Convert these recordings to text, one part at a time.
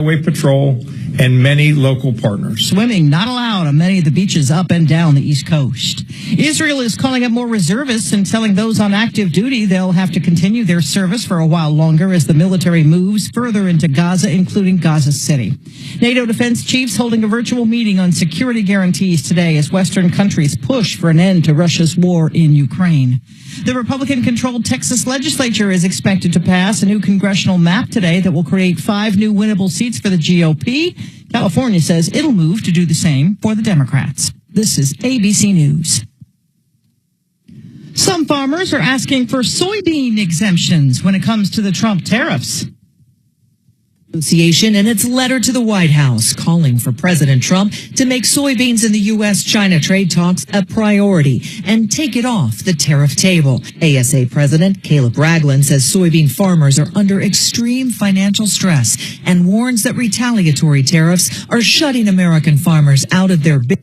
Highway Patrol, and many local partners. Swimming not allowed on many of the beaches up and down the East Coast. Israel is calling up more reservists and telling those on active duty they'll have to continue their service for a while longer as the military moves further into Gaza, including Gaza City. NATO defense chiefs holding a virtual meeting on security guarantees today as Western countries push for an end to Russia's war in Ukraine. The Republican-controlled Texas legislature is expected to pass a new congressional map today that will create 5 new winnable seats for the GOP. California says it'll move to do the same for the Democrats. This is ABC News. Some farmers are asking for soybean exemptions when it comes to the Trump tariffs. Association in its letter to the White House calling for President Trump to make soybeans in the U.S.-China trade talks a priority and take it off the tariff table. ASA President Caleb Ragland says soybean farmers are under extreme financial stress and warns that retaliatory tariffs are shutting American farmers out of their big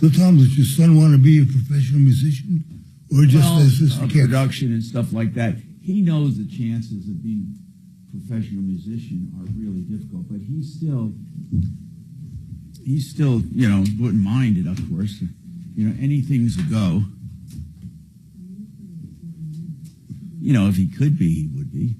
So, Tom, does your son want to be a professional musician, or just assistant production and stuff like that? He knows the chances of being a professional musician are really difficult, but he's still, wouldn't mind it, of course. Anything's a go. If he could be, he would be.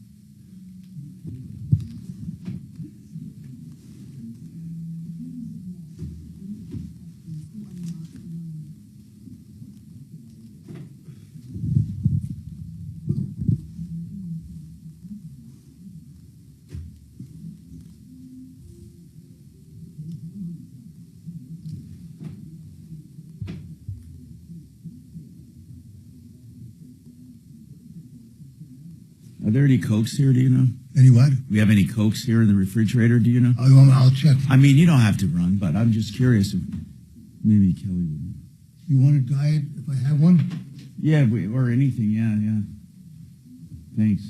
Are there any Cokes here, do you know? Any what? We have any Cokes here in the refrigerator, do you know? I'll check. I mean, you don't have to run, but I'm just curious if maybe Kelly would. You want a diet if I have one? Yeah, or anything, yeah. Thanks.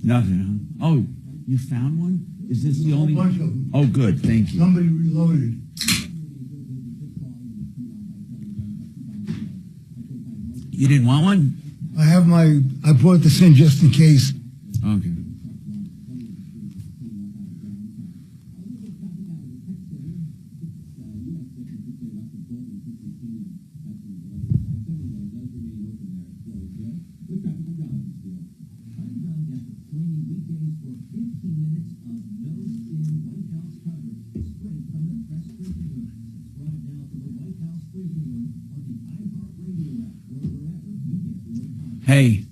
Nothing, huh? Oh, you found one? Is this the only one? Oh, good. Thank you. Somebody reloaded. You didn't want one? I brought this in just in case. Okay. Hey.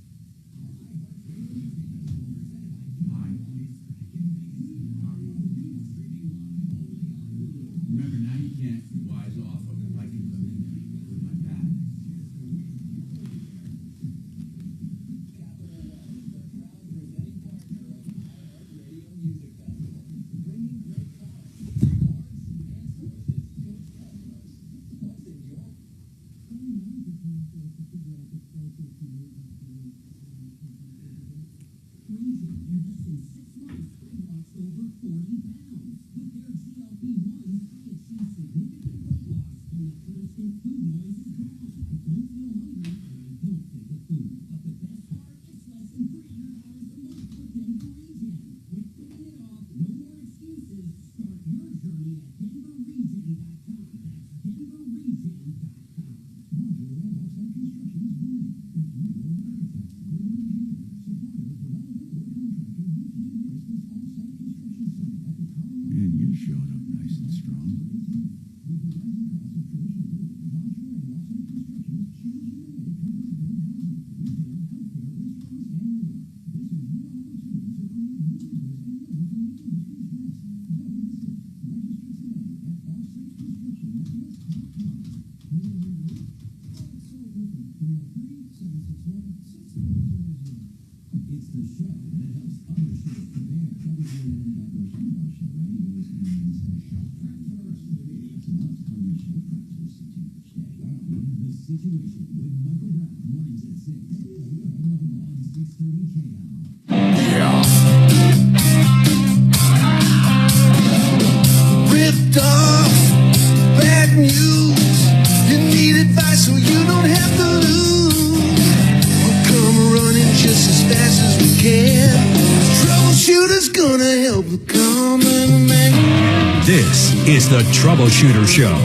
Remember, now you can't wise off of it like you come in with my back. Man, you're showing up nice and strong. Ripped off, bad news. You need advice so you don't have to lose. We'll come running just as fast as we can. Troubleshooter's gonna help the common man. This is the Troubleshooter Show.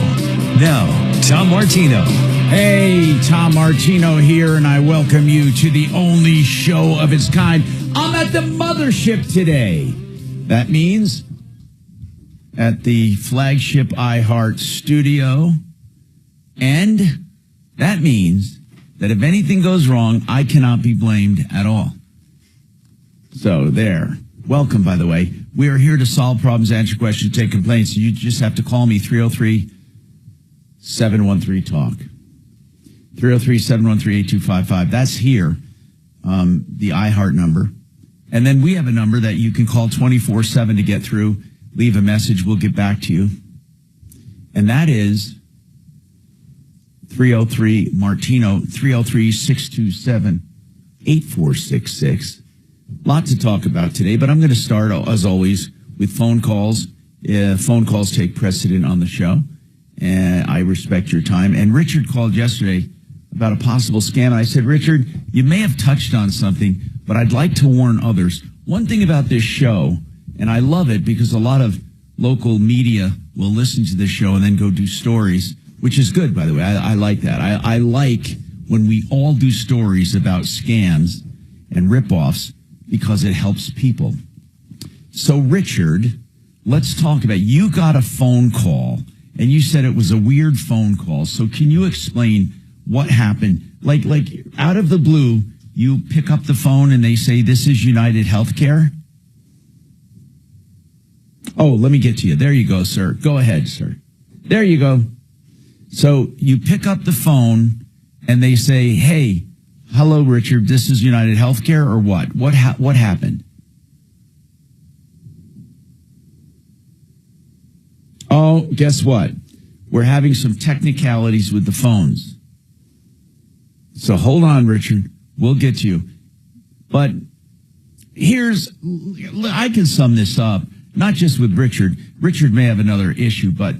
Now, Tom Martino. Hey, Tom Martino here, and I welcome you to the only show of its kind. I'm at the mothership today. That means at the flagship iHeart studio, and that means that if anything goes wrong, I cannot be blamed at all. So there. Welcome, by the way. We are here to solve problems, answer questions, take complaints. You just have to call me, 303-713-TALK. 303-713-8255. That's here, the iHeart number. And then we have a number that you can call 24/7 to get through. Leave a message. We'll get back to you. And that is 303-MARTINO, 303-627-8466. Lot to talk about today, but I'm going to start, as always, with phone calls. Phone calls take precedent on the show, and I respect your time. And Richard called yesterday about a possible scam, and I said, Richard, you may have touched on something, but I'd like to warn others. One thing about this show, and I love it because a lot of local media will listen to this show and then go do stories, which is good, by the way. I like that. I like when we all do stories about scams and ripoffs because it helps people. So, Richard, let's talk about, you got a phone call, and you said it was a weird phone call. So can you explain what happened? Like out of the blue, you pick up the phone and they say, this is United Healthcare? Oh, let me get to you. There you go, sir. Go ahead, sir. There you go. So you pick up the phone and they say, hey, hello, Richard, this is United Healthcare, or what? What happened? Oh, guess what? We're having some technicalities with the phones. So hold on, Richard. We'll get to you. But I can sum this up, not just with Richard. Richard may have another issue, but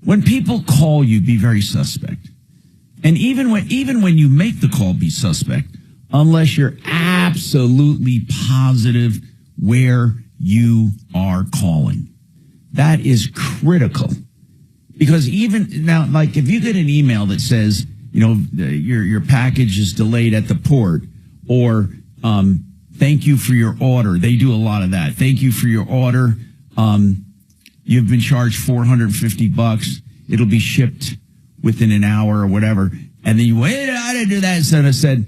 when people call you, be very suspect. And even when you make the call, be suspect, unless you're absolutely positive where you are calling. That is critical. Because even now, like if you get an email that says, your package is delayed at the port, or thank you for your order. They do a lot of that. Thank you for your order. You've been charged $450. It'll be shipped within an hour or whatever. And then you wait, I didn't do that. So I said,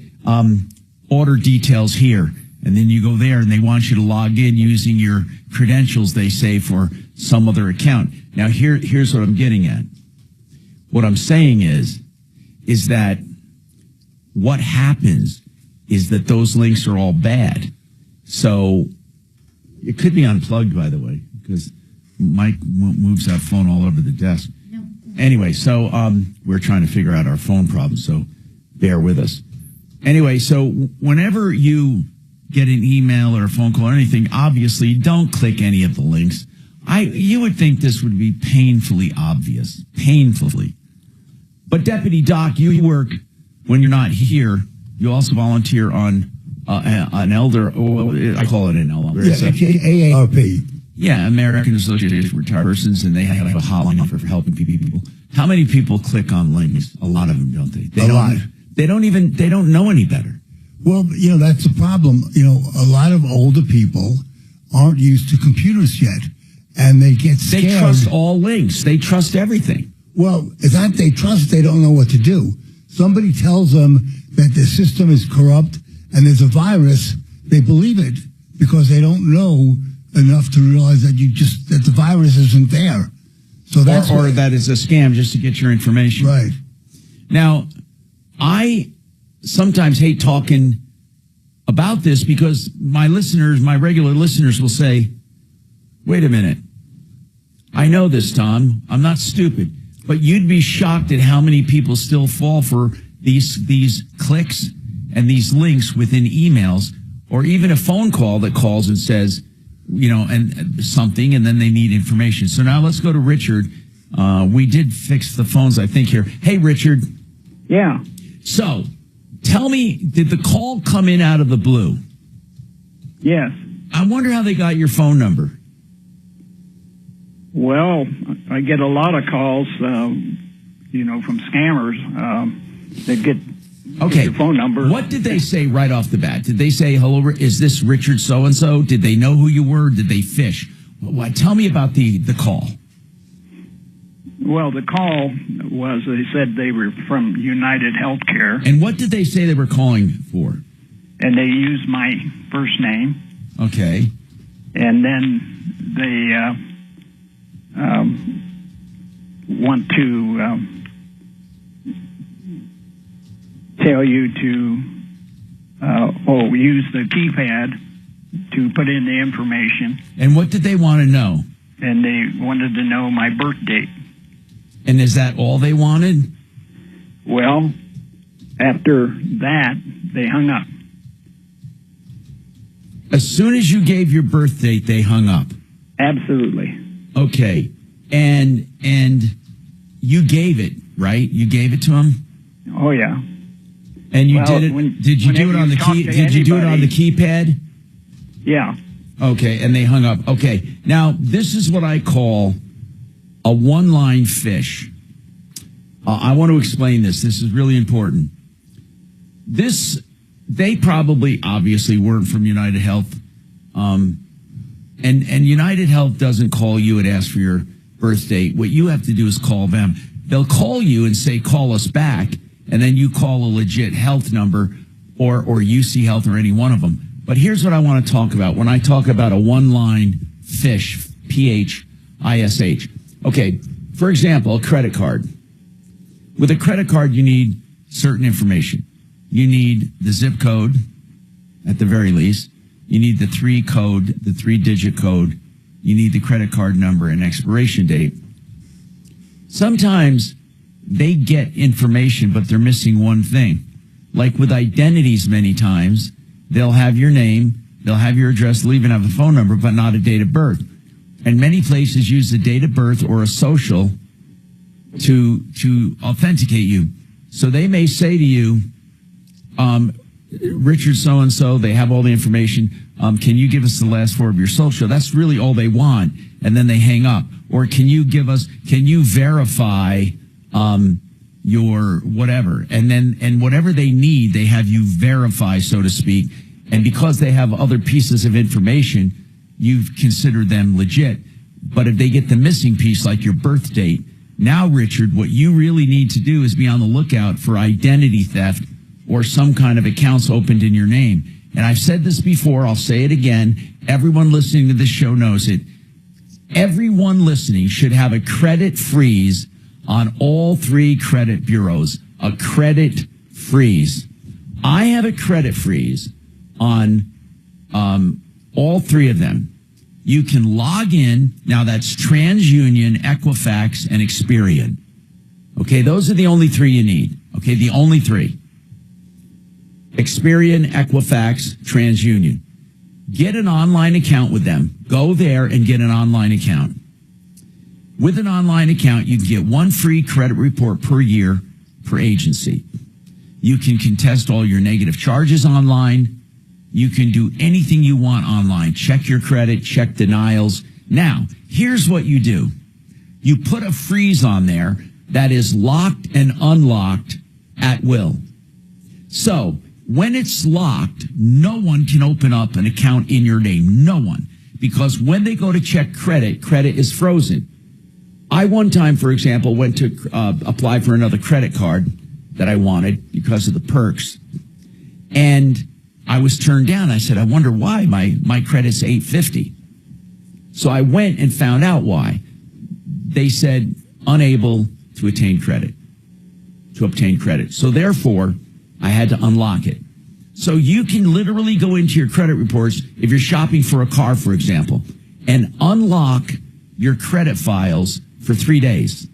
order details here. And then you go there and they want you to log in using your credentials, they say, for some other account. Now here's what I'm getting at. What I'm saying is that what happens is that those links are all bad. So it could be unplugged, by the way, because Mike moves that phone all over the desk. No. Anyway, so we're trying to figure out our phone problem, so bear with us. Anyway, so whenever you get an email or a phone call or anything, obviously don't click any of the links. You would think this would be painfully obvious. Painfully. Deputy Doc, you work when you're not here. You also volunteer on an elder, I call it an elder. Yeah, AARP. Yeah, American Association for Retired Persons, and they have a hotline for helping people. How many people click on links? A lot of them, don't they? A lot. They don't know any better. Well, that's the problem. A lot of older people aren't used to computers yet, and they get scared. They trust all links. They trust everything. Well, it's not they trust, they don't know what to do. Somebody tells them that the system is corrupt and there's a virus, they believe it because they don't know enough to realize that that the virus isn't there. So that's or that is a scam just to get your information. Right. Now, I sometimes hate talking about this because my regular listeners will say, wait a minute. I know this, Tom. I'm not stupid. But you'd be shocked at how many people still fall for these clicks and these links within emails or even a phone call that calls and says, and something, and then they need information. So now let's go to Richard. We did fix the phones, I think, here. Hey, Richard. Yeah. So tell me, did the call come in out of the blue? Yes. I wonder how they got your phone number. Well, I get a lot of calls, from scammers. They get your phone number. What did they say right off the bat? Did they say, hello, is this Richard so-and-so? Did they know who you were? Did they fish? Well, tell me about the call. Well, the call was, they said they were from United Healthcare. And what did they say they were calling for? And they used my first name. Okay. And then they want to tell you to use the keypad to put in the information. And what did they want to know? And they wanted to know my birth date. And is that all they wanted? Well, after that, they hung up. As soon as you gave your birth date, they hung up. Absolutely. Okay. And you gave it, right? You gave it to them? Oh, yeah. And you did it. Did you do it on the key? Did you do it on the keypad? Yeah. Okay, and they hung up. Okay. Now, this is what I call a one-line fish. I want to explain this. This is really important. They probably, obviously, weren't from United Health. And United Health doesn't call you and ask for your birth date. What you have to do is call them. They'll call you and say, call us back. And then you call a legit health number or UC Health or any one of them. But here's what I want to talk about when I talk about a one-line fish, P-H-I-S-H. Okay, for example, a credit card. With a credit card, you need certain information. You need the zip code, at the very least. You need the three-digit code. You need the credit card number and expiration date. Sometimes they get information, but they're missing one thing. Like with identities many times, they'll have your name, they'll have your address, they'll even have a phone number, but not a date of birth. And many places use a date of birth or a social to authenticate you. So they may say to you, Richard so-and-so, they have all the information. Can you give us the last four of your social? That's really all they want. And then they hang up. Or can you verify your whatever? And whatever they need, they have you verify, so to speak. And because they have other pieces of information, you've considered them legit. But if they get the missing piece, like your birth date, now, Richard, what you really need to do is be on the lookout for identity theft or some kind of accounts opened in your name. And I've said this before, I'll say it again. Everyone listening to this show knows it. Everyone listening should have a credit freeze on all three credit bureaus. A credit freeze. I have a credit freeze on all three of them. You can log in. Now, that's TransUnion, Equifax, and Experian. Okay, those are the only three you need. Okay, the only three. Experian, Equifax, TransUnion. Get an online account with them. Go there and get an online account. With an online account, you can get one free credit report per year, per agency. You can contest all your negative charges online. You can do anything you want online. Check your credit, check denials. Now, here's what you do. You put a freeze on there that is locked and unlocked at will. So when it's locked, no one can open up an account in your name. No one. Because when they go to check credit, credit is frozen. I one time, for example, went to apply for another credit card that I wanted because of the perks. And I was turned down. I said, I wonder why my credit's 850. So I went and found out why. They said unable to obtain credit. So therefore, I had to unlock it. So you can literally go into your credit reports if you're shopping for a car, for example, and unlock your credit files for 3 days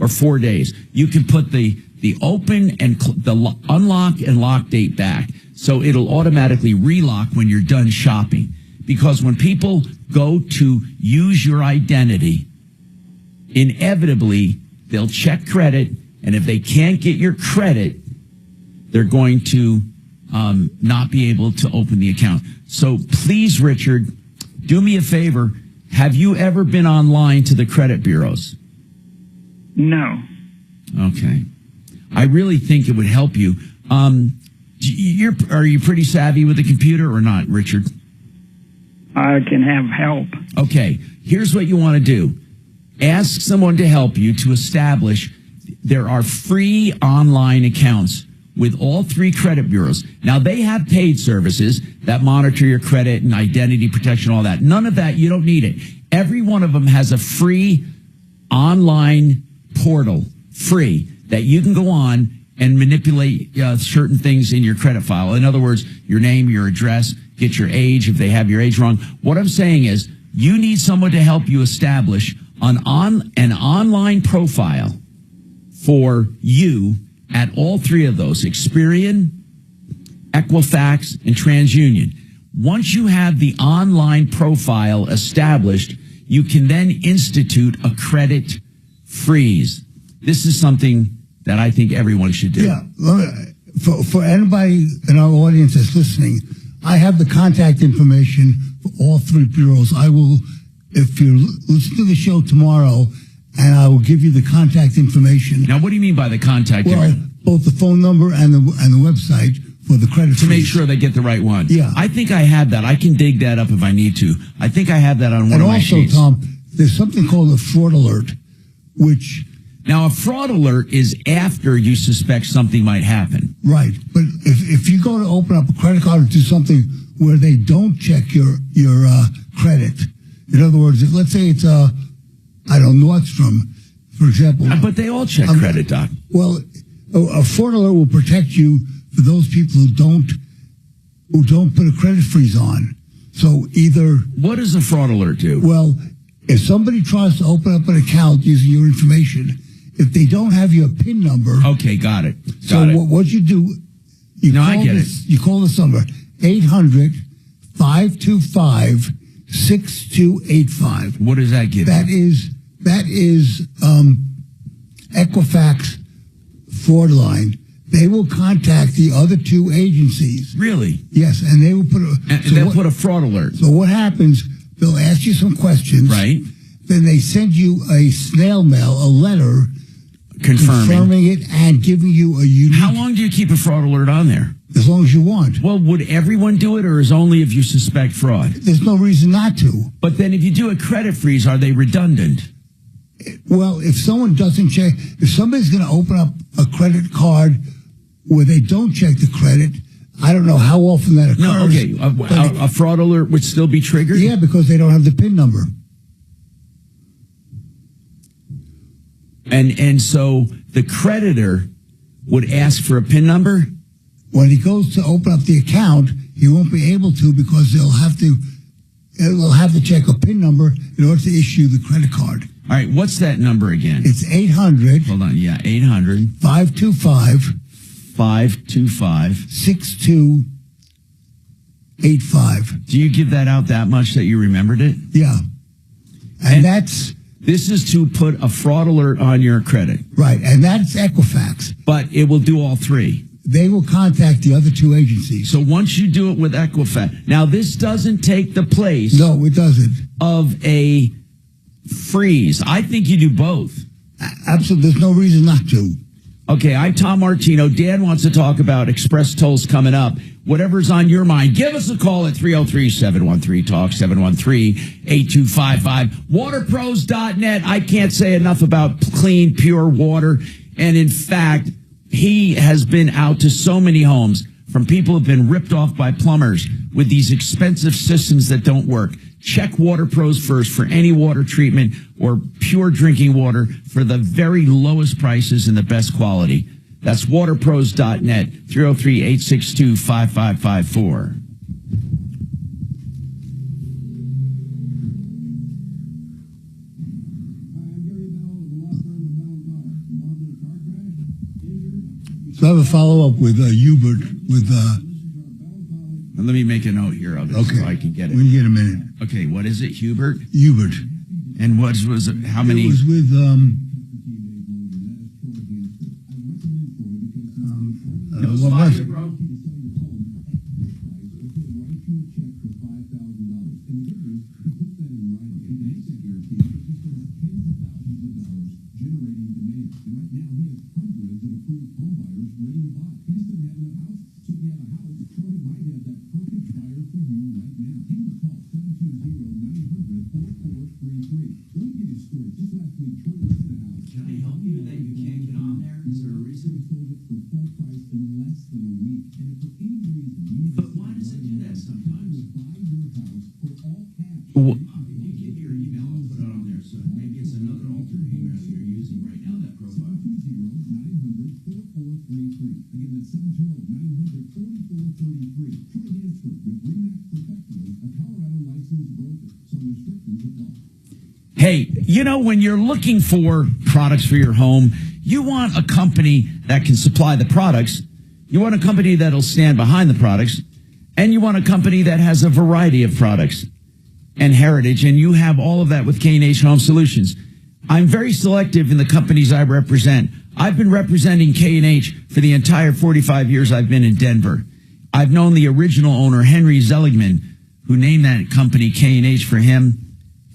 or 4 days. You can put the open and the unlock and lock date back. So it'll automatically relock when you're done shopping. Because when people go to use your identity, inevitably they'll check credit. And if they can't get your credit, they're going to not be able to open the account. So please, Richard, do me a favor. Have you ever been online to the credit bureaus? No. Okay. I really think it would help you. Are you pretty savvy with the computer or not, Richard? I can have help. Okay. Here's what you want to do. Ask someone to help you to establish. There are free online accounts with all 3 credit bureaus. Now, they have paid services that monitor your credit and identity protection, all that. None of that. You don't need it. Every one of them has a free online portal, free, that you can go on and manipulate certain things in your credit file. In other words, your name, your address, get your age if they have your age wrong. What I'm saying is you need someone to help you establish an online profile for you at all 3 of those, Experian, Equifax, and TransUnion. Once you have the online profile established, you can then institute a credit freeze. This is something that I think everyone should do. Yeah. For anybody in our audience that's listening, I have the contact information for all 3 bureaus. I will, if you listen to the show tomorrow, and I will give you the contact information. Now, what do you mean by the contact information? Both the phone number and the website for the credit to make sure they get the right one. Yeah. I think I have that. I can dig that up if I need to. I think I have that on one of my sheets. And also, Tom, there's something called a fraud alert, which... Now, a fraud alert is after you suspect something might happen. Right. But if you go to open up a credit card or do something where they don't check your credit, in other words, if let's say it's Nordstrom, for example. But they all check credit, Doc. Well, a fraud alert will protect you for those people who don't put a credit freeze on. So either... What does a fraud alert do? Well, if somebody tries to open up an account using your information, if they don't have your PIN number... Okay, got it. What you do... I get it. You call this number, 800-525-6285. What does that give you? That is Equifax fraud line. They will contact the other 2 agencies. Really? Yes, and they will put put a fraud alert. So what happens, they'll ask you some questions. Right. Then they send you a snail mail, a letter confirming it and giving you a unique... How long do you keep a fraud alert on there? As long as you want. Well, would everyone do it, or is only if you suspect fraud? There's no reason not to. But then if you do a credit freeze, are they redundant? Well, if someone doesn't check... If somebody's going to open up a credit card where they don't check the credit, I don't know how often that occurs. No, okay. A fraud alert would still be triggered? Yeah, because they don't have the PIN number. And so the creditor would ask for a PIN number? When he goes to open up the account, he won't be able to because they'll have to check a PIN number in order to issue the credit card. All right, what's that number again? It's 800. Hold on, yeah, 800. 525. 6285. Do you give that out that much that you remembered it? Yeah. And that's This is to put a fraud alert on your credit. Right, and that's Equifax. But it will do all three. They will contact the other two agencies. So once you do it with Equifax, now this doesn't take the place. No, it doesn't. Of a freeze. I think you do both. Absolutely, there's no reason not to. Okay, I'm Tom Martino. Dan wants to talk about express tolls coming up. Whatever's on your mind, give us a call at 303-713-TALK, 713-8255. Waterpros.net. I can't say enough about clean, pure water. And in fact, he has been out to so many homes from people who have been ripped off by plumbers with these expensive systems that don't work. Check Water Pros first for any water treatment or pure drinking water for the very lowest prices and the best quality. That's waterpros.net, 303-862-5554. So I have a follow-up with Hubert with... Let me make a note here of it so I can get it. When you get a minute. Okay, what is it, Hubert? Hubert. And what was it? How many? It was with... what was it? Hey, you know, when you're looking for products for your home, you want a company that can supply the products. You want a company that'll stand behind the products. And you want a company that has a variety of products and heritage. And you have all of that with K&H Home Solutions. I'm very selective in the companies I represent. I've been representing K&H for the entire 45 years I've been in Denver. I've known the original owner, Henry Seligman, who named that company K&H for him,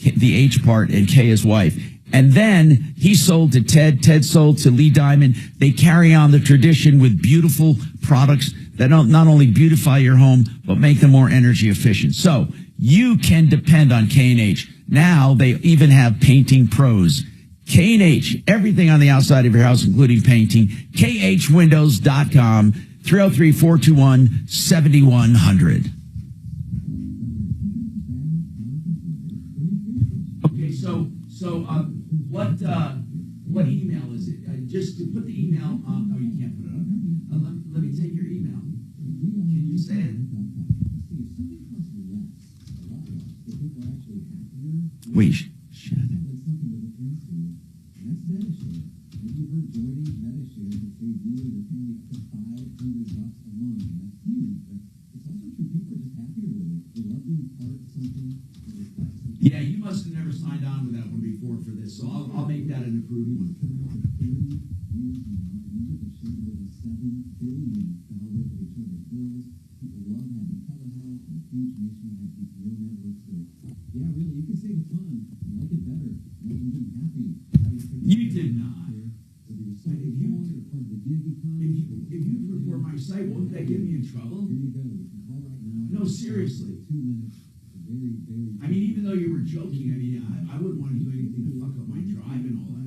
the H part, and K his wife. And then he sold to Ted. Ted sold to Lee Diamond. They carry on the tradition with beautiful products that not only beautify your home, but make them more energy efficient. So you can depend on K&H. Now they even have painting pros. K&H, everything on the outside of your house, including painting. KHWindows.com, 303-421-7100. Okay, so what email is it? Just to put the email on. Oh, you can't put it on there. Let me take your email. Can you say it? Wait, shut it. Yeah, you must have never signed on with that one before for this, so I'll make that an approved one. You did not. If you report my site, won't that get me in trouble? No, seriously. I mean, even though you were joking, I mean, I wouldn't want to do anything to fuck up my drive and all that.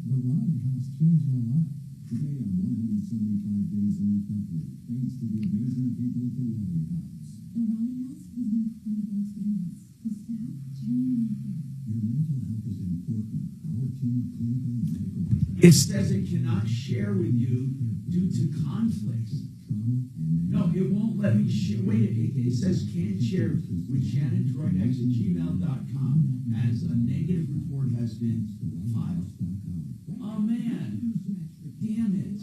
The Rotting House changed my life. Today I'm 175 days in recovery, thanks to the amazing people at the Rotting House. The Rotting House was an incredible experience. The staff genuinely cared. Your mental health is important. Our team of clinical and medical professionals. It says it cannot share with you due to conflicts. No, it won't let me share. Wait, it says can't share with Shannon Droidex at gmail.com as a negative report has been filed. Oh, man. Damn it.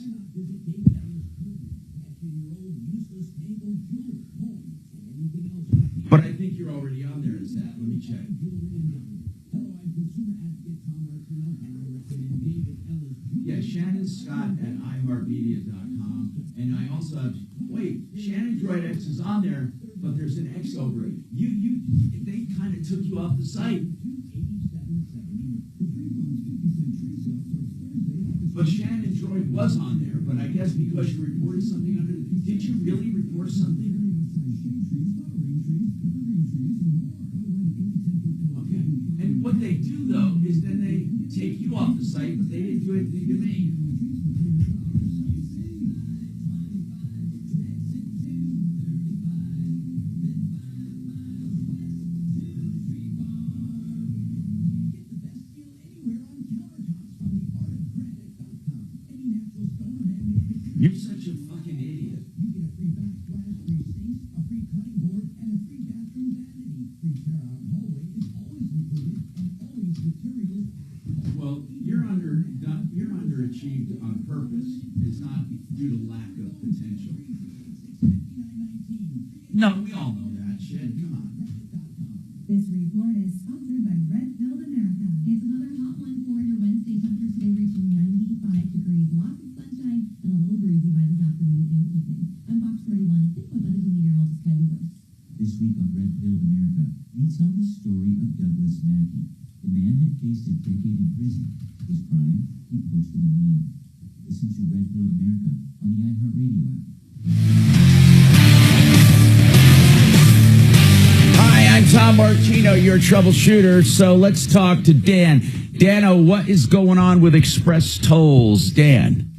check. Hello, I'm consumer advocate Tom Martino, and I recommend David Ellis. Yeah, Shannon Scott at iHeartMedia.com. And I also have, Shannon Droid X is on there, but there's an X over it. They kind of took you off the site. But Shannon Droid was on there, but I guess because you reported something under the... Did you really report something? Okay. And what they do, though, is then they take you off the site, but they didn't do anything to me. You're such a fucking idiot. You get a free backsplash, free sinks, a free cutting board, and a free bathroom vanity. Free tear out hallway is always included, and always materials at Well, you're underachieved on purpose. It's not due to lack of potential. No, we all know that shit. Come on. This report is sponsored by Red Pill America. It's another hot one for your Wednesday. Temperatures today reaching 95 degrees. Lots of sunshine and a little breezy by this afternoon and evening. I'm Fox 41. Think with weather meteorologist Kylie Woods. This week on Red Pilled America, we tell the story of Douglas Mackey. The man had faced a decade in prison. His crime, he posted a meme. Listen to Red Pilled America on the iHeartRadio app. Hi, I'm Tom Martino, your troubleshooter. So let's talk to Dan. Dano, what is going on with Express Tolls? Dan.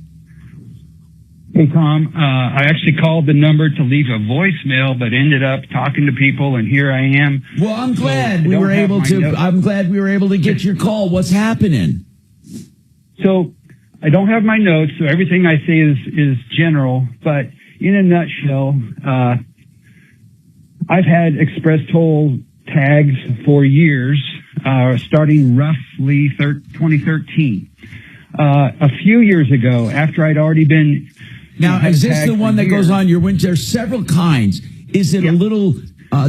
Hey, Tom. I actually called the number to leave a voicemail, but ended up talking to people, and here I am. Well, I'm glad we were able to get your call. What's happening? So I don't have my notes, so everything I say is general, but in a nutshell, I've had Express Toll tags for years, starting roughly 2013. A few years ago, after I'd already been... Now, is this the one that goes on your window? There's several kinds. Is it a little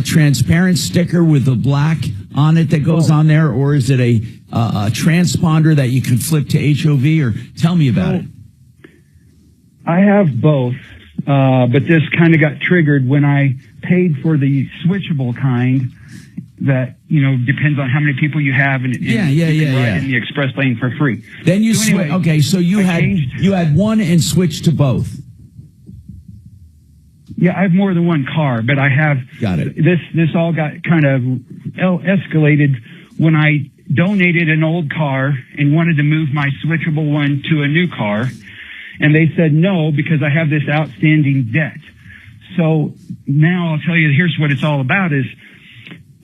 transparent sticker with the black on it that goes on there, or is it a transponder that you can flip to HOV? Or tell me about it. I have both, but this kind of got triggered when I paid for the switchable kind that, depends on how many people you have, and you can ride in the express lane for free. Then you switch. Okay, so you had one and switched to both. Yeah, I have more than one car, but I have. Got it. This all got kind of escalated when I donated an old car and wanted to move my switchable one to a new car, and they said no because I have this outstanding debt. So now I'll tell you, here's what it's all about is.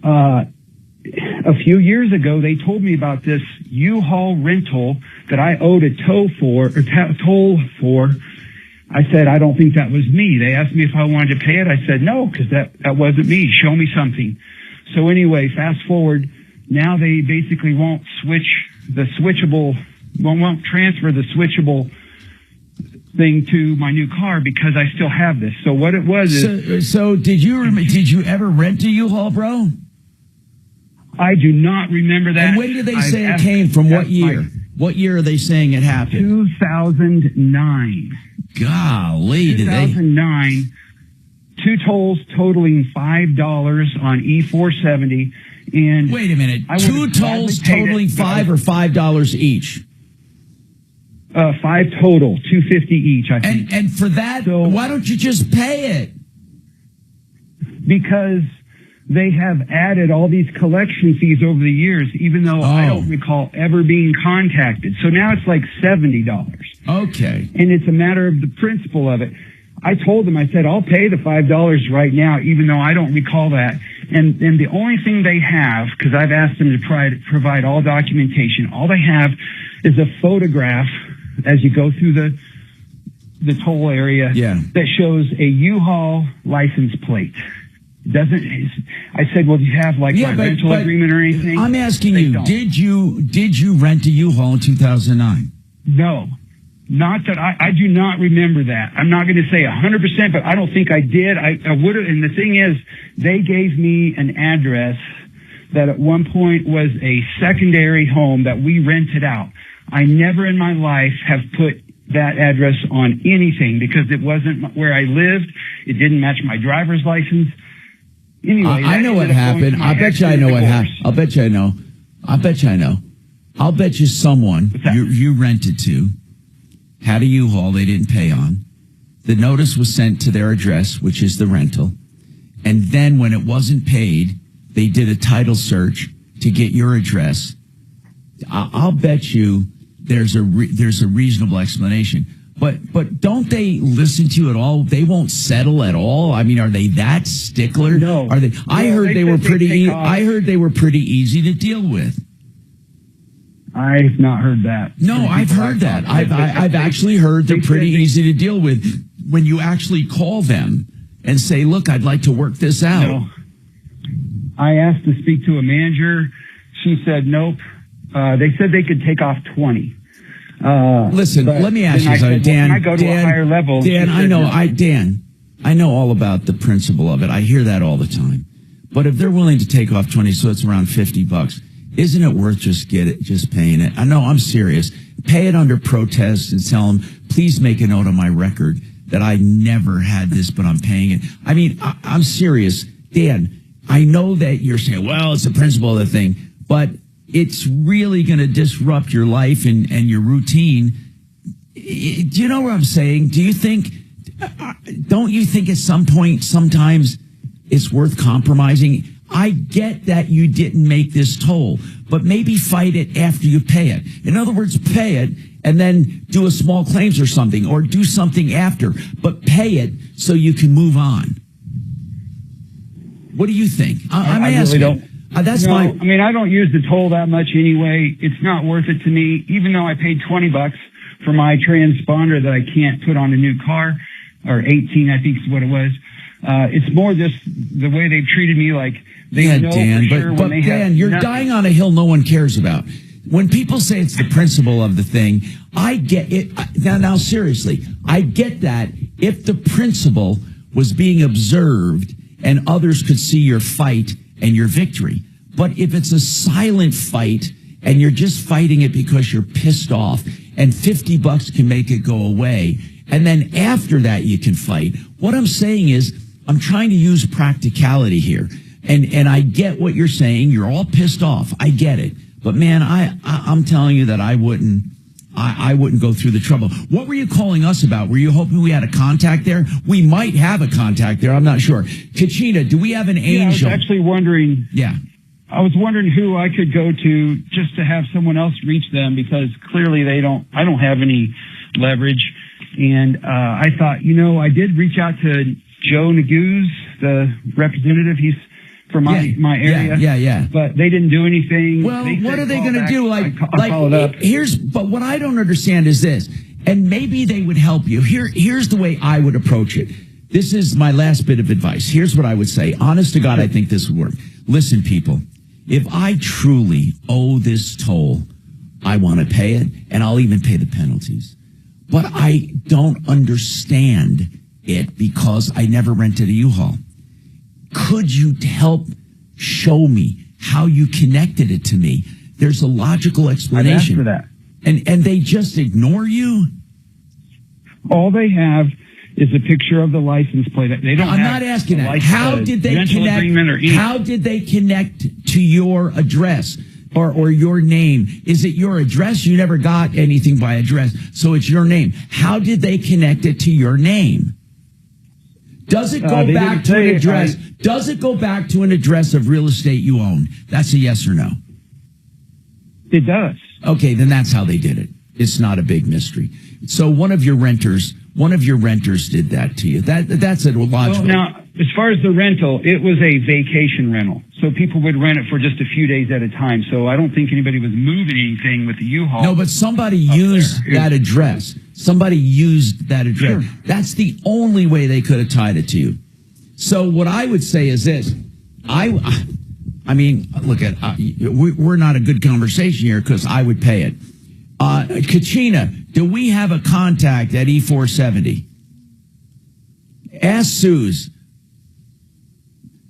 A few years ago, they told me about this U-Haul rental that I owed a toll for. I said, I don't think that was me. They asked me if I wanted to pay it. I said, no, because that wasn't me. Show me something. So anyway, fast forward. Now they basically won't transfer the switchable thing to my new car because I still have this. So what it was is... So did you ever rent a U-Haul, bro? I do not remember that. And when did they say it came from? What year? What year are they saying it happened? 2009. Golly, 2009. Two tolls totaling $5 on E470. And wait a minute. Two tolls totaling $5 or $5 each? 5 total, $250 each, I think. And for that, why don't you just pay it? Because they have added all these collection fees over the years, even though I don't recall ever being contacted. So now it's like $70. Okay. And it's a matter of the principle of it. I told them, I said, I'll pay the $5 right now, even though I don't recall that. And the only thing they have, because I've asked them to provide all documentation, all they have is a photograph as you go through the toll area that shows a U-Haul license plate. I said, well, do you have like my rental agreement or anything? I'm asking you, did you rent a U-Haul in 2009? No, not that I do not remember that. I'm not going to say 100%, but I don't think I did. I would have. And the thing is, they gave me an address that at one point was a secondary home that we rented out. I never in my life have put that address on anything because it wasn't where I lived. It didn't match my driver's license. Anyway, I know what happened. I bet you I know what happened. I'll bet you I know. I bet you I know. I'll bet you someone you rented to had a U-Haul they didn't pay on. The notice was sent to their address, which is the rental. And then when it wasn't paid, they did a title search to get your address. I'll bet you there's a reasonable explanation. But don't they listen to you at all? They won't settle at all. I mean, are they that stickler? No. Are they? I heard they were pretty. I heard they were pretty easy to deal with. I've not heard that. No, I've heard that. I've actually heard they're pretty easy to deal with when you actually call them and say, "Look, I'd like to work this out." No. I asked to speak to a manager. She said nope. They said they could take off 20. Listen, let me ask you something, Dan. When I go to a higher level, Dan, I know all about the principle of it. I hear that all the time. But if they're willing to take off 20, so it's around $50, isn't it worth just paying it? I know, I'm serious. Pay it under protest and tell them, please make a note on my record that I never had this, but I'm paying it. I mean, I'm serious. Dan, I know that you're saying, well, it's the principle of the thing, but it's really going to disrupt your life and your routine. Do you know what I'm saying? Don't you think at some point, sometimes it's worth compromising? I get that you didn't make this toll, but maybe fight it after you pay it. In other words, pay it and then do a small claims or something, or do something after, but pay it so you can move on. What do you think? I'm asking. Really don't. I mean, I don't use the toll that much anyway. It's not worth it to me, even though I paid $20 for my transponder that I can't put on a new car, or 18, I think is what it was. It's more just the way they've treated me, like they know Dan, for sure but Dan, you're dying on a hill no one cares about. When people say it's the principle of the thing, I get it. Now seriously, I get that if the principle was being observed and others could see your fight and your victory. But if it's a silent fight and you're just fighting it because you're pissed off and $50 can make it go away, and then after that you can fight. What I'm saying is I'm trying to use practicality here. And I get what you're saying. You're all pissed off. I get it. But man, I'm telling you that I wouldn't go through the trouble. What were you calling us about? Were you hoping we had a contact there? We might have a contact there. I'm not sure. Kachina, do we have an angel? I was actually wondering. Yeah. I was wondering who I could go to just to have someone else reach them, because clearly I don't have any leverage. And I thought, I did reach out to Joe Naguz, the representative. He's from my area. Yeah. But they didn't do anything. Well, what are they going to do? I'll call it up. But what I don't understand is this, and maybe they would help you. Here's the way I would approach it. This is my last bit of advice. Here's what I would say. Honest to God, I think this would work. Listen, people, if I truly owe this toll, I want to pay it, and I'll even pay the penalties. But I don't understand it because I never rented a U-Haul. Could you help show me how you connected it to me? There's a logical explanation. I've asked for that. And they just ignore you? All they have is a picture of the license plate. They don't. I'm not asking that. How did they connect? How did they connect to your address or your name? Is it your address? You never got anything by address, so it's your name. How did they connect it to your name? Does it go back to an address? Does it go back to an address of real estate you own? That's a yes or no. It does. Okay, then that's how they did it. It's not a big mystery. So one of your renters did that to you. That's a logical. Well, now, as far as the rental, it was a vacation rental. So people would rent it for just a few days at a time. So I don't think anybody was moving anything with the U-Haul. No, but somebody used that address. Somebody used that address. Sure. That's the only way they could have tied it to you. So what I would say is this. I mean, look we're not a good conversation here because I would pay it. Kachina, do we have a contact at E470? Ask Suze.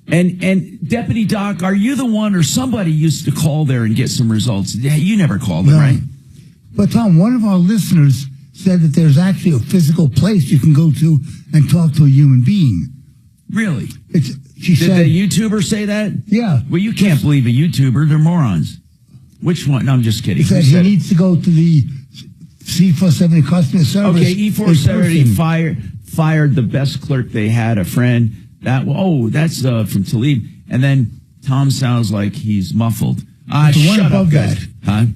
And Deputy Doc, are you the one or somebody used to call there and get some results? You never called them, right? But Tom, one of our listeners said that there's actually a physical place you can go to and talk to a human being. Really? She Did said, the YouTuber say that? Yeah. Well, you can't believe a YouTuber. They're morons. Which one? No, I'm just kidding. He said he needs to go to the C470 customer service. Okay, E470 fired the best clerk they had, a friend. That's from Talib. And then Tom sounds like he's muffled. The one above that. Huh?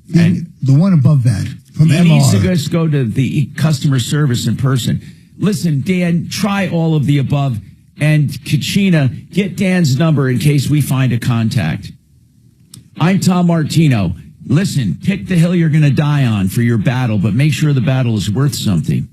The one above that. From He MR. needs to just go to the customer service in person. Listen, Dan, try all of the above. And Kachina, get Dan's number in case we find a contact. I'm Tom Martino. Listen, pick the hill you're going to die on for your battle, but make sure the battle is worth something.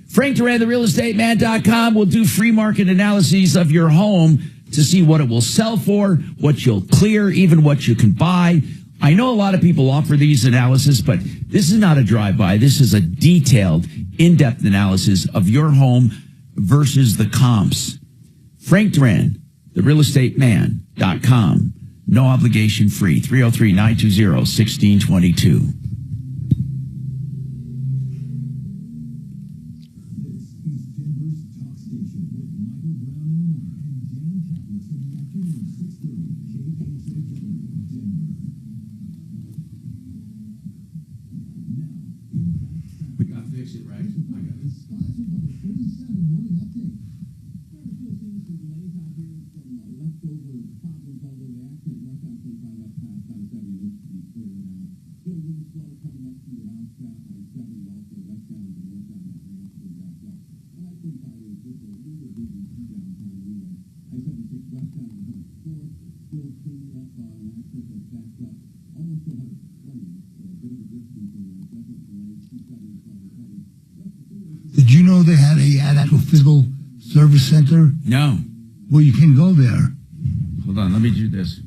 Frank Duran, therealestateman.com will do free market analyses of your home to see what it will sell for, what you'll clear, even what you can buy. I know a lot of people offer these analysis, but this is not a drive-by. This is a detailed, in-depth analysis of your home versus the comps. Frank Duran, therealestateman.com. No obligation free. 303-920-1622. We got to fix it, right? I got it. Did you know they had an actual physical service center? No. Well, you can go there. Hold on, let me do this.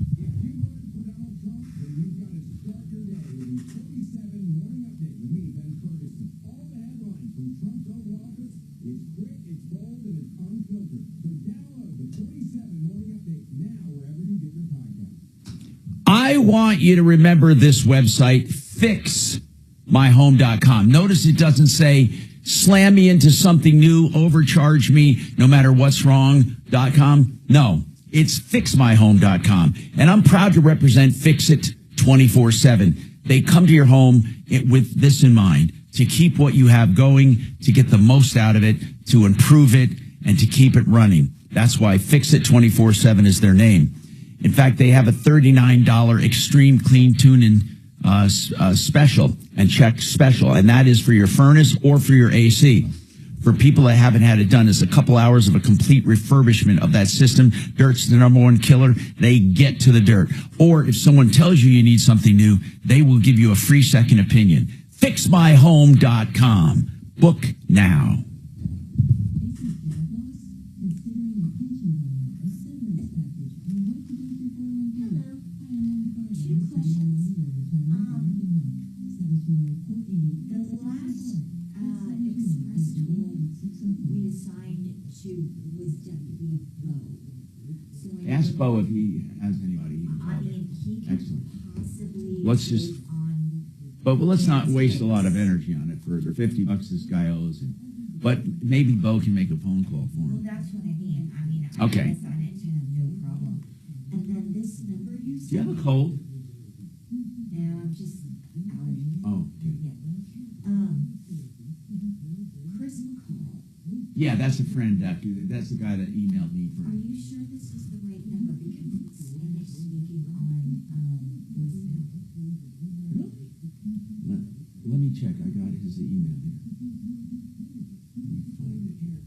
I want you to remember this website, fixmyhome.com. Notice it doesn't say slam me into something new, overcharge me, no matter what's wrong.com. No, it's fixmyhome.com. And I'm proud to represent Fix It 24/7. They come to your home with this in mind, to keep what you have going, to get the most out of it, to improve it, and to keep it running. That's why Fix It 24/7 is their name. In fact, they have a $39 extreme clean tune-in special and check special, and that is for your furnace or for your AC. For people that haven't had it done, it's a couple hours of a complete refurbishment of that system. Dirt's the number one killer. They get to the dirt. Or if someone tells you you need something new, they will give you a free second opinion. Fixmyhome.com. Book now. Ask Bo if he has anybody. Excellent. Let's just, but let's not waste a lot of energy on it further. $50 this guy owes him. But maybe Bo can make a phone call for him. Well, that's what I mean. Okay. I on it to have no problem. And then this number you Do you have a cold? No, I'm just allergies. Oh, okay. Chris McCall. Yeah, that's a friend. That's the guy that emailed me. Are you sure this is the right number? Because it's Spanish speaking on voicemail. Let me check. I got his email here. Let me find it here.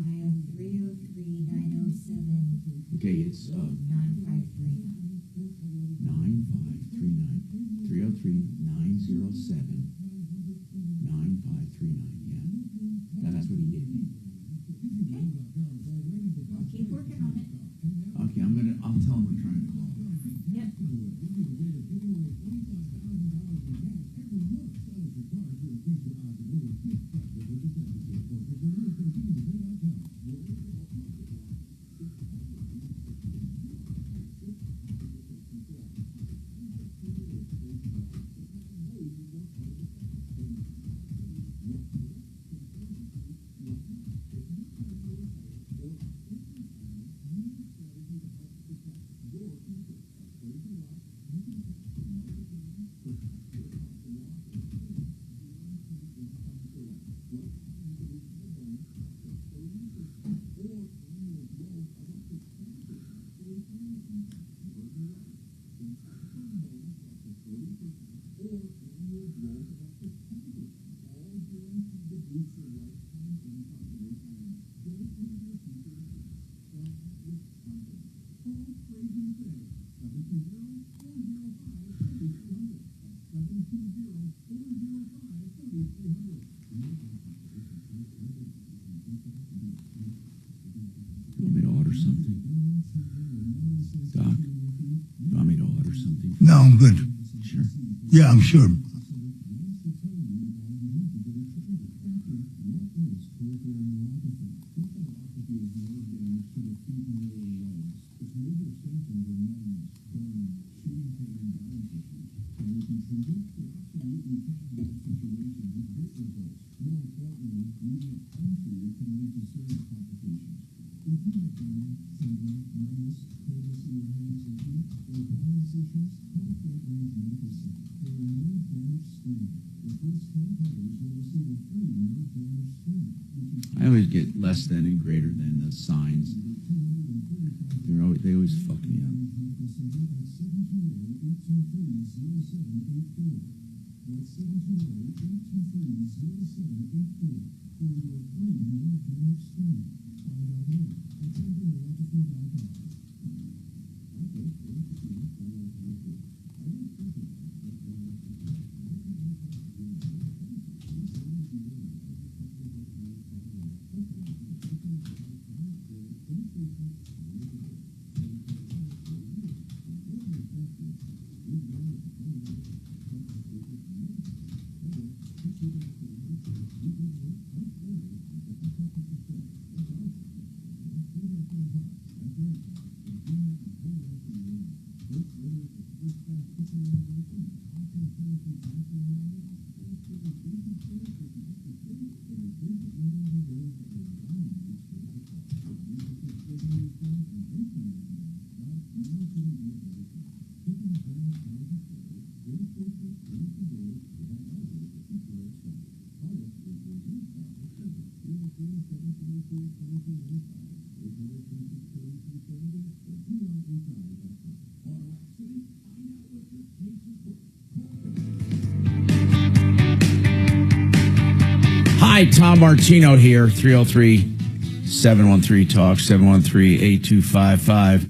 I have 303-907. Okay, it's 9539. 9539. 303-907. 9539. Yeah. That's what he gave me. Okay. I'll keep working on it. Okay, I'll tell him we're trying to call. Yep. You want me to order something? Doc, you want me to order something? No, I'm good. Sure. Yeah, I'm sure. I always get less than and greater than the signs. They always fuck me up. Hi, Tom Martino here, 303-713-TALK, 713-8255.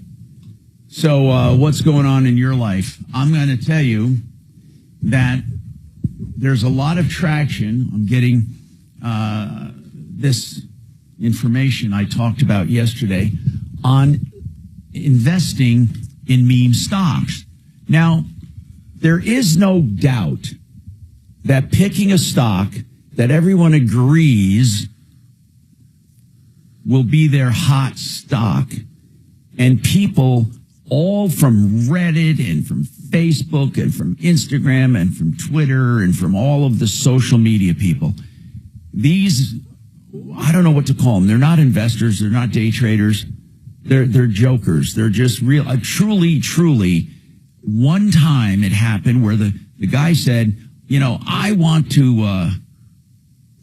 So what's going on in your life? I'm going to tell you that there's a lot of traction. I'm getting this information I talked about yesterday on investing in meme stocks. Now, there is no doubt that picking a stock that everyone agrees will be their hot stock, and people all from Reddit and from Facebook and from Instagram and from Twitter and from all of the social media people, these, I don't know what to call them. They're not investors. They're not day traders. They're jokers. They're just real. Truly, one time it happened where the guy said, you know, I want to,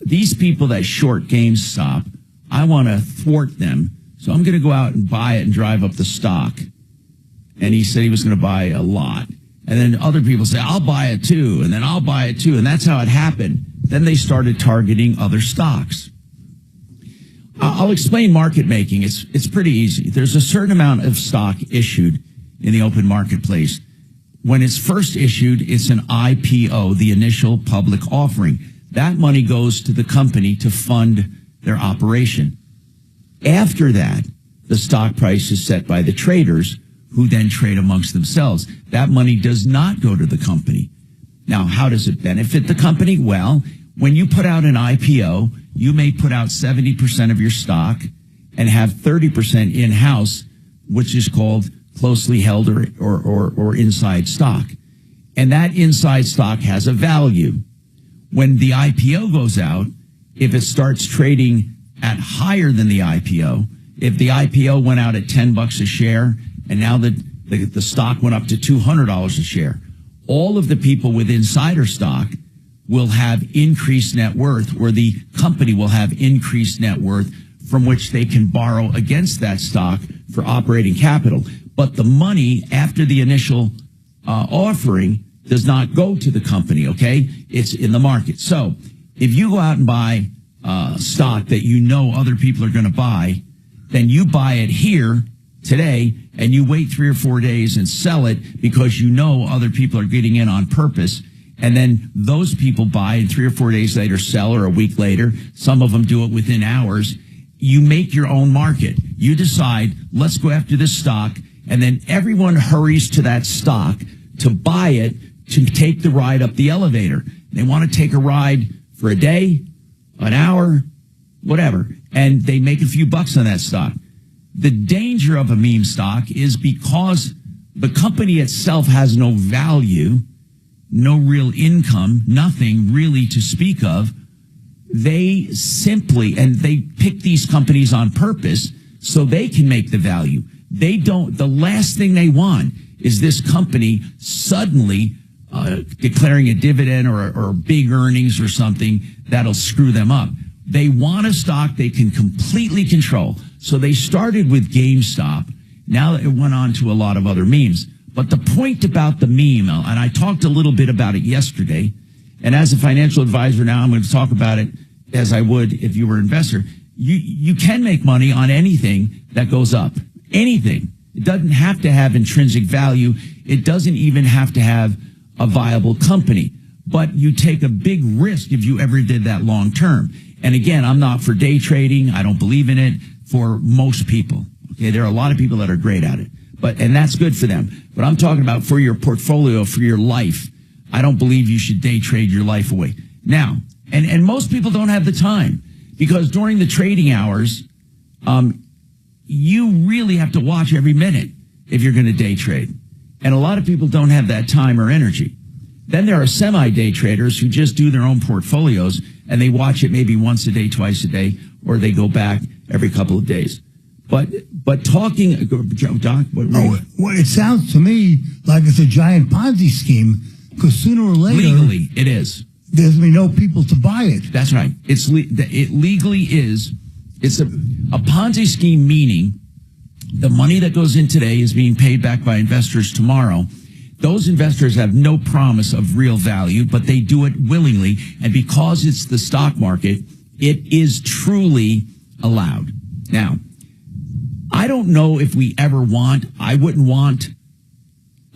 these people that short GameStop, I want to thwart them. So I'm going to go out and buy it and drive up the stock. And he said he was going to buy a lot. And then other people say, I'll buy it too. And then I'll buy it too. And that's how it happened. Then they started targeting other stocks. I'll explain market making. It's pretty easy. There's a certain amount of stock issued in the open marketplace. When it's first issued, it's an IPO, the initial public offering. That money goes to the company to fund their operation. After that, the stock price is set by the traders, who then trade amongst themselves. That money does not go to the company. Now, how does it benefit the company? Well, when you put out an IPO, you may put out 70% of your stock and have 30% in-house, which is called closely held or inside stock. And that inside stock has a value. When the IPO goes out, if it starts trading at higher than the IPO, if the IPO went out at $10 a share and now the the stock went up to $200 a share. All of the people with insider stock will have increased net worth, or the company will have increased net worth from which they can borrow against that stock for operating capital. But the money after the initial offering does not go to the company, okay? It's in the market. So if you go out and buy stock that you know other people are going to buy, then you buy it here today and you wait 3 or 4 days and sell it because you know other people are getting in on purpose. And then those people buy and 3 or 4 days later sell, or a week later. Some of them do it within hours. You make your own market. You decide, let's go after this stock. And then everyone hurries to that stock to buy it, to take the ride up the elevator. They want to take a ride for a day, an hour, whatever. And they make a few bucks on that stock. The danger of a meme stock is because the company itself has no value, no real income, nothing really to speak of. They simply, and they pick these companies on purpose so they can make the value. They don't, the last thing they want is this company suddenly declaring a dividend or big earnings or something that'll screw them up. They want a stock they can completely control. So they started with GameStop. Now it went on to a lot of other memes. But the point about the meme, and I talked a little bit about it yesterday, and as a financial advisor now, I'm going to talk about it as I would if you were an investor. You can make money on anything that goes up. Anything. It doesn't have to have intrinsic value. It doesn't even have to have a viable company. But you take a big risk if you ever did that long term. And again, I'm not for day trading. I don't believe in it for most people. Okay, there are a lot of people that are great at it. And that's good for them. But I'm talking about for your portfolio, for your life. I don't believe you should day trade your life away. Now, and most people don't have the time, because during the trading hours, you really have to watch every minute if you're going to day trade. And a lot of people don't have that time or energy. Then there are semi-day traders who just do their own portfolios and they watch it maybe once a day, twice a day, or they go back every couple of days. But talking, Doc, well, it sounds to me like it's a giant Ponzi scheme, because sooner or later, legally, it is. There's going to be no people to buy it. That's right. It legally is. It's a Ponzi scheme, meaning the money that goes in today is being paid back by investors tomorrow. Those investors have no promise of real value, but they do it willingly. And because it's the stock market, it is truly allowed. Now, I don't know if we ever I wouldn't want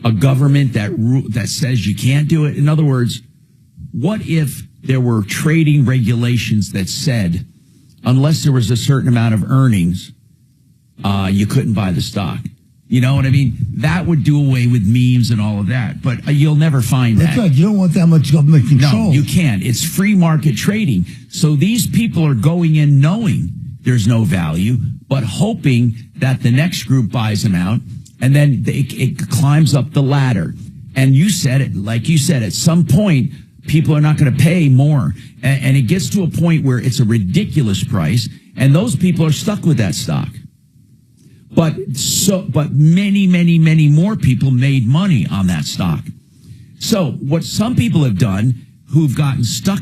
a government that says you can't do it. In other words, what if there were trading regulations that said, unless there was a certain amount of earnings, you couldn't buy the stock? You know what I mean? That would do away with memes and all of that. But you'll never find that. That's right. You don't want that much government control. No, you can't. It's free market trading. So these people are going in knowing there's no value, but hoping that the next group buys them out, and then it climbs up the ladder. And you said it, like you said, at some point, people are not going to pay more. And it gets to a point where it's a ridiculous price, and those people are stuck with that stock. But many, many, many more people made money on that stock. So what some people have done who've gotten stuck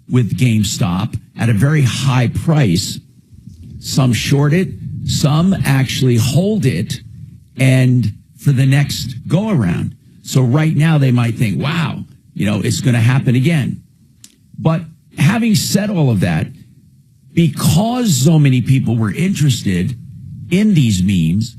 with GameStop at a very high price, some short it, some actually hold it and for the next go around. So right now they might think, wow, it's going to happen again. But having said all of that, because so many people were interested in these memes,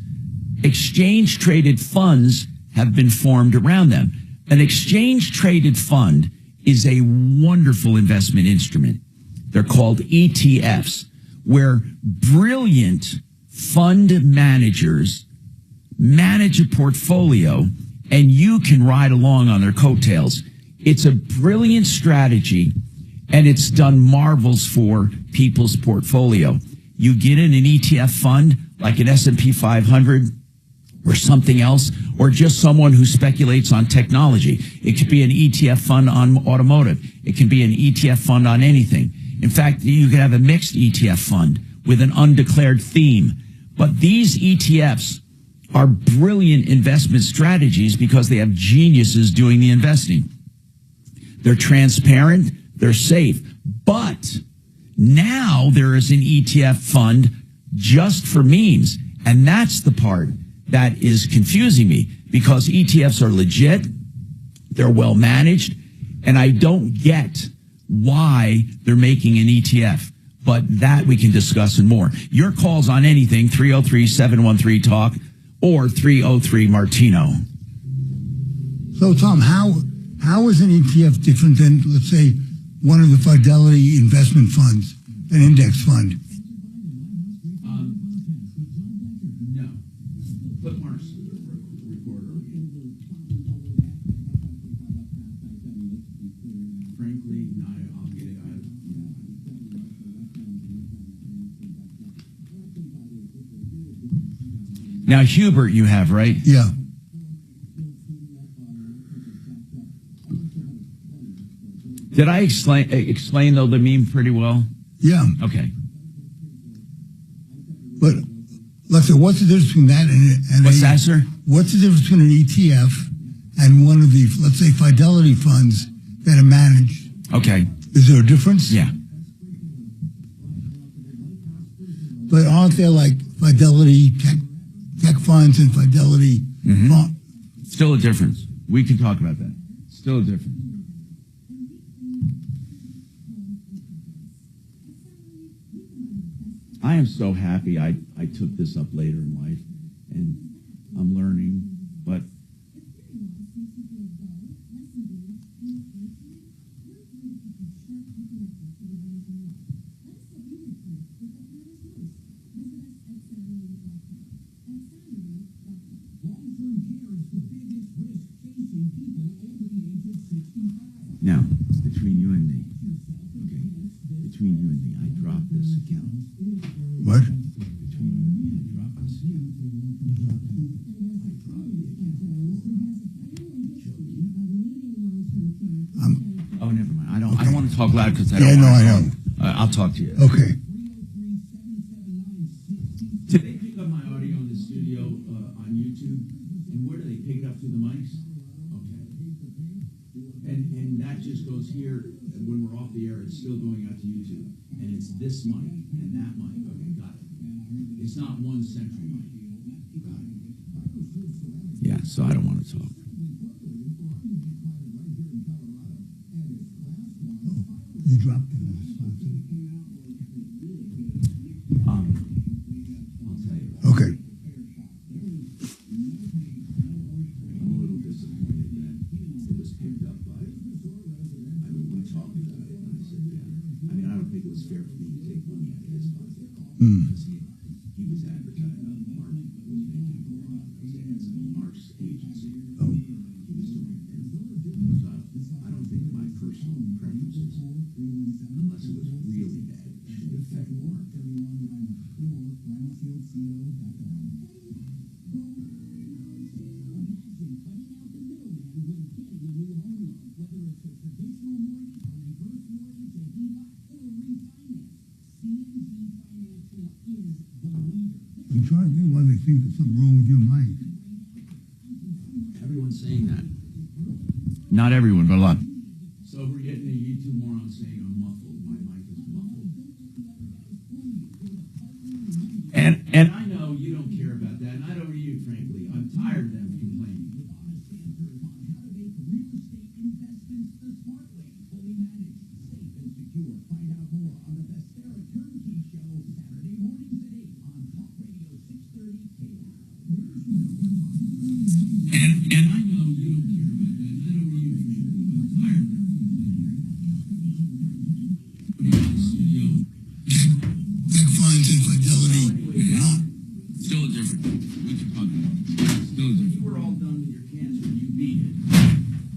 exchange traded funds have been formed around them. An exchange traded fund is a wonderful investment instrument. They're called ETFs, where brilliant fund managers manage a portfolio and you can ride along on their coattails. It's a brilliant strategy, and it's done marvels for people's portfolio. You get in an ETF fund like an S&P 500 or something else, or just someone who speculates on technology. It could be an ETF fund on automotive. It can be an ETF fund on anything. In fact, you could have a mixed ETF fund with an undeclared theme. But these ETFs are brilliant investment strategies because they have geniuses doing the investing. They're transparent, they're safe. But now there is an ETF fund just for memes. And that's the part that is confusing me, because ETFs are legit, they're well managed, and I don't get why they're making an ETF. But that we can discuss and more. Your calls on anything, 303-713-TALK or 303-MARTINO. So, Tom, how is an ETF different than, let's say, one of the Fidelity investment funds, an index fund? No. Put Mark's recorder. Frankly, no, I'll get it. Now, Hubert, you have, right? Yeah. Did I explain though the meme pretty well? Yeah. Okay. But let's say, what's the difference between that and What's that, sir? What's the difference between an ETF and one of the, let's say, Fidelity funds that are managed? Okay. Is there a difference? Yeah. But aren't there like Fidelity tech funds and Fidelity fund? Still a difference. We can talk about that. Still a difference. I am so happy I took this up later in life, and I'm learning, but now, between you and me, okay, between you and me, I dropped this account. What? Between you and me, I dropped this account. Oh, never mind. I don't want to talk loud because I don't Yeah, want no, to I talk. know. I'll talk to you. Okay. Did they pick up my audio in the studio on YouTube? And where do they pick it up through the mics? Okay. And that just goes here. When we're off the air, it's still going out to YouTube. And it's this mic and that mic. Okay, got it. It's not one central mic. Got it. Yeah, so I don't want to talk. You dropped it. I'll tell you. Okay. I'm a little disappointed that it was picked up by, we talked about it, and I said, yeah. I mean, I don't think it was fair for me to take money out of his pocket. Because he was advertising, Mark was making those ads in Mark's agency. Oh. He was doing it. I don't think my personal preferences, unless it was really bad, should affect Mark. I'm trying to think why they think there's something wrong with your mic. Everyone's saying that. Not everyone, but a lot. So we're getting a YouTube moron saying I'm muffled. My mic is muffled. And I know you don't care about that, and I don't you, frankly. I'm tired of them complaining. And I know you don't care about that, and I don't you, frankly. I'm tired of them. Tech funds and Fidelity. Still a difference. We can talk about it. Still a difference. You were all done with your cancer. You beat it.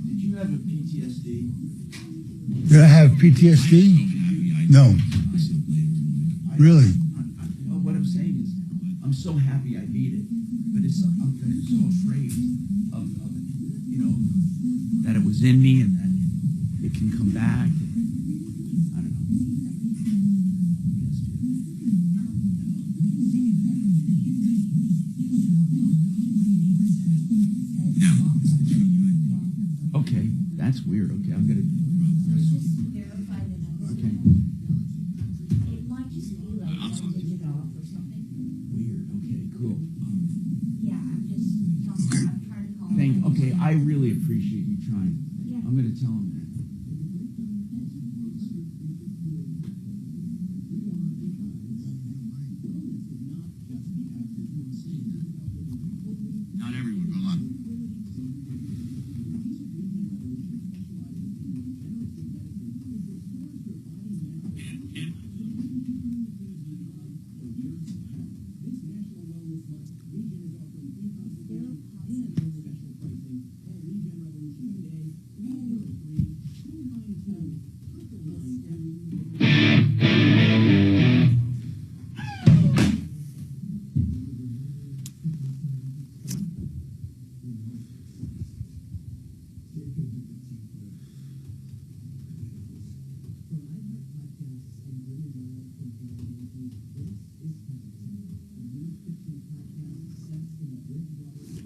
Did you have a PTSD? Did I have PTSD? No. Really? What I'm saying is, I'm so happy I beat it, but I'm so afraid of that it was in me and that it can come back. I don't know. That's weird. Okay, I'm gonna. Just verify the numbers. Okay. It might just be like one digit off or something. Weird. Okay, cool. Yeah, I'm trying to call. Okay, I really appreciate you trying. Yeah. I'm gonna tell him that. Not everyone, but a lot.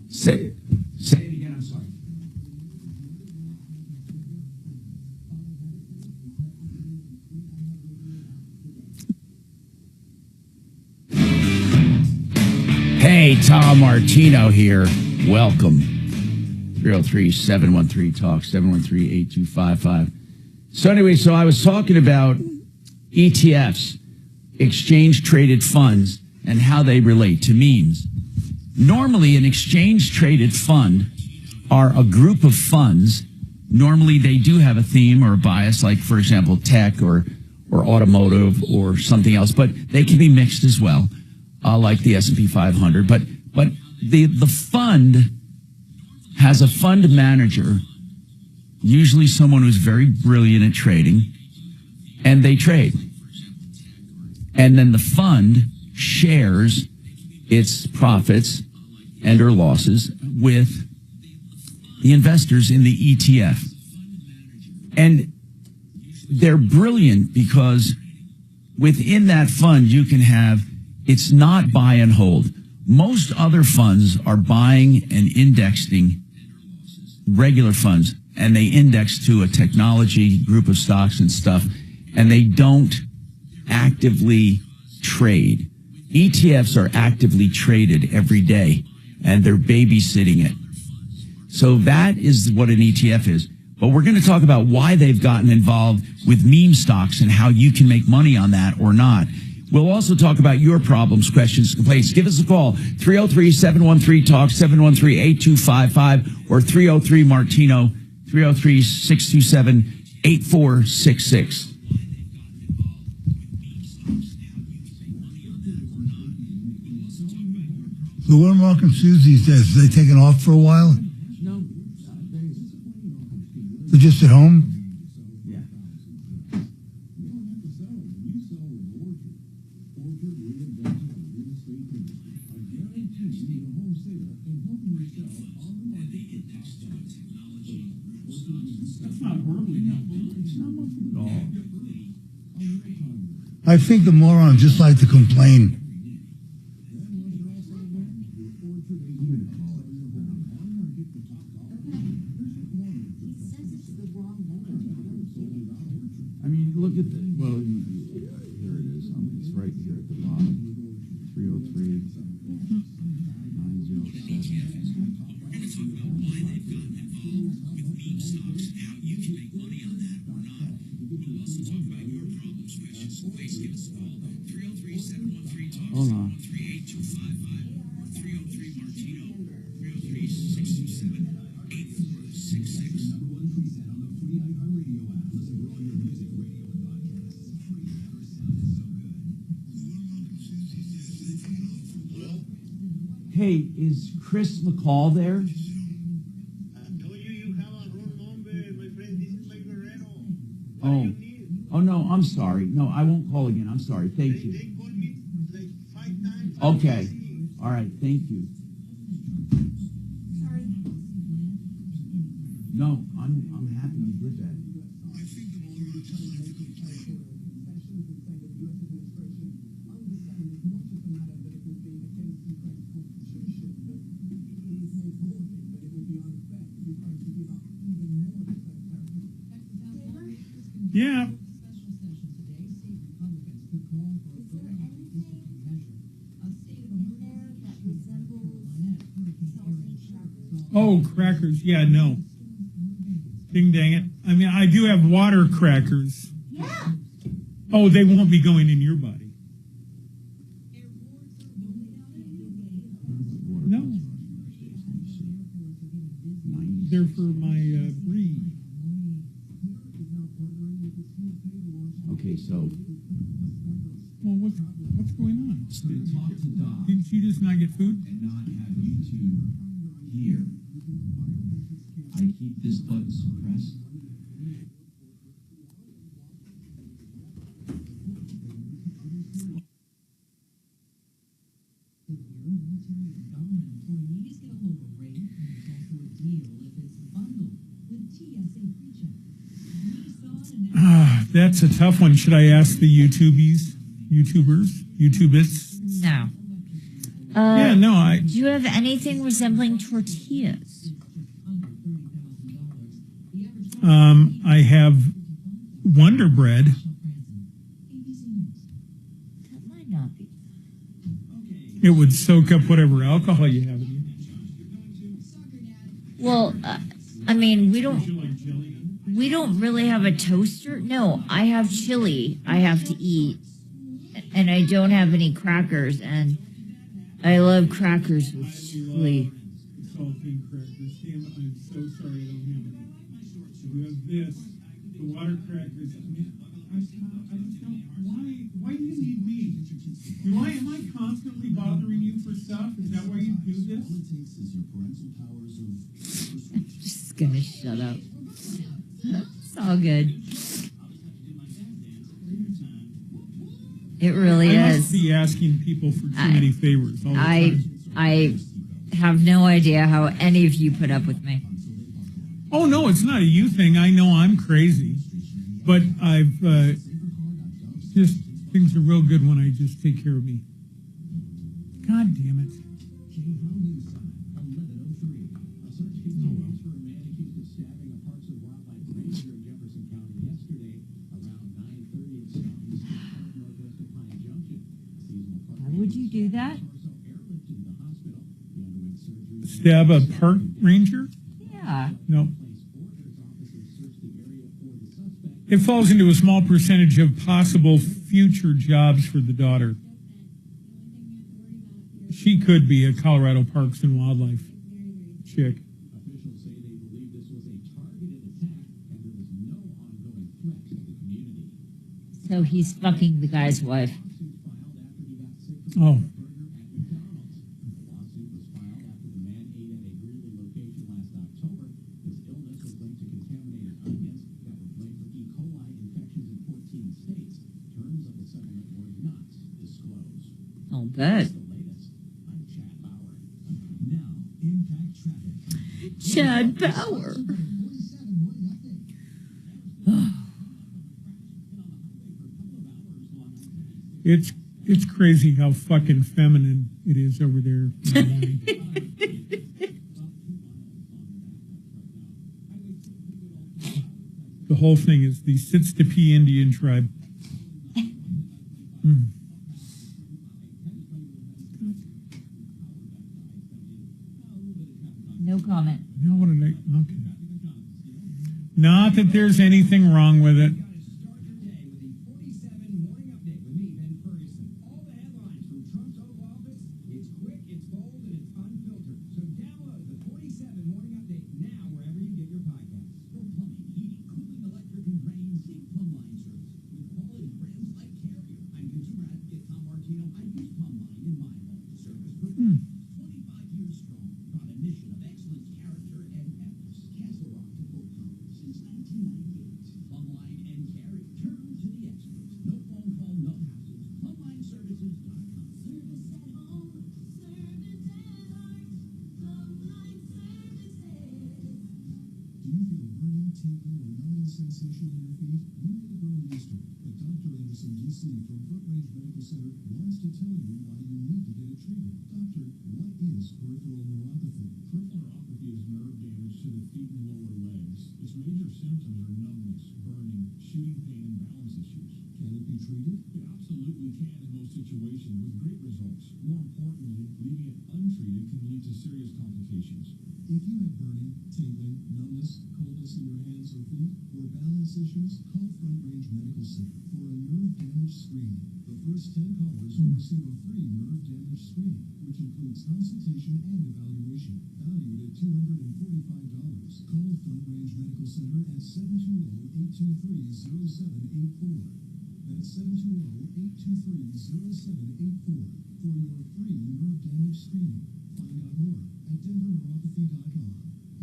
Say it again. I'm sorry. Hey, Tom Martino here. Welcome. 303-713-TALK, 713-8255. So anyway, I was talking about ETFs, exchange-traded funds, and how they relate to memes. Normally, an exchange-traded fund are a group of funds. Normally, they do have a theme or a bias, like, for example, tech or automotive or something else, but they can be mixed as well, like the S&P 500. But the fund has a fund manager, usually someone who's very brilliant at trading, and they trade. And then the fund shares its profits and or losses with the investors in the ETF. And they're brilliant because within that fund you can have, it's not buy and hold. Most other funds are buying and indexing regular funds, and they index to a technology group of stocks and stuff, and they don't actively trade. ETFs are actively traded every day, and they're babysitting it. So that is what an ETF is. But we're going to talk about why they've gotten involved with meme stocks and how you can make money on that or not. We'll also talk about your problems, questions, complaints. Give us a call, 303-713-TALK, 713-8255, or 303-MARTINO, 303-627-8466. So what are Mark and Susie's days? Are they taking off for a while? No. They're just at home? Yeah. I think the morons just like to complain. I mean, look at the, well, here it is. It's right here at the bottom. 303 907. Hold on. 303-627-8466. Hey, is Chris McCall there? Oh, no, I'm sorry. No, I won't call again. I'm sorry. Thank you. They called me like 5 times. Okay. All right. Thank you. Sorry. No, I'm happy you did that. I think the more just like to complain. Yeah. Oh, crackers. Yeah, no. Ding dang it. I mean, I do have water crackers. Yeah. Oh, they won't be going in your body. No. They're for my breed. Okay, so Well, what's going on? talk to Doc Didn't you just not get food? and not have YouTube here. I keep this button suppressed. That's a tough one. Should I ask the YouTubers? No. Yeah, no, Do you have anything resembling tortillas? I have Wonder Bread. That might not be. It would soak up whatever alcohol you have in you. Well, I mean, we don't really have a toaster. No, I have chili I have to eat, and I don't have any crackers, and I love crackers with chili. Saltine crackers. Damn it, I'm so sorry I don't have any. You have this, the water crackers. I mean, I just don't, why do you need me? Am I constantly bothering you for stuff? Is that why you do this? I'm just gonna shut up. It's all good. It really I is. must be asking people for too many favors all the time. I have no idea how any of you put up with me. Oh, no, it's not a you thing. I know I'm crazy. But I've just, things are real good when I just take care of me. God damn it. Why would you do that? Stab a park ranger? Yeah. No. It falls into a small percentage of possible future jobs for the daughter. She could be a Colorado Parks and Wildlife chick. So he's fucking the guy's wife. Oh. Oh, good. Chad Power. It's crazy how fucking feminine it is over there in the morning. The whole thing is the Sits-to-Pee Indian tribe. Mm. No comment. No, what did I? Okay. Not that there's anything wrong with it. Sensation in your feet? You need to go to Eastern, but Dr. Anderson, DC, from Front Range Medical Center, wants to tell you why you need to get it treated. Doctor, what is peripheral neuropathy? Peripheral neuropathy is nerve damage to the feet and lower legs. Its major symptoms are numbness, burning, shooting pain and balance issues. Can it be treated? It absolutely can in most situations with great results. More importantly, leaving it untreated can lead to serious complications. If you have burning, tingling, numbness, coldness in your hands or feet, or balance issues, call Front Range Medical Center for a nerve damage screening. The first 10 callers will receive a free nerve damage screening, which includes consultation and evaluation, valued at $245. Call Front Range Medical Center at 720-823-0784. That's 720-823-0784 for your free nerve damage screening. Find out more at denverneuropathy.com.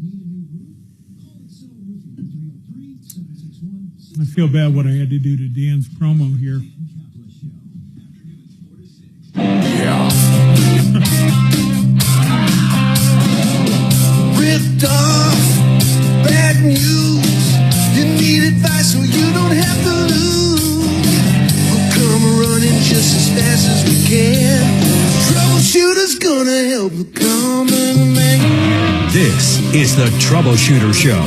Need a new roof? Call Excel Roofing 303-761. I feel bad what I had to do to Dan's promo here. Ripped off, bad news. You need advice so you don't have to lose. We'll come running just as fast as we can. Troubleshooter's gonna help the common man. This is the Troubleshooter Show.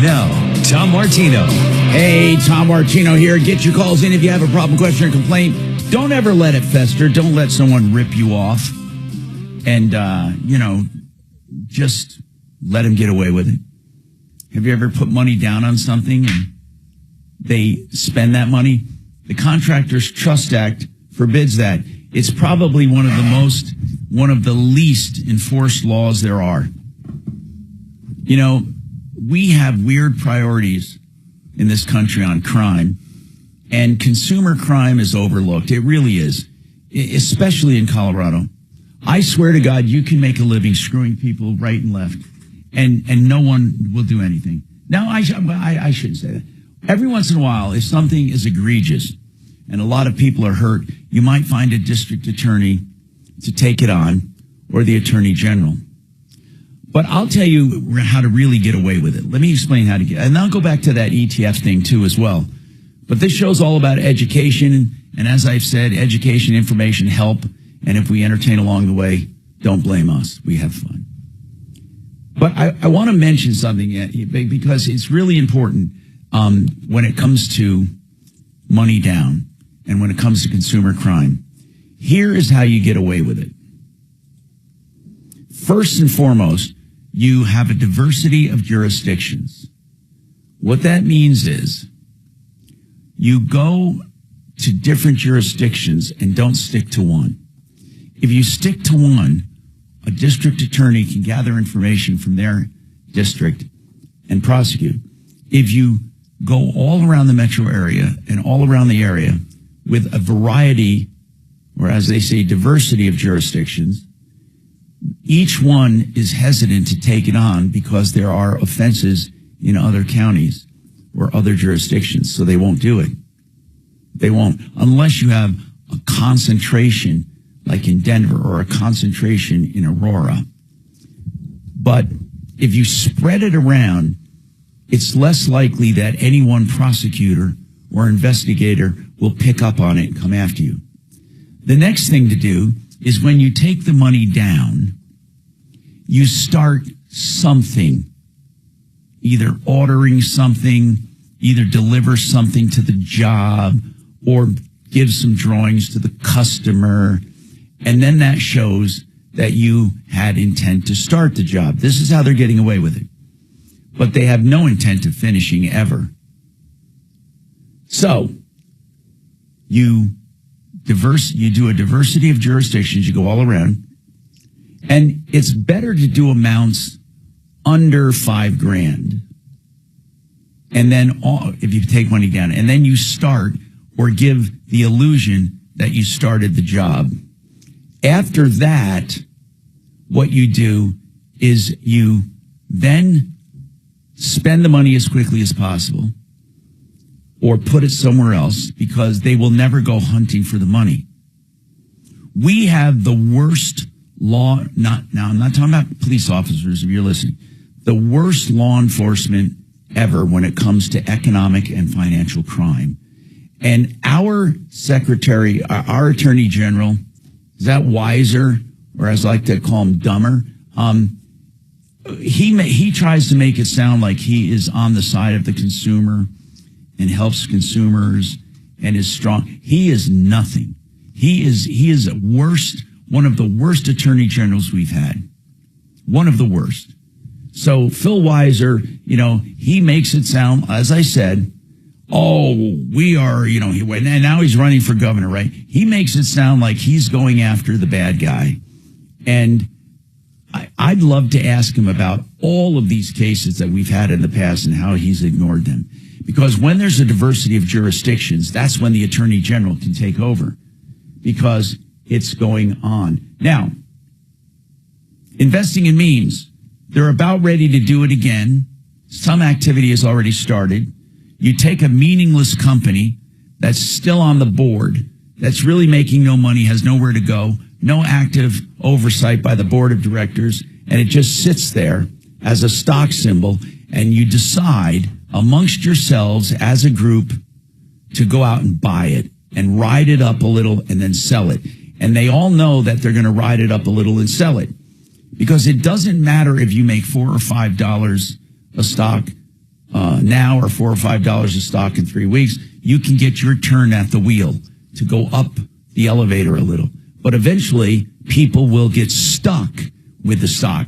Now, Tom Martino. Hey, Tom Martino here. Get your calls in if you have a problem, question, or complaint. Don't ever let it fester. Don't let someone rip you off. And, just let them get away with it. Have you ever put money down on something and they spend that money? The Contractors Trust Act forbids that. It's probably one of the least enforced laws there are. You know, we have weird priorities in this country on crime, and consumer crime is overlooked. It really is, especially in Colorado. I swear to God, you can make a living screwing people right and left, and no one will do anything. Now, I shouldn't say that. Every once in a while, if something is egregious and a lot of people are hurt, you might find a district attorney to take it on, or the attorney general. But I'll tell you how to really get away with it. Let me explain how to get, and I'll go back to that ETF thing too as well. But this show's all about education, and as I've said, education, information, help, and if we entertain along the way, don't blame us. We have fun. But I want to mention something because it's really important when it comes to money down and when it comes to consumer crime. Here is how you get away with it. First and foremost, you have a diversity of jurisdictions. What that means is you go to different jurisdictions and don't stick to one. If you stick to one, a district attorney can gather information from their district and prosecute. If you go all around the metro area and all around the area with a variety, or as they say, diversity of jurisdictions, each one is hesitant to take it on because there are offenses in other counties or other jurisdictions, so they won't do it. They won't, unless you have a concentration like in Denver or a concentration in Aurora. But if you spread it around, it's less likely that any one prosecutor or investigator will pick up on it and come after you. The next thing to do is when you take the money down, you start something, either ordering something, either deliver something to the job, or give some drawings to the customer, and then that shows that you had intent to start the job. This is how they're getting away with it. But they have no intent of finishing ever. So, you do a diversity of jurisdictions, you go all around, and it's better to do amounts under $5,000. And then if you take money down, and then you start or give the illusion that you started the job. After that, what you do is you then spend the money as quickly as possible or put it somewhere else because they will never go hunting for the money. We have the worst law, I'm not talking about police officers if you're listening, the worst law enforcement ever when it comes to economic and financial crime. And our secretary, our attorney general, is that wiser, or as I like to call him, dumber? He tries to make it sound like he is on the side of the consumer and helps consumers and is strong. He is nothing. He is one of the worst attorney generals we've had. One of the worst. So Phil Weiser, he makes it sound, as I said, we are, and now he's running for governor, right? He makes it sound like he's going after the bad guy. And I'd love to ask him about all of these cases that we've had in the past and how he's ignored them. Because when there's a diversity of jurisdictions, that's when the attorney general can take over, because it's going on. Now, investing in memes, they're about ready to do it again. Some activity has already started. You take a meaningless company that's still on the board, that's really making no money, has nowhere to go, no active oversight by the board of directors, and it just sits there as a stock symbol, and you decide amongst yourselves as a group to go out and buy it and ride it up a little and then sell it. And they all know that they're going to ride it up a little and sell it, because it doesn't matter if you make $4 or $5 a stock now or $4 or $5 a stock in 3 weeks. You can get your turn at the wheel to go up the elevator a little. But eventually, people will get stuck with the stock.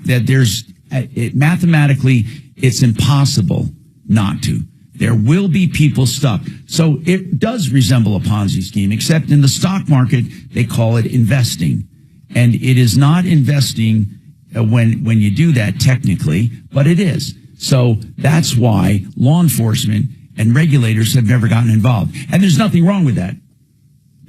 Mathematically, it's impossible not to. There will be people stuck. So it does resemble a Ponzi scheme, except in the stock market, they call it investing. And it is not investing when you do that technically, but it is. So that's why law enforcement and regulators have never gotten involved. And there's nothing wrong with that.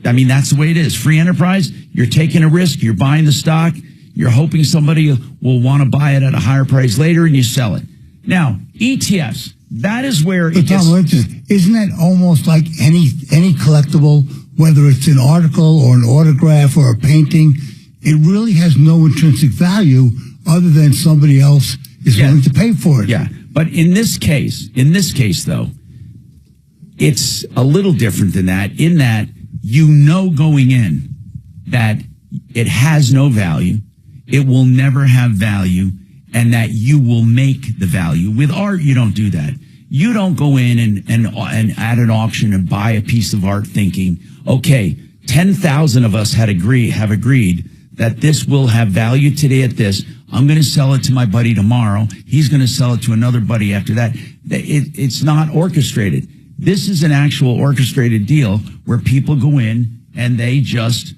I mean, that's the way it is. Free enterprise, you're taking a risk, you're buying the stock, you're hoping somebody will want to buy it at a higher price later, and you sell it. Now, ETFs, that is where it gets... Tom, isn't that almost like any collectible, whether it's an article or an autograph or a painting? It really has no intrinsic value other than somebody else is willing to pay for it. Yeah, but in this case, though, it's a little different than that, in that going in that it has no value, it will never have value, and that you will make the value. With art, you don't do that. You don't go in and at an auction and buy a piece of art thinking, okay, 10,000 of us have agreed that this will have value today at this. I'm going to sell it to my buddy tomorrow. He's going to sell it to another buddy after that. It's not orchestrated. This is an actual orchestrated deal where people go in and they just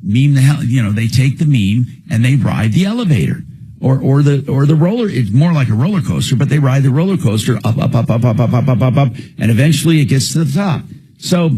meme the hell, they take the meme and they ride the elevator or the roller. It's more like a roller coaster, but they ride the roller coaster up, and eventually it gets to the top. So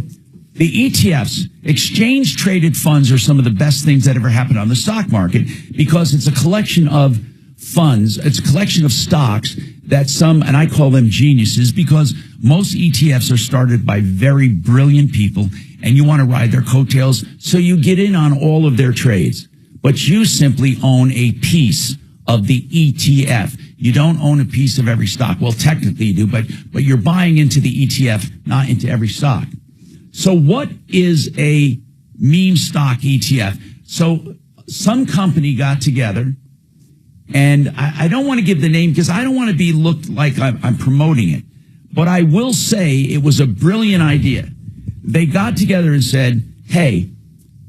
the ETFs, exchange traded funds, are some of the best things that ever happened on the stock market, because it's a collection of funds. It's a collection of stocks that and I call them geniuses, because most ETFs are started by very brilliant people, and you want to ride their coattails, so you get in on all of their trades. But you simply own a piece of the ETF. You don't own a piece of every stock. Well, technically you do, but you're buying into the ETF, not into every stock. So what is a meme stock ETF? So some company got together, and I don't want to give the name because I don't want to be looked like I'm promoting it, but I will say it was a brilliant idea. They got together and said, hey,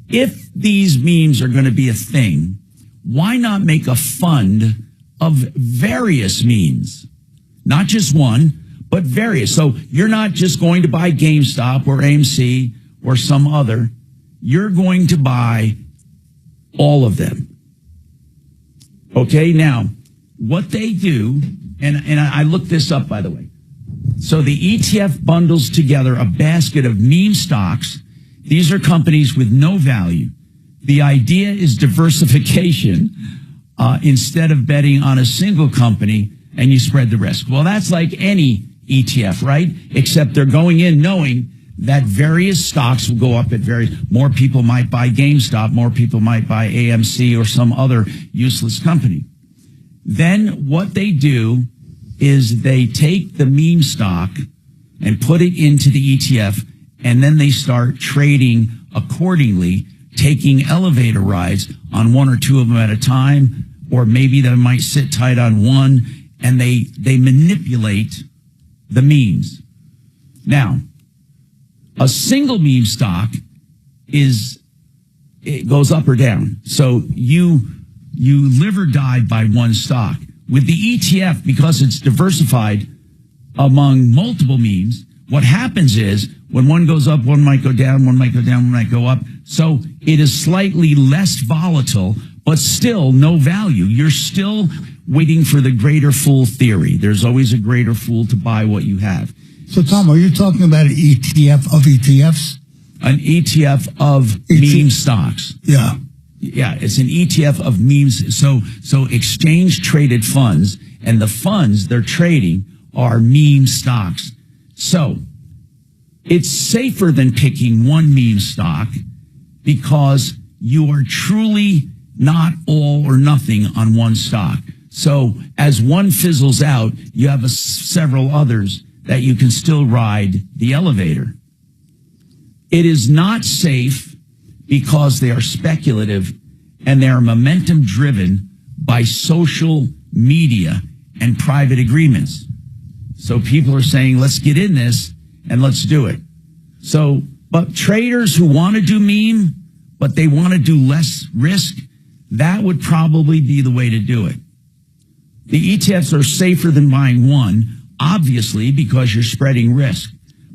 if these memes are going to be a thing, why not make a fund of various memes? Not just one, but various. So you're not just going to buy GameStop or AMC or some other. You're going to buy all of them. Okay, now, what they do, and I looked this up, by the way. So the ETF bundles together a basket of meme stocks. These are companies with no value. The idea is diversification instead of betting on a single company, and you spread the risk. Well, that's like any ETF, right? Except they're going in knowing that various stocks will go up at more people might buy GameStop, more people might buy AMC or some other useless company. Then what they do is they take the meme stock and put it into the ETF, and then they start trading accordingly, taking elevator rides on one or two of them at a time, or maybe they might sit tight on one, and they manipulate the memes. Now, a single meme stock it goes up or down. So you live or die by one stock. With the ETF, because it's diversified among multiple memes, what happens is when one goes up, one might go down, one might go down, one might go up. So it is slightly less volatile, but still no value. You're still waiting for the greater fool theory. There's always a greater fool to buy what you have. So, Tom, are you talking about an ETF of ETFs? An ETF of meme stocks. Yeah. Yeah, it's an ETF of memes. So exchange traded funds, and the funds they're trading are meme stocks. So it's safer than picking one meme stock because you are truly not all or nothing on one stock. So as one fizzles out, you have several others that you can still ride the elevator. It is not safe because they are speculative and they are momentum driven by social media and private agreements. So people are saying, let's get in this and let's do it. So, but traders who want to do meme, but they want to do less risk, that would probably be the way to do it. The ETFs are safer than buying one, obviously, because you're spreading risk.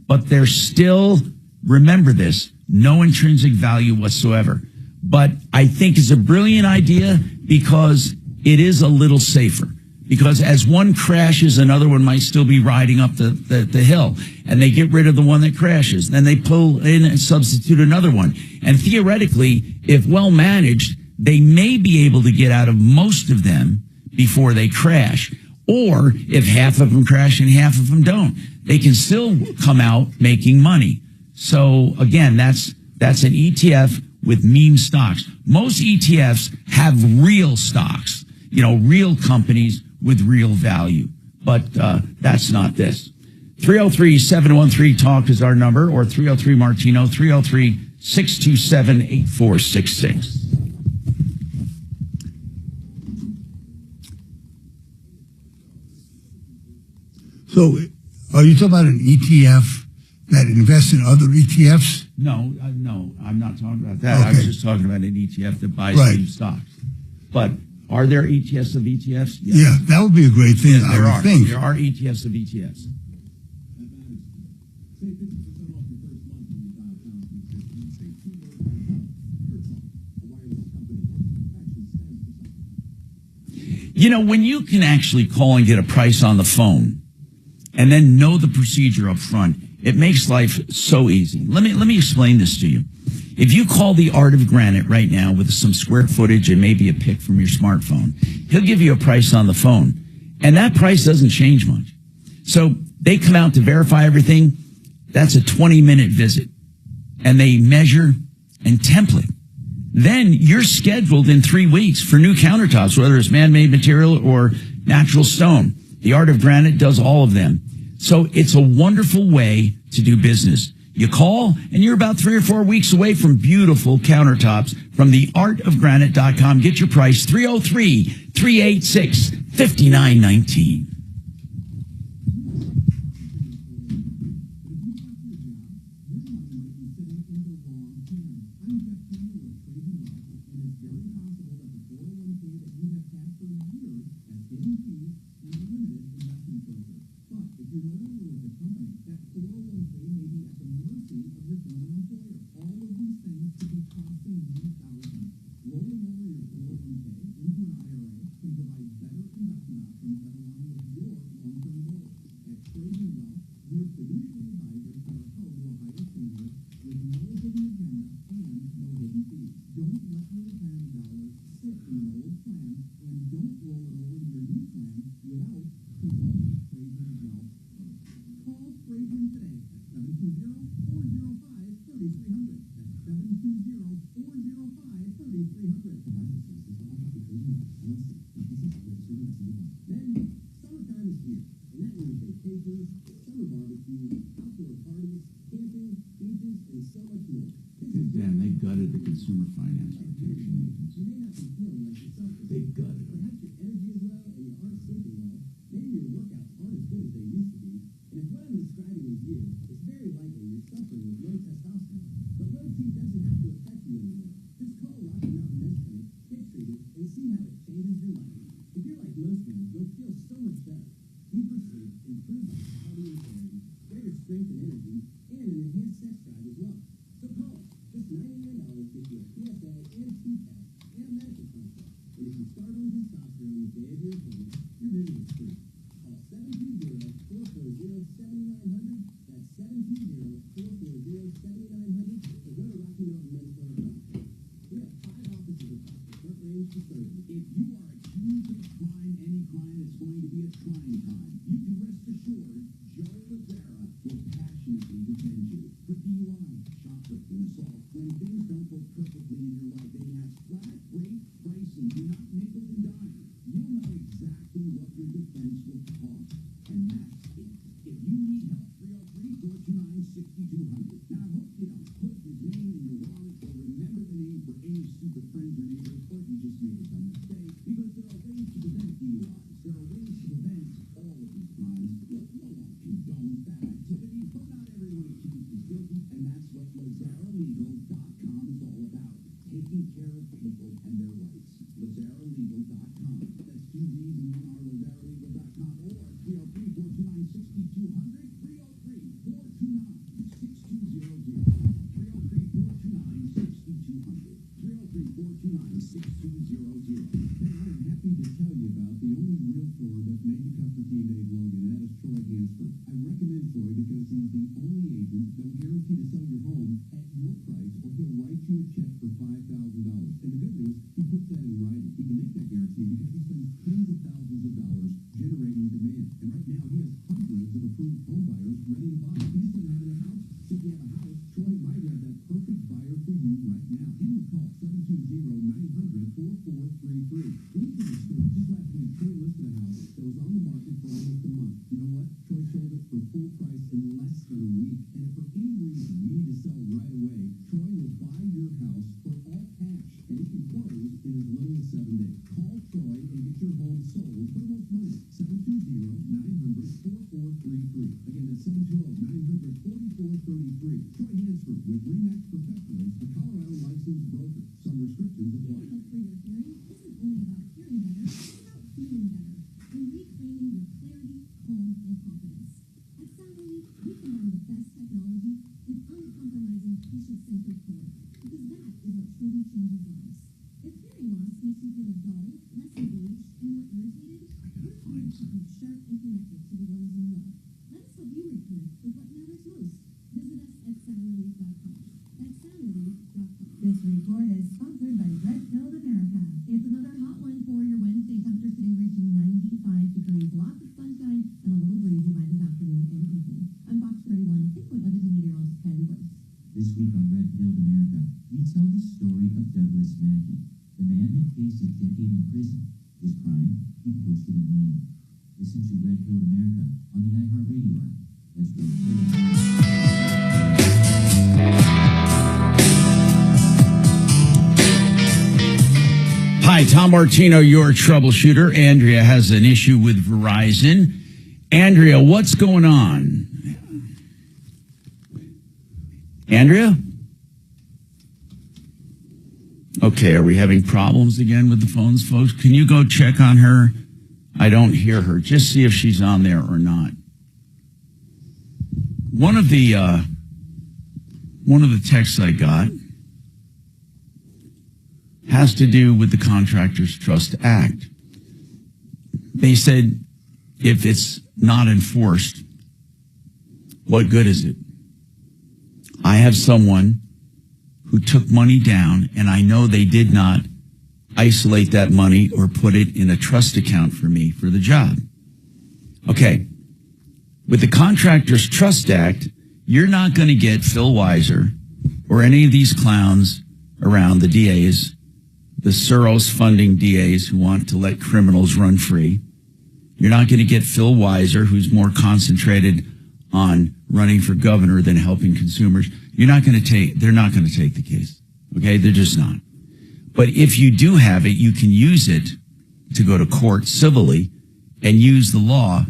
But they're still, remember this, no intrinsic value whatsoever. But I think it's a brilliant idea because it is a little safer. Because as one crashes, another one might still be riding up the hill. And they get rid of the one that crashes. Then they pull in and substitute another one. And theoretically, if well managed, they may be able to get out of most of them before they crash. Or if half of them crash and half of them don't, they can still come out making money. So again, that's an ETF with meme stocks. Most ETFs have real stocks, real companies with real value. But that's not this. 303-713-TALK is our number, or 303-MARTINO, 303-627-8466. So, are you talking about an ETF that invests in other ETFs? No, I'm not talking about that. Okay. I was just talking about an ETF that buys meme stocks. But are there ETFs of ETFs? Yes. Yeah, that would be a great thing, Yes, I would think. There are ETFs of ETFs. When you can actually call and get a price on the phone and then know the procedure up front, it makes life so easy. Let me explain this to you. If you call the Art of Granite right now with some square footage and maybe a pic from your smartphone, he'll give you a price on the phone. And that price doesn't change much. So they come out to verify everything. That's a 20-minute visit. And they measure and template. Then you're scheduled in 3 weeks for new countertops, whether it's man-made material or natural stone. The Art of Granite does all of them. So it's a wonderful way to do business. You call, and you're about 3 or 4 weeks away from beautiful countertops from theartofgranite.com. Get your price, 303-386-5919. Damn, they gutted the consumer finance protection agency. They gutted them. you, it's very likely you're suffering with low testosterone. But low T doesn't have to affect you anymore. Just call Rocky Mountain Men's Clinic, get treated, and see how it changes your life. If you're like most men, you'll feel so much better. Deeper sleep, improved vitality and clarity, greater strength and energy, and an enhanced sex drive as well. So call us. Just $99 gets you a PSA and T-test and a medical consult. And if you start on testosterone the day of your appointment, your visit is free. Call 720-440-7900. That's 720-440-7900. Or go to RockyMountainMen'sClinic.com. We have 5 offices across the Front Range to serve you. If you are accused of a crime, any crime, it's going to be a trying time. You can rest assured Joe Rivera will passionately defend you. For DUI, shoplifting, assault, when things don't go perfectly in your life, and you have flat rate pricing, do not nickel and dime. You'll know exactly what your defense will cost, and that's it. If you need help, 303-429-6200. Now, I hope you don't put his name in your wallet or remember the name for any stupid friends or neighbors, or you just made a dumb mistake, because there are ways to prevent DUIs. There are ways to prevent all of these crimes. Look, no one condones that activity, but not everyone accused is guilty, and that's what LazaraLegal.com is all about. Taking care of people and their rights. LazaraLegal.com. That's 2 Z's and 1 R, LazaraLegal.com, or 303-429-6200, 303-429-6200, 303-429-6200, 303-429-6200. And I'm happy to tell you about the only realtor that made the cut for Team Dave Logan, and that is Troy Hansford. I recommend Troy because he's the only agent that will guarantee to sell your home at your price, or he'll write you a check for $5,000. And the good news, he puts that in writing. He can make that guarantee because he spends tens of thousands of dollars generating demand. And right now, he has hundreds of approved home buyers ready to buy. He just doesn't have a house. So if you have a house, Troy might have that perfect buyer for you right now. Give him a call, 720-900-4433. When he was store just last week, Troy listed a house that was on the market for almost a month. You know what? Troy sold it for full price in less than a week. And if for any reason you need to sell right away, Troy will buy your house for all cash. And he can close in as little as 7 days. Call Troy and get your home sold for the most money. 720-900-4433. Again, that's 720-900-4433. Troy Hansford with RE/MAX Professionals, a Colorado licensed broker. Some restrictions apply. Help for your hearing isn't only about hearing better, it's about feeling better and reclaiming your clarity, calm, and confidence. At Soundly, we combine the best technology with uncompromising patient-centered care, because that is what truly changes lives. If hearing loss makes you feel dull, less engaged, and more irritated, we're here to keep you sharp and connected to the ones you love. Let us help you reconnect with what matters most. Visit us at soundrelief.com. That's soundrelief.com. This report is sponsored by Red Pill America. It's another hot one for your Wednesday. Temperatures today reaching 95 degrees. Lots of sunshine and a little breezy by this afternoon and evening. I'm Fox 31, 6.1 meteorologist Kylie Brooks. This week on Red Pill America, we tell the story of Douglas Mackey. The man had faced a decade in prison. His crime, he posted a meme. Listen to Red Pill America on the iHeartRadio app. That's Red Pill. Hi, Tom Martino, your troubleshooter. Andrea has an issue with Verizon. Andrea, what's going on? Andrea? Okay, are we having problems again with the phones, folks? Can you go check on her? I don't hear her. Just see if she's on there or not. One of the texts I got has to do with the Contractors Trust Act. They said, if it's not enforced, what good is it? I have someone who took money down, and I know they did not isolate that money or put it in a trust account for me for the job. Okay. With the Contractors Trust Act, you're not going to get Phil Weiser or any of these clowns around, the DAs, the Soros funding DAs who want to let criminals run free. You're not going to get Phil Weiser, who's more concentrated on running for governor than helping consumers. They're not going to take the case. Okay. They're just not. But if you do have it, you can use it to go to court civilly and use the law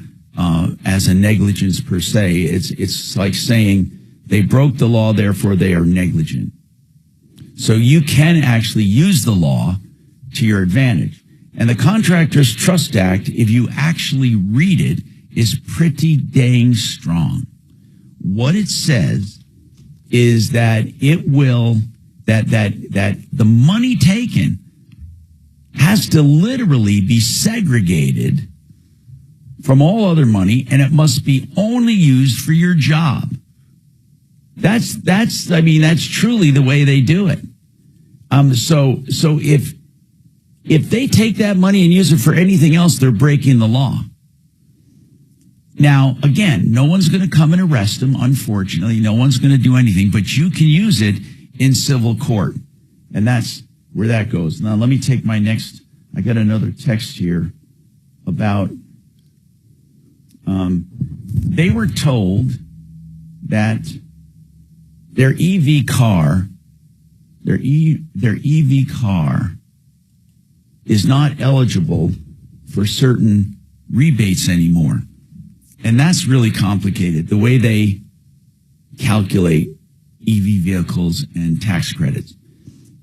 as a negligence per se. It's like saying they broke the law, therefore they are negligent. So you can actually use the law to your advantage. And the Contractors Trust Act, if you actually read it, is pretty dang strong. What it says is that it will, that the money taken has to literally be segregated from all other money, and it must be only used for your job. That's truly the way they do it. So if they take that money and use it for anything else, they're breaking the law. Now, again, no one's going to come and arrest them, unfortunately. No one's going to do anything, but you can use it in civil court. And that's where that goes. Now, let me take my next, I got another text here about, they were told that their EV car is not eligible for certain rebates anymore. And that's really complicated, the way they calculate EV vehicles and tax credits.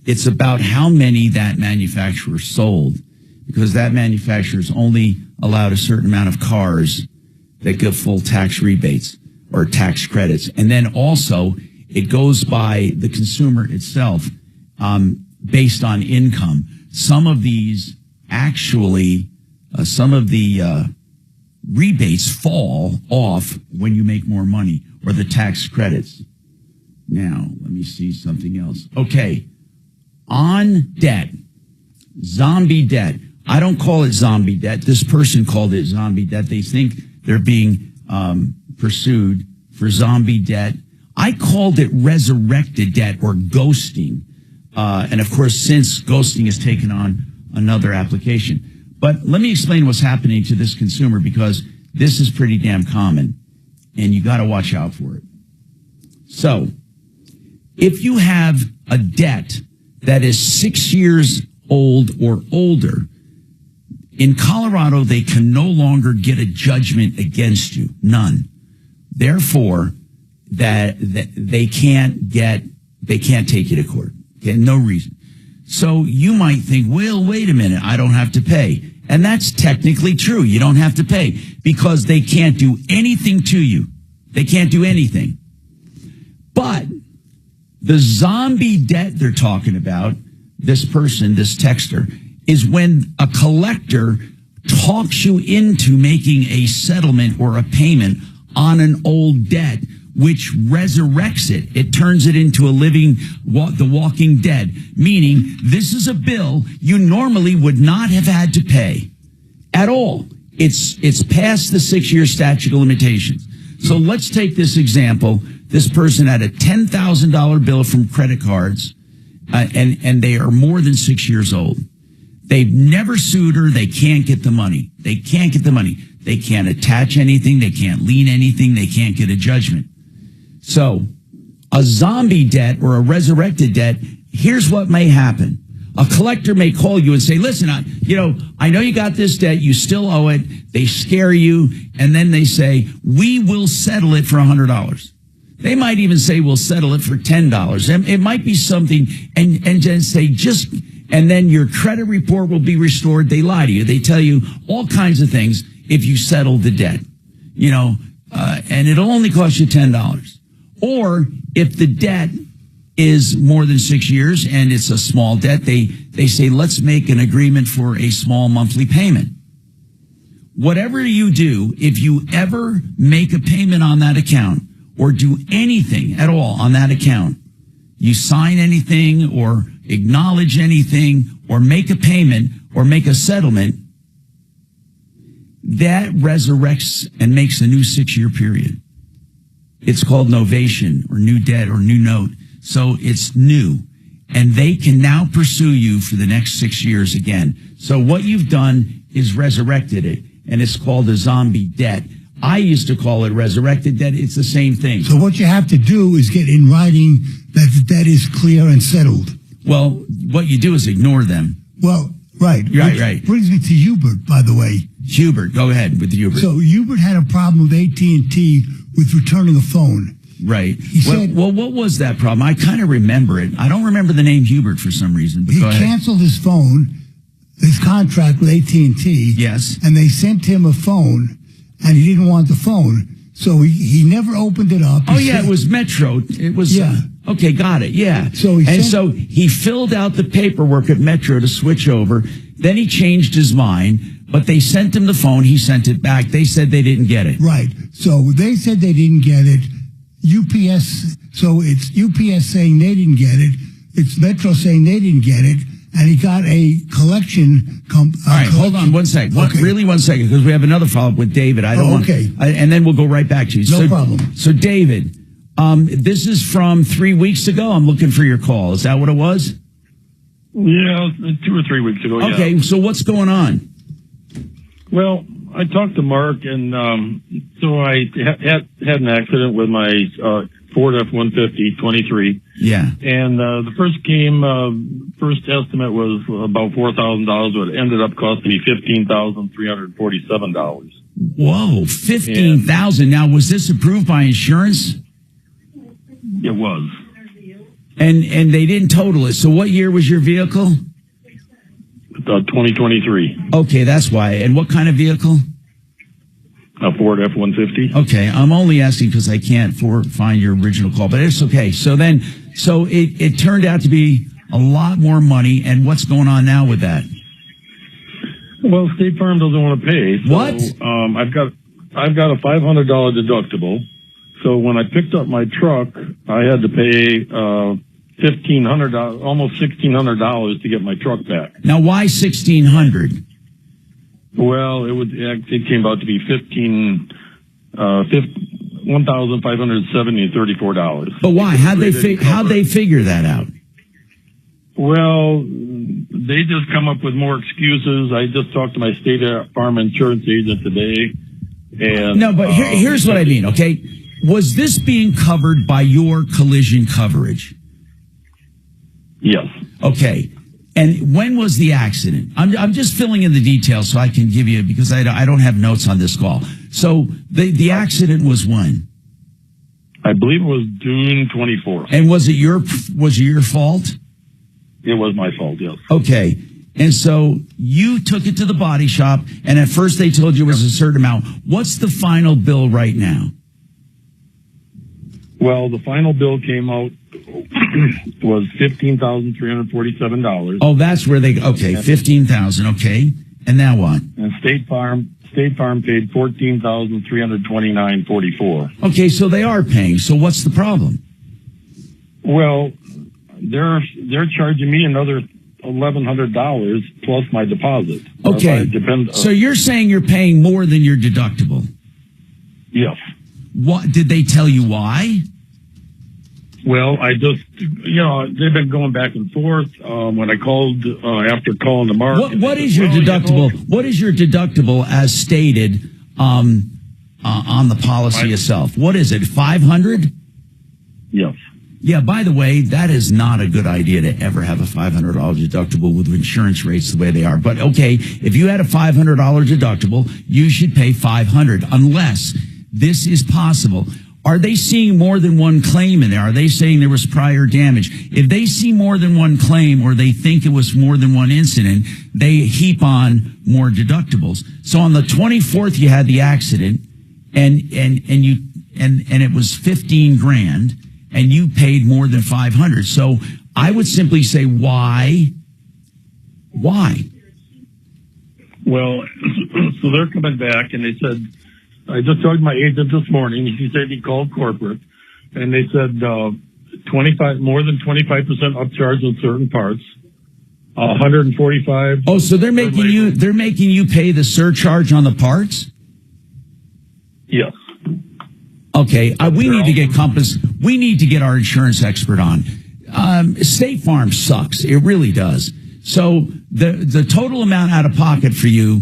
It's about how many that manufacturer sold, because that manufacturer is only allowed a certain amount of cars that give full tax rebates or tax credits. And then also it goes by the consumer itself, based on income. Some of these actually, some of the rebates fall off when you make more money, or the tax credits. Now, let me see something else. Okay. On debt, zombie debt. I don't call it zombie debt. This person called it zombie debt. They think they're being pursued for zombie debt. I called it resurrected debt, or ghosting. And of course, since ghosting has taken on another application. But let me explain what's happening to this consumer, because this is pretty damn common and you got to watch out for it. So if you have a debt that is 6 years old or older, in Colorado, they can no longer get a judgment against you. None. Therefore, that they can't take you to court. Okay, no reason. So you might think, well, wait a minute, I don't have to pay. And that's technically true. You don't have to pay, because they can't do anything to you. They can't do anything. But the zombie debt they're talking about, this person, this texter, is when a collector talks you into making a settlement or a payment on an old debt, which resurrects it. It turns it into a living, the walking dead, meaning this is a bill you normally would not have had to pay at all. It's past the 6-year statute of limitations. So let's take this example. This person had a $10,000 bill from credit cards, and they are more than 6 years old. They've never sued her. They can't get the money. They can't get the money. They can't attach anything. They can't lien anything. They can't get a judgment. So a zombie debt or a resurrected debt, here's what may happen. A collector may call you and say, listen, I know you got this debt. You still owe it. They scare you. And then they say, we will settle it for $100. They might even say, we'll settle it for $10. And it might be something, and then say, and then your credit report will be restored. They lie to you. They tell you all kinds of things if you settle the debt, and it'll only cost you $10. Or if the debt is more than 6 years and it's a small debt, they say, let's make an agreement for a small monthly payment. Whatever you do, if you ever make a payment on that account or do anything at all on that account, you sign anything or acknowledge anything or make a payment or make a settlement, that resurrects and makes a new 6-year period. It's called novation or new debt or new note. So it's new. And they can now pursue you for the next 6 years again. So what you've done is resurrected it, and it's called a zombie debt. I used to call it resurrected debt. It's the same thing. So what you have to do is get in writing that the debt is clear and settled. Well, what you do is ignore them. Well, right. Right. Brings me to Hubert, by the way. Hubert, go ahead with Hubert. So Hubert had a problem with AT&T with returning a phone. Right. He said, well, what was that problem? I kind of remember it. I don't remember the name Hubert for some reason. But he go ahead. canceled his phone, his contract with AT&T. Yes. And they sent him a phone, and he didn't want the phone. So he never opened it up. Oh, yeah, it was Metro. It was. Yeah. Okay, got it. Yeah. So so he filled out the paperwork at Metro to switch over. Then he changed his mind, but they sent him the phone. He sent it back. They said they didn't get it. Right. So they said they didn't get it. UPS, so it's UPS saying they didn't get it. It's Metro saying they didn't get it. And he got a collection. All right, hold on one second. Okay. Really 1 second, because we have another follow-up with David. I don't want. Okay. And then we'll go right back to you. No problem. So, David, this is from 3 weeks ago. I'm looking for your call. Is that what it was? Yeah, 2 or 3 weeks ago. Okay, yeah. so what's going on? Well, I talked to Mark, and so I had an accident with my Ford F-150 23. Yeah. And the first estimate was about $4,000, but it ended up costing me $15,347. Whoa, 15,000. Now, was this approved by insurance? It was. And they didn't total it. So what year was your vehicle? 2023. Okay, that's why. And what kind of vehicle? A Ford F-150. Okay, I'm only asking because I can't find your original call, but it's okay. So it turned out to be a lot more money. And what's going on now with that? Well, State Farm doesn't want to pay. So, What? I've got a $500 deductible. So when I picked up my truck, I had to pay $1,500, almost $1,600 to get my truck back. Now, why 1,600? Well, it came out to be $1,570.34. But why? How'd they figure that out? Well, they just come up with more excuses. I just talked to my State Farm insurance agent today, and no, but here's what I mean. Okay, was this being covered by your collision coverage? Yes. Okay. And when was the accident? I'm just filling in the details so I can give you, because I don't have notes on this call. So the accident was when? I believe it was June 24th. And was it your fault? It was my fault, yes. Okay. And so you took it to the body shop, and at first they told you it was a certain amount. What's the final bill right now? Well, the final bill came out was $15,347. Oh, that's where okay, 15,000, okay. And now what? And State Farm paid $14,329.44. Okay, so they are paying. So what's the problem? Well, they're charging me another $1,100 plus my deposit. Okay. So you're saying you're paying more than your deductible? Yes. What did they tell you why? Well, I just, they've been going back and forth. When I called, after calling the Mark. What is your deductible? What is your deductible as stated, on the policy itself? What is it? 500? Yes. Yeah, by the way, that is not a good idea to ever have a $500 deductible with insurance rates the way they are. But okay, if you had a $500 deductible, you should pay $500 unless this is possible. Are they seeing more than one claim in there? Are they saying there was prior damage? If they see more than one claim or they think it was more than one incident, they heap on more deductibles. So on the 24th, you had the accident and it was 15 grand and you paid more than 500. So I would simply say, why? Why? Well, so they're coming back and they said, I just talked to my agent this morning. He said he called corporate, and they said more than 25% upcharge on certain parts, 145. Oh, so they're making you pay the surcharge on the parts? Yes. Okay, we need to get Compass. We need to get our insurance expert on. State Farm sucks. It really does. So the total amount out of pocket for you,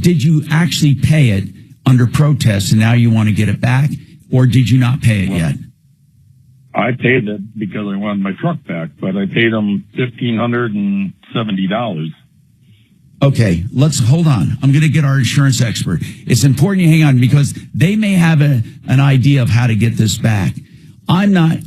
did you actually pay it under protest and now you want to get it back, or did you not pay it yet? I paid it because I wanted my truck back, but I paid them $1,570. Okay, let's hold on. I'm going to get our insurance expert. It's important you hang on because they may have an idea of how to get this back. I'm not,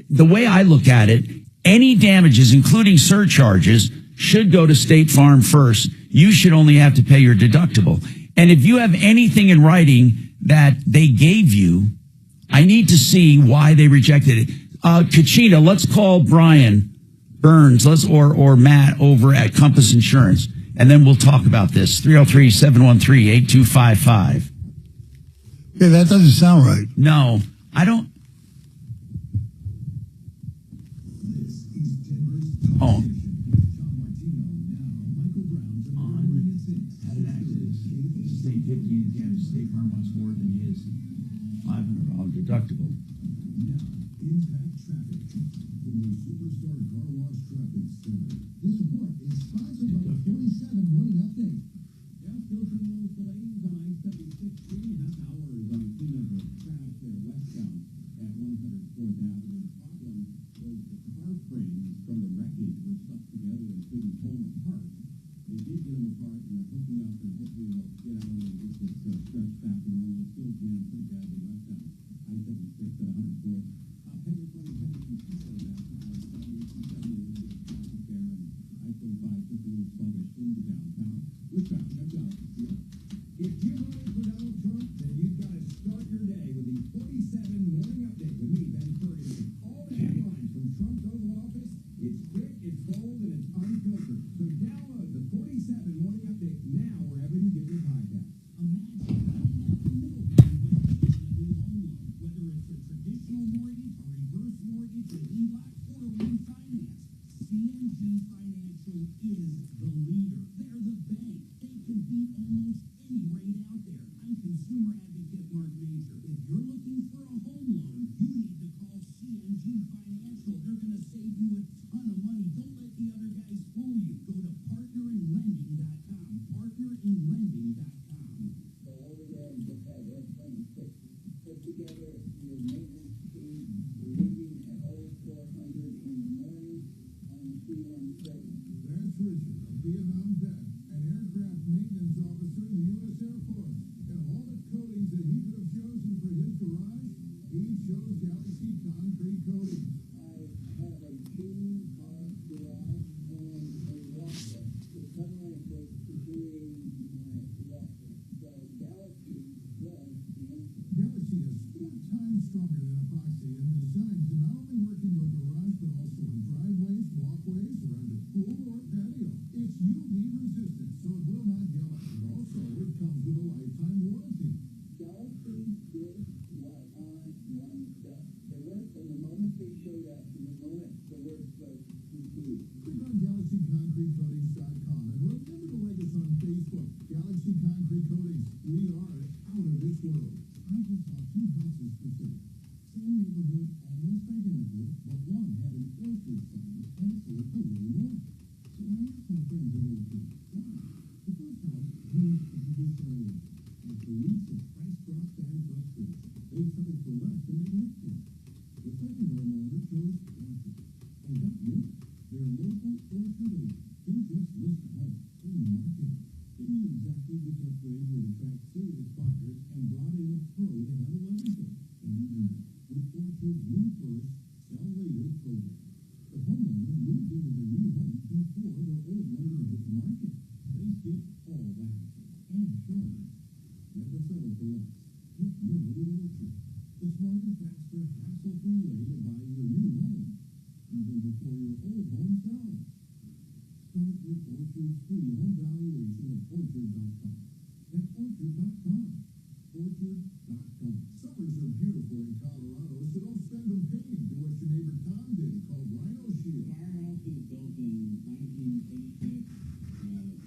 the way I look at it, any damages, including surcharges, should go to State Farm first. You should only have to pay your deductible. And if you have anything in writing that they gave you, I need to see why they rejected it. Kachina, let's call Brian Burns, or Matt over at Compass Insurance, and then we'll talk about this. 303-713-8255. Yeah, that doesn't sound right. No, I don't. Oh. State Farm wants more than his $500 deductible. Impact traffic from your Superstar Car Wash Traffic Center. This report is sponsored by the 47 Morning Update. Yeah, still seeing those delays on I-76, 3.5 hours on cleanup of trash there westbound at 104th Avenue. The problem was the car frames from the wreckage were stuck together and couldn't pull them apart. They did get them apart and they're hooking up and hopefully they'll get out and get this stretched back to normal. It's still jammed pretty badly westbound. I-76 at 104th. If you're voting for Donald Trump, then you've got to start your day with the 47 Morning Update with me, Ben Ferguson. All the headlines from Trump's Oval Office. It's quick, it's bold, and it's unfiltered. So download the 47 Morning Update now wherever you get your podcast. Whether it's a traditional mortgage, a reverse mortgage, an HELOC, or a refinance, CNG Financial is the leader. They're the bank. They can beat almost any rate out there. I'm consumer advocate Marc Mager. If you're looking for a home loan, you need to call CNG Financial. They're going to save you a ton of money. Don't let the other guys fool you. Go to partnerinlending.com. Partnerinlending.com. So over there and just have everything put together your maintenance team leaving at 0400 in the morning on C-17. That's Richard, a Vietnam vet, an aircraft maintenance officer in the U.S. Air Force. And of all the coatings that he could have chosen for his garage, he chose Galaxy Concrete Coatings. I have a 2-car garage and a walkway. The sunlight was doing my walkway. So Galaxy was the answer. Galaxy is 4 times stronger than epoxy and designed to not only work in your garage, but also in driveways, walkways, around your pool or patio. It's UV resistant, so it will not gel. And also, it comes with a lifetime warranty. Galaxy did what I wanted done. They worked from the moment they showed up to the moment the work was complete. Click on GalaxyConcreteCoatings.com and remember to like us on Facebook. Galaxy Concrete Coatings. We are out of this world. I just saw 2 houses for sale. Same neighborhood, almost identical, but one had an orchard sign and it sold for way more. So I asked my friends at Orchard, why? The first house came a traditional way. After weeks of price drops and frustration, they settled for less than they worked for. The second homeowner chose Orchard. And got more. Their local Orchard agent didn't just list a home, they marketed. They knew exactly which upgrade would attract serious buyers and brought in a pro to handle everything. And you know, with Orchard's new first, sell later program. The homeowner moved into their new home before their old one hit the market. They skipped all the hassle and insurance. Never settle for less. Get more with Orchard. The smarter, faster, hassle-free way to buy your new home, even before your old home sells. Start with Orchard's free home valuation at Orchard.com. That's Orchard.com. Orchard.com. Summers are beautiful in Colorado, so don't spend them paying. Do what your neighbor Tom did, called Rhino Shield. Our house was built in 1986.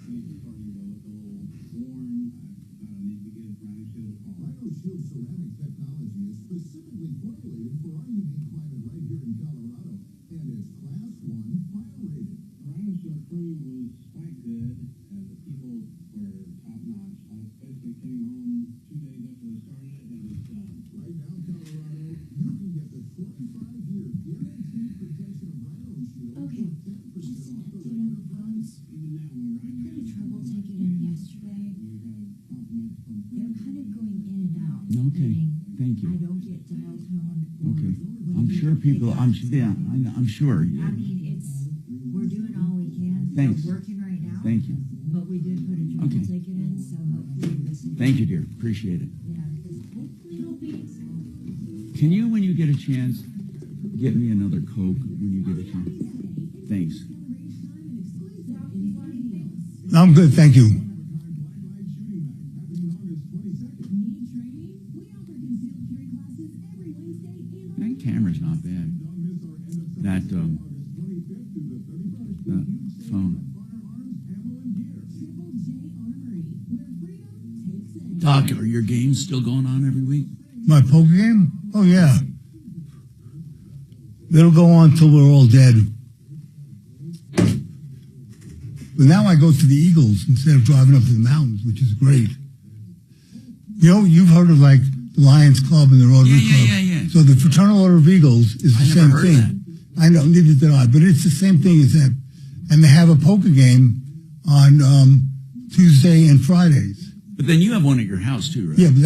Basement part of it was a little worn. I thought I need to get Rhino Shield a call. Rhino Shield ceramic technology is specifically formulated for our unique climate right here in Colorado, and is Class 1 fire rated. The Rhino Shield crew was quite good. The people were top notch. I basically came home 2 days after they started it and it was done. Right now, Colorado, you can get the 25-year guaranteed protection of Rhino Shield for 10% off the regular price. Even now, when we're right Okay, thank you. I don't get dial tone. Okay, I'm sure people. I'm sure. I mean, we're doing all we can. Thanks. We're working right now. Thank you. But we did put a journal Okay. ticket in, so hopefully this will. Thank you, dear. Appreciate it. Yeah, because hopefully it'll be. Can you, when you get a chance, get me another Coke when you get a chance? Thanks. I'm good, thank you. That camera's not bad. That phone. Doc, are your games still going on every week? My poker game? Oh, yeah. It'll go on till we're all dead. But now I go to the Eagles instead of driving up to the mountains, which is great. You know, you've heard of like the Lions Club and the Rotary Club. Yeah. So the Fraternal Order of Eagles is the same never heard thing. of I know, neither did I, but it's the same thing as that. And they have a poker game on Tuesday and Fridays. But then you have one at your house too, right? Yeah, but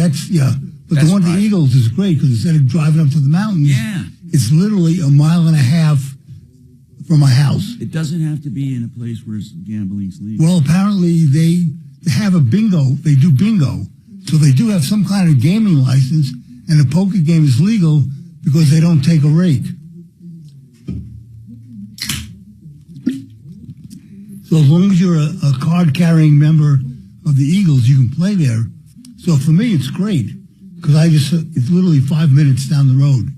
But That's the one at right. the Eagles is great because instead of driving up to the mountains, Yeah. it's literally a mile and a half from my house. It doesn't have to be in a place where gambling's legal. Well, apparently they have a bingo. They do bingo. So they do have some kind of gaming license, and the poker game is legal because they don't take a rake. So as long as you're a card-carrying member of the Eagles, you can play there. So for me, it's great because it's literally 5 minutes down the road.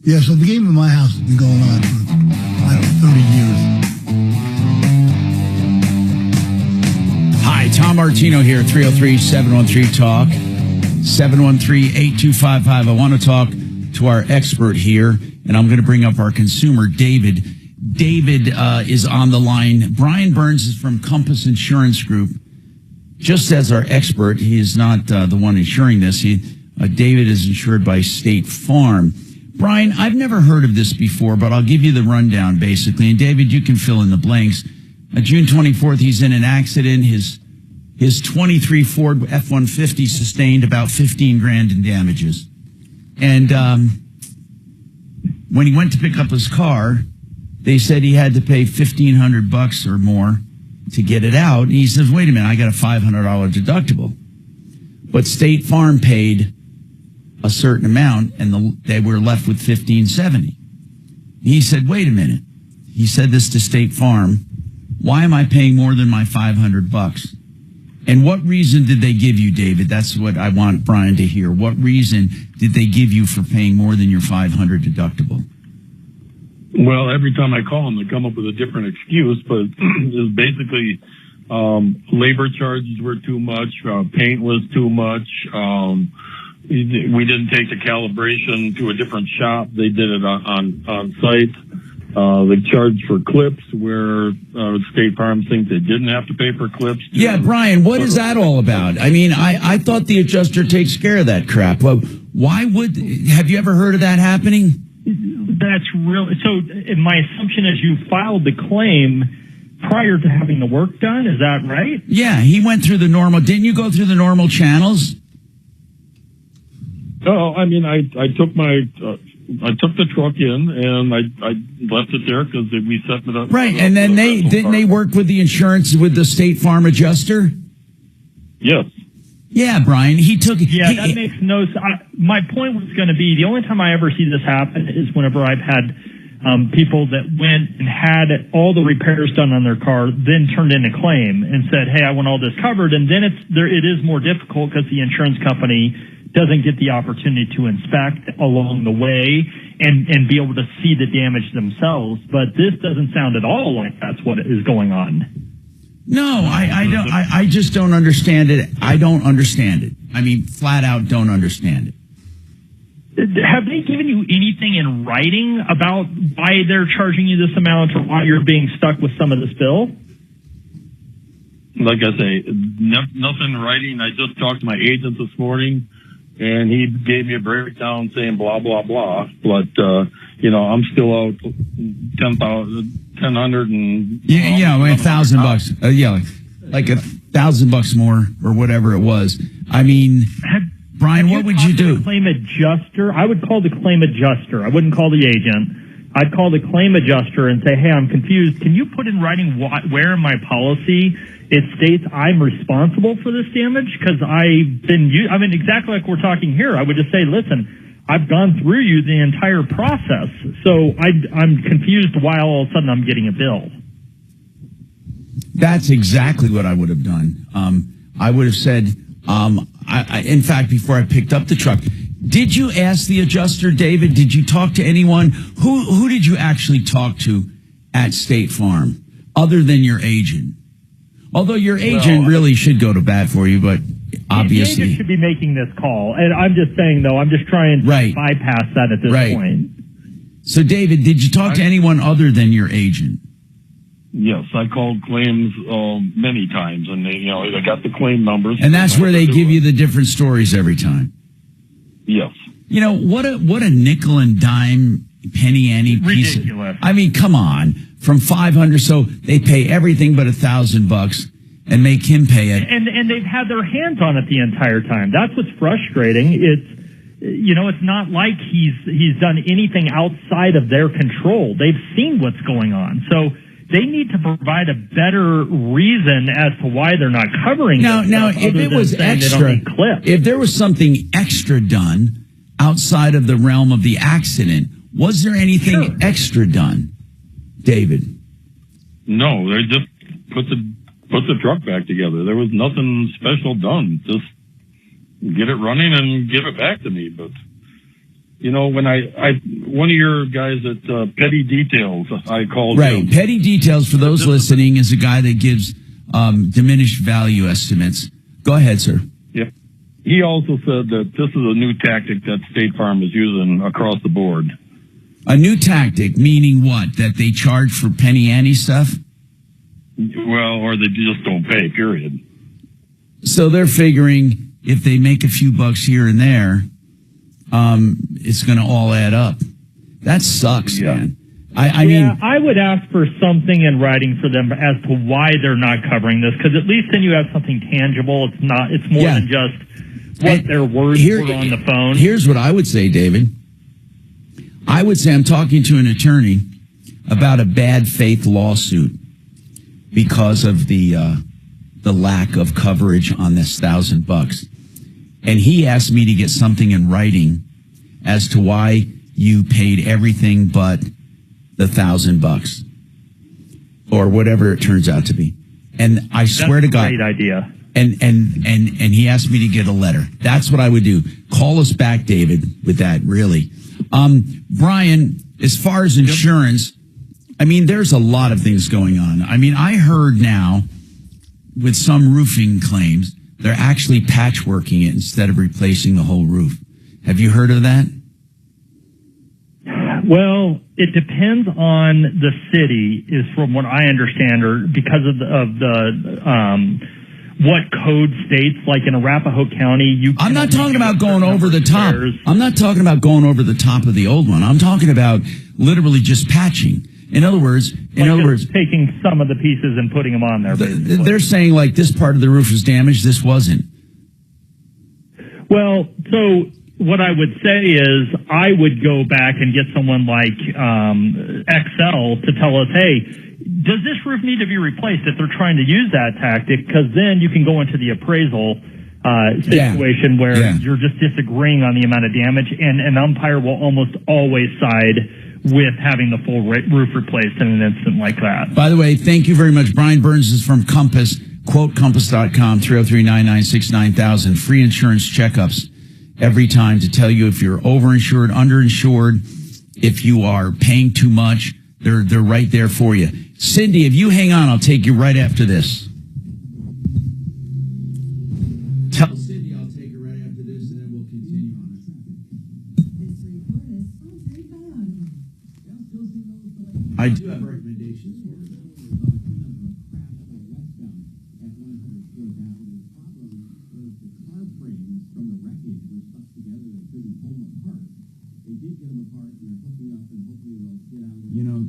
Yeah, so the game in my house has been going on for, 30 years. Hi, Tom Martino here, 303-713-TALK, 713-8255. I want to talk to our expert here, and I'm going to bring up our consumer, David. David is on the line. Brian Burns is from Compass Insurance Group. Just as our expert, he is not the one insuring this. David is insured by State Farm. Brian, I've never heard of this before, but I'll give you the rundown, basically. And, David, you can fill in the blanks. June 24th, he's in an accident. His 23 Ford F-150 sustained about $15,000 in damages. And when he went to pick up his car, they said he had to pay $1,500 or more to get it out. And he says, wait a minute, I got a $500 deductible. But State Farm paid a certain amount, and they were left with $1,570. He said, wait a minute. He said this to State Farm. Why am I paying more than my $500? And what reason did they give you, David? That's what I want Brian to hear. What reason did they give you for paying more than your $500 deductible? Well, every time I call them, they come up with a different excuse, but it's basically labor charges were too much, paint was too much, we didn't take the calibration to a different shop. They did it on site. They charged for clips where State Farm thinks they didn't have to pay for clips. Yeah, Brian, what is that all about? I mean, I thought the adjuster takes care of that crap. Well, have you ever heard of that happening? That's real. So my assumption is you filed the claim prior to having the work done. Is that right? Yeah, he went through the normal. Didn't you go through the normal channels? Oh, I mean, I took the truck in and I left it there because we set it up. Right, and then they work with the insurance with the State Farm adjuster? Yes. Yeah, Brian, that makes no sense. My point was going to be the only time I ever see this happen is whenever I've had people that went and had all the repairs done on their car, then turned in a claim and said, hey, I want all this covered. And then it is more difficult because the insurance company doesn't get the opportunity to inspect along the way and be able to see the damage themselves. But this doesn't sound at all like that's what is going on. No, I don't. I just don't understand it. I don't understand it. I mean, flat out don't understand it. Have they given you anything in writing about why they're charging you this amount or why you're being stuck with some of this bill? Like I say, nothing in writing. I just talked to my agent this morning, and he gave me a breakdown saying blah, blah, blah. But, I'm still out $1,000 and... Yeah, $1,000. like $1,000 more or whatever it was. I mean, Brian, what would you do? Claim adjuster. I would call the claim adjuster. I wouldn't call the agent. I'd call the claim adjuster and say, hey, I'm confused. Can you put in writing where in my policy it states I'm responsible for this damage? Because exactly like we're talking here. I would just say, listen, I've gone through you the entire process. So I'm confused why all of a sudden I'm getting a bill. That's exactly what I would have done. I would have said, in fact, before I picked up the truck, did you ask the adjuster, David? Did you talk to anyone? Who did you actually talk to at State Farm other than your agent? Although your agent really should go to bat for you, but obviously. The agent should be making this call. And I'm just saying, though, I'm just trying to bypass that at this point. So, David, did you talk to anyone other than your agent? Yes, I called claims many times, and they got the claim numbers. And that's where they give you the different stories every time. Yes. You know, what a nickel and dime, penny ante piece. Ridiculous. I mean, come on. From 500, so they pay everything but $1,000 and make him pay it. And they've had their hands on it the entire time. That's what's frustrating. It's not like he's done anything outside of their control. They've seen what's going on. So they need to provide a better reason as to why they're not covering Now, if it was extra, if there was something extra done outside of the realm of the accident, was there anything extra done, David? No, they just put the truck back together. There was nothing special done. Just get it running and give it back to me. But when one of your guys at Petty Details, I called him. Petty Details, for those listening, is a guy that gives diminished value estimates. Go ahead, sir. Yeah. He also said that this is a new tactic that State Farm is using across the board. A new tactic, meaning what? That they charge for penny ante stuff? Well, or they just don't pay, period. So they're figuring if they make a few bucks here and there, it's going to all add up. That sucks, man. I mean, I would ask for something in writing for them as to why they're not covering this, because at least then you have something tangible. It's more than just what their words were on the phone. Here's what I would say, David. I would say I'm talking to an attorney about a bad faith lawsuit because of the lack of coverage on this $1,000. And he asked me to get something in writing as to why you paid everything but the $1,000 or whatever it turns out to be. And I swear to God, great idea. And he asked me to get a letter. That's what I would do. Call us back, David, with that, really. Brian, as far as insurance, I mean, there's a lot of things going on. I mean, I heard now with some roofing claims, they're actually patchworking it instead of replacing the whole roof. Have you heard of that? Well, it depends on the city, is from what I understand, or because of the what code states. Like in Arapahoe County, I'm not talking about going over the top. I'm not talking about going over the top of the old one. I'm talking about literally just patching. In other words, taking some of the pieces and putting them on there. They're saying like this part of the roof was damaged, this wasn't. Well, so what I would say is I would go back and get someone like XL to tell us, hey, does this roof need to be replaced if they're trying to use that tactic? Because then you can go into the appraisal situation where you're just disagreeing on the amount of damage, and an umpire will almost always side with having the full roof replaced in an instant like that. By the way, thank you very much. Brian Burns is from Compass. Quote Compass.com, 303-996-9000. Free insurance checkups every time to tell you if you're overinsured, underinsured, if you are paying too much. They're right there for you. Cindy, if you hang on, I'll take you right after this. Tell Cindy I'll take her right after this, and then we'll continue on it. I do have recommendations for her.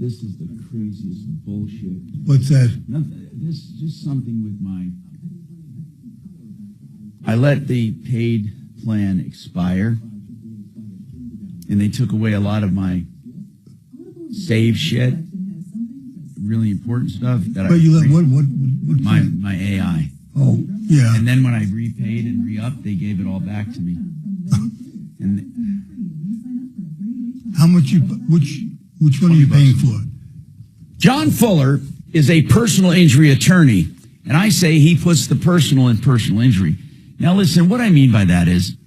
This is the craziest bullshit. What's that? This is just something with my... I let the paid plan expire, and they took away a lot of my save shit, really important stuff. That But you let what my AI. Oh, yeah. And then when I repaid and re-upped, they gave it all back to me. And How much which one are you paying for? John Fuller is a personal injury attorney, and I say he puts the personal in personal injury. Now listen, what I mean by that is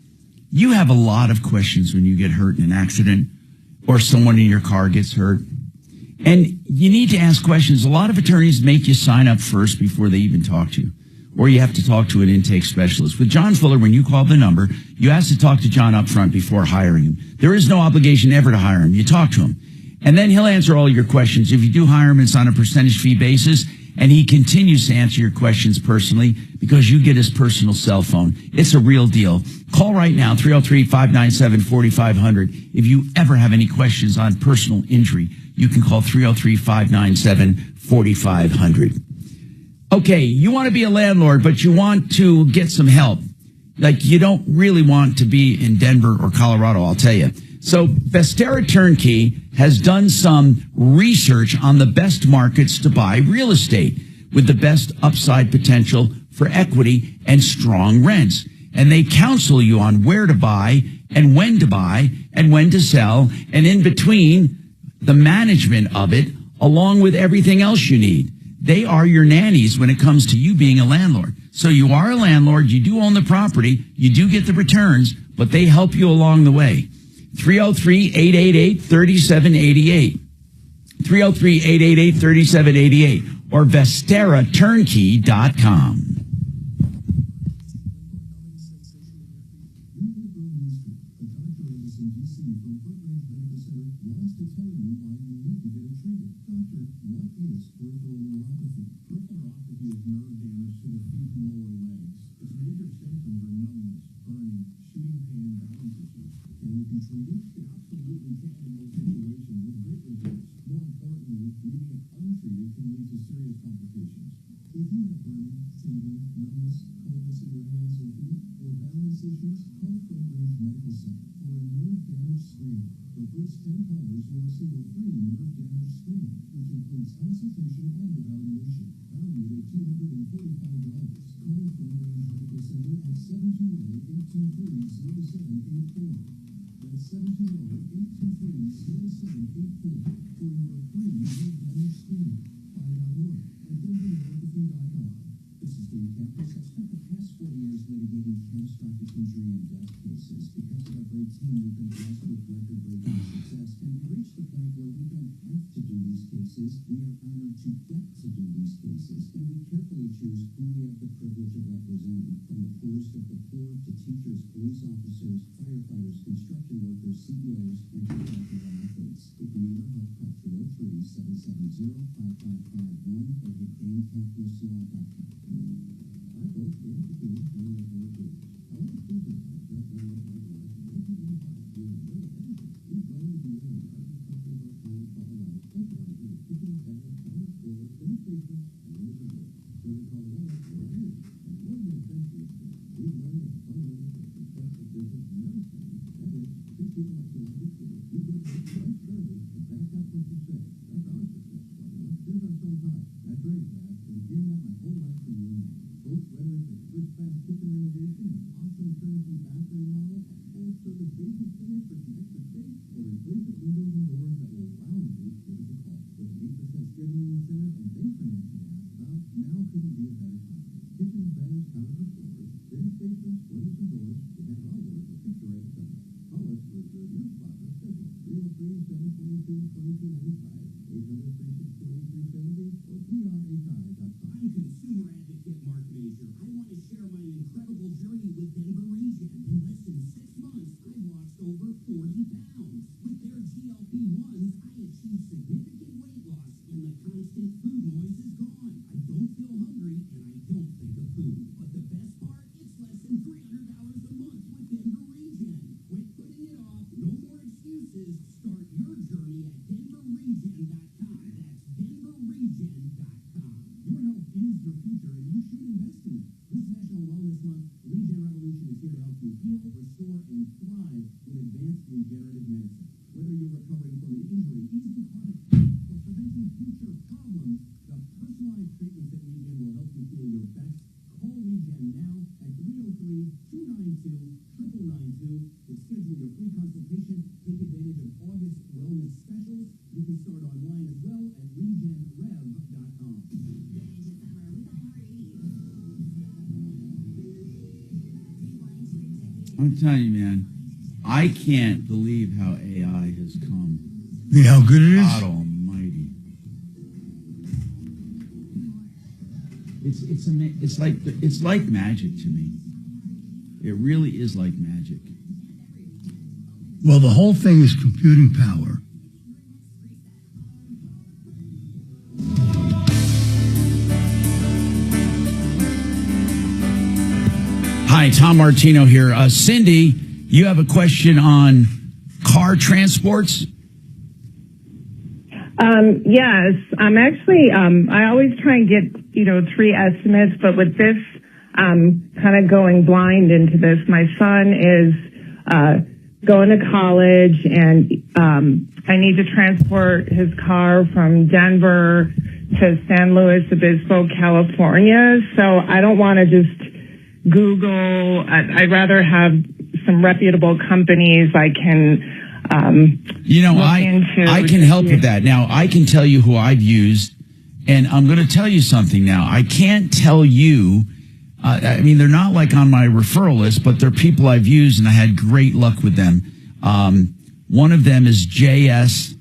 you have a lot of questions when you get hurt in an accident or someone in your car gets hurt. And you need to ask questions. A lot of attorneys make you sign up first before they even talk to you. Or you have to talk to an intake specialist. With John Fuller, when you call the number, you ask to talk to John up front before hiring him. There is no obligation ever to hire him. You talk to him. And then he'll answer all your questions. If you do hire him, it's on a percentage fee basis. And he continues to answer your questions personally because you get his personal cell phone. It's a real deal. Call right now, 303-597-4500. If you ever have any questions on personal injury, you can call 303-597-4500. Okay, you want to be a landlord, but you want to get some help. Like, you don't really want to be in Denver or Colorado, I'll tell you. So Vestera Turnkey has done some research on the best markets to buy real estate with the best upside potential for equity and strong rents. And they counsel you on where to buy and when to sell, and in between the management of it, along with everything else you need. They are your nannies when it comes to you being a landlord. So you are a landlord, you do own the property, you do get the returns, but they help you along the way. 303-888-3788. 303-888-3788 or VesteraTurnkey.com. I'm consumer advocate Marc Mager. I want to share my incredible journey with Denver Region. In less than 6 months, I've lost over 40 pounds. With their GLP-1s, I achieved significant weight loss, and the constant food noise is gone. I don't feel hungry, and I don't think of food. But the best part, it's less than $300 a month with Denver Region. Quit putting it off. No more excuses. Start your journey at denverregion.com. I'm telling you, man, I can't believe how AI has come. You know how good it is? God almighty. It's like magic to me. It really is like magic. Well, the whole thing is computing power. Hi, Tom Martino here. Cindy, you have a question on car transports? Yes, I'm actually, I always try and get, 3 estimates, but with this, kind of going blind into this. My son is, going to college and, I need to transport his car from Denver to San Luis Obispo, California. So I don't want to just Google. I'd rather have some reputable companies I can, I can help with that. Now, I can tell you who I've used, and I'm going to tell you something now. I can't tell you, they're not like on my referral list, but they're people I've used, and I had great luck with them. One of them is JS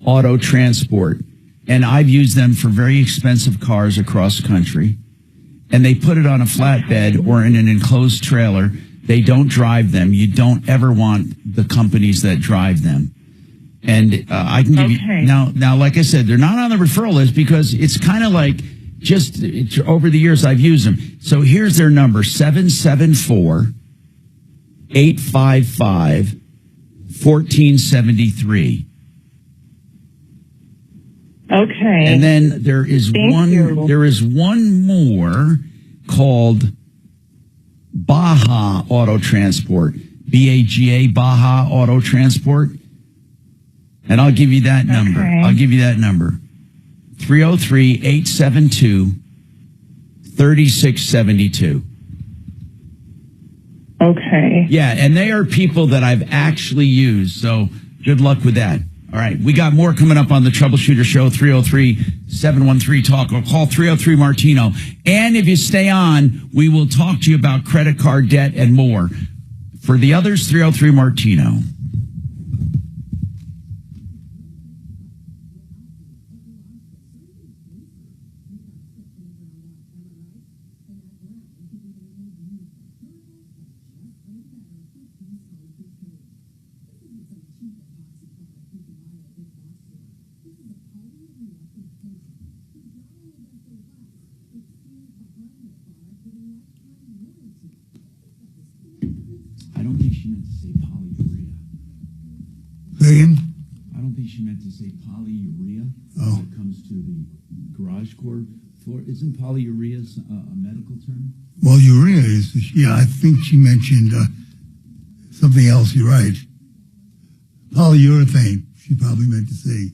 Auto Transport, and I've used them for very expensive cars across country, and they put it on a flatbed or in an enclosed trailer. They don't drive them. You don't ever want the companies that drive them. And I can give you now. Like I said, they're not on the referral list because it's kind of like over the years I've used them. So here's their number: 774-855-1473. Okay. And then there is one more called Baja Auto Transport, BAGA, Baja Auto Transport. And I'll give you that number. I'll give you that number. 303-872-3672. Okay. Yeah, and they are people that I've actually used, so good luck with that. All right, we got more coming up on the Troubleshooter Show, 303-713-TALK, or call 303-MARTINO. And if you stay on, we will talk to you about credit card debt and more. For the others, 303-MARTINO. I don't think she meant to say polyurea. Again? I don't think she meant to say polyurea Oh. when it comes to the garage core floor. Isn't polyurea a medical term? Well, urea is, I think she mentioned something else. You're right. Polyurethane, she probably meant to say.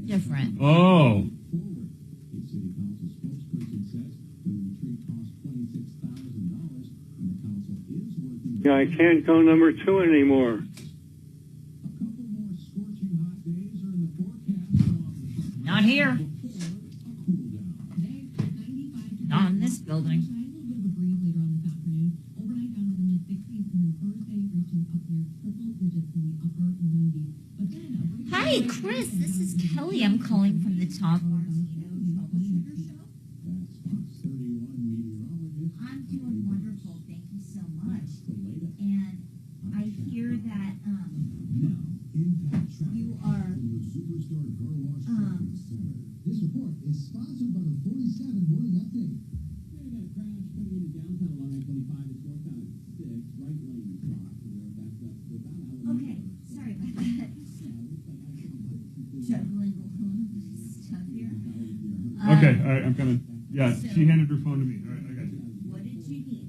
different. Oh. A city council spokesperson says the retreat cost $26,000, and the council is working. Yeah, I can't go number 2 anymore. A couple more scorching hot days are in the forecast along the Not here. before a cool down. Not in this building. Hi, Chris. This is Kelly. I'm calling from the Tom Martino Troubleshooter Show. That's Fox 31 meteorologist. I'm doing wonderful. Thank you so much. And I hear that Now, impact traffic you are from the Superstore Car Wash Shopping Center. This report is sponsored by the 47 Morning Update. We got a crash coming into downtown along I-25. It's northbound at 6, right lane blocked. We're backed up to about an hour. okay. Sorry about that. Juggling stuff here. Okay, all right, I'm coming. Yeah, she handed her phone to me. All right, I got you. What did you need?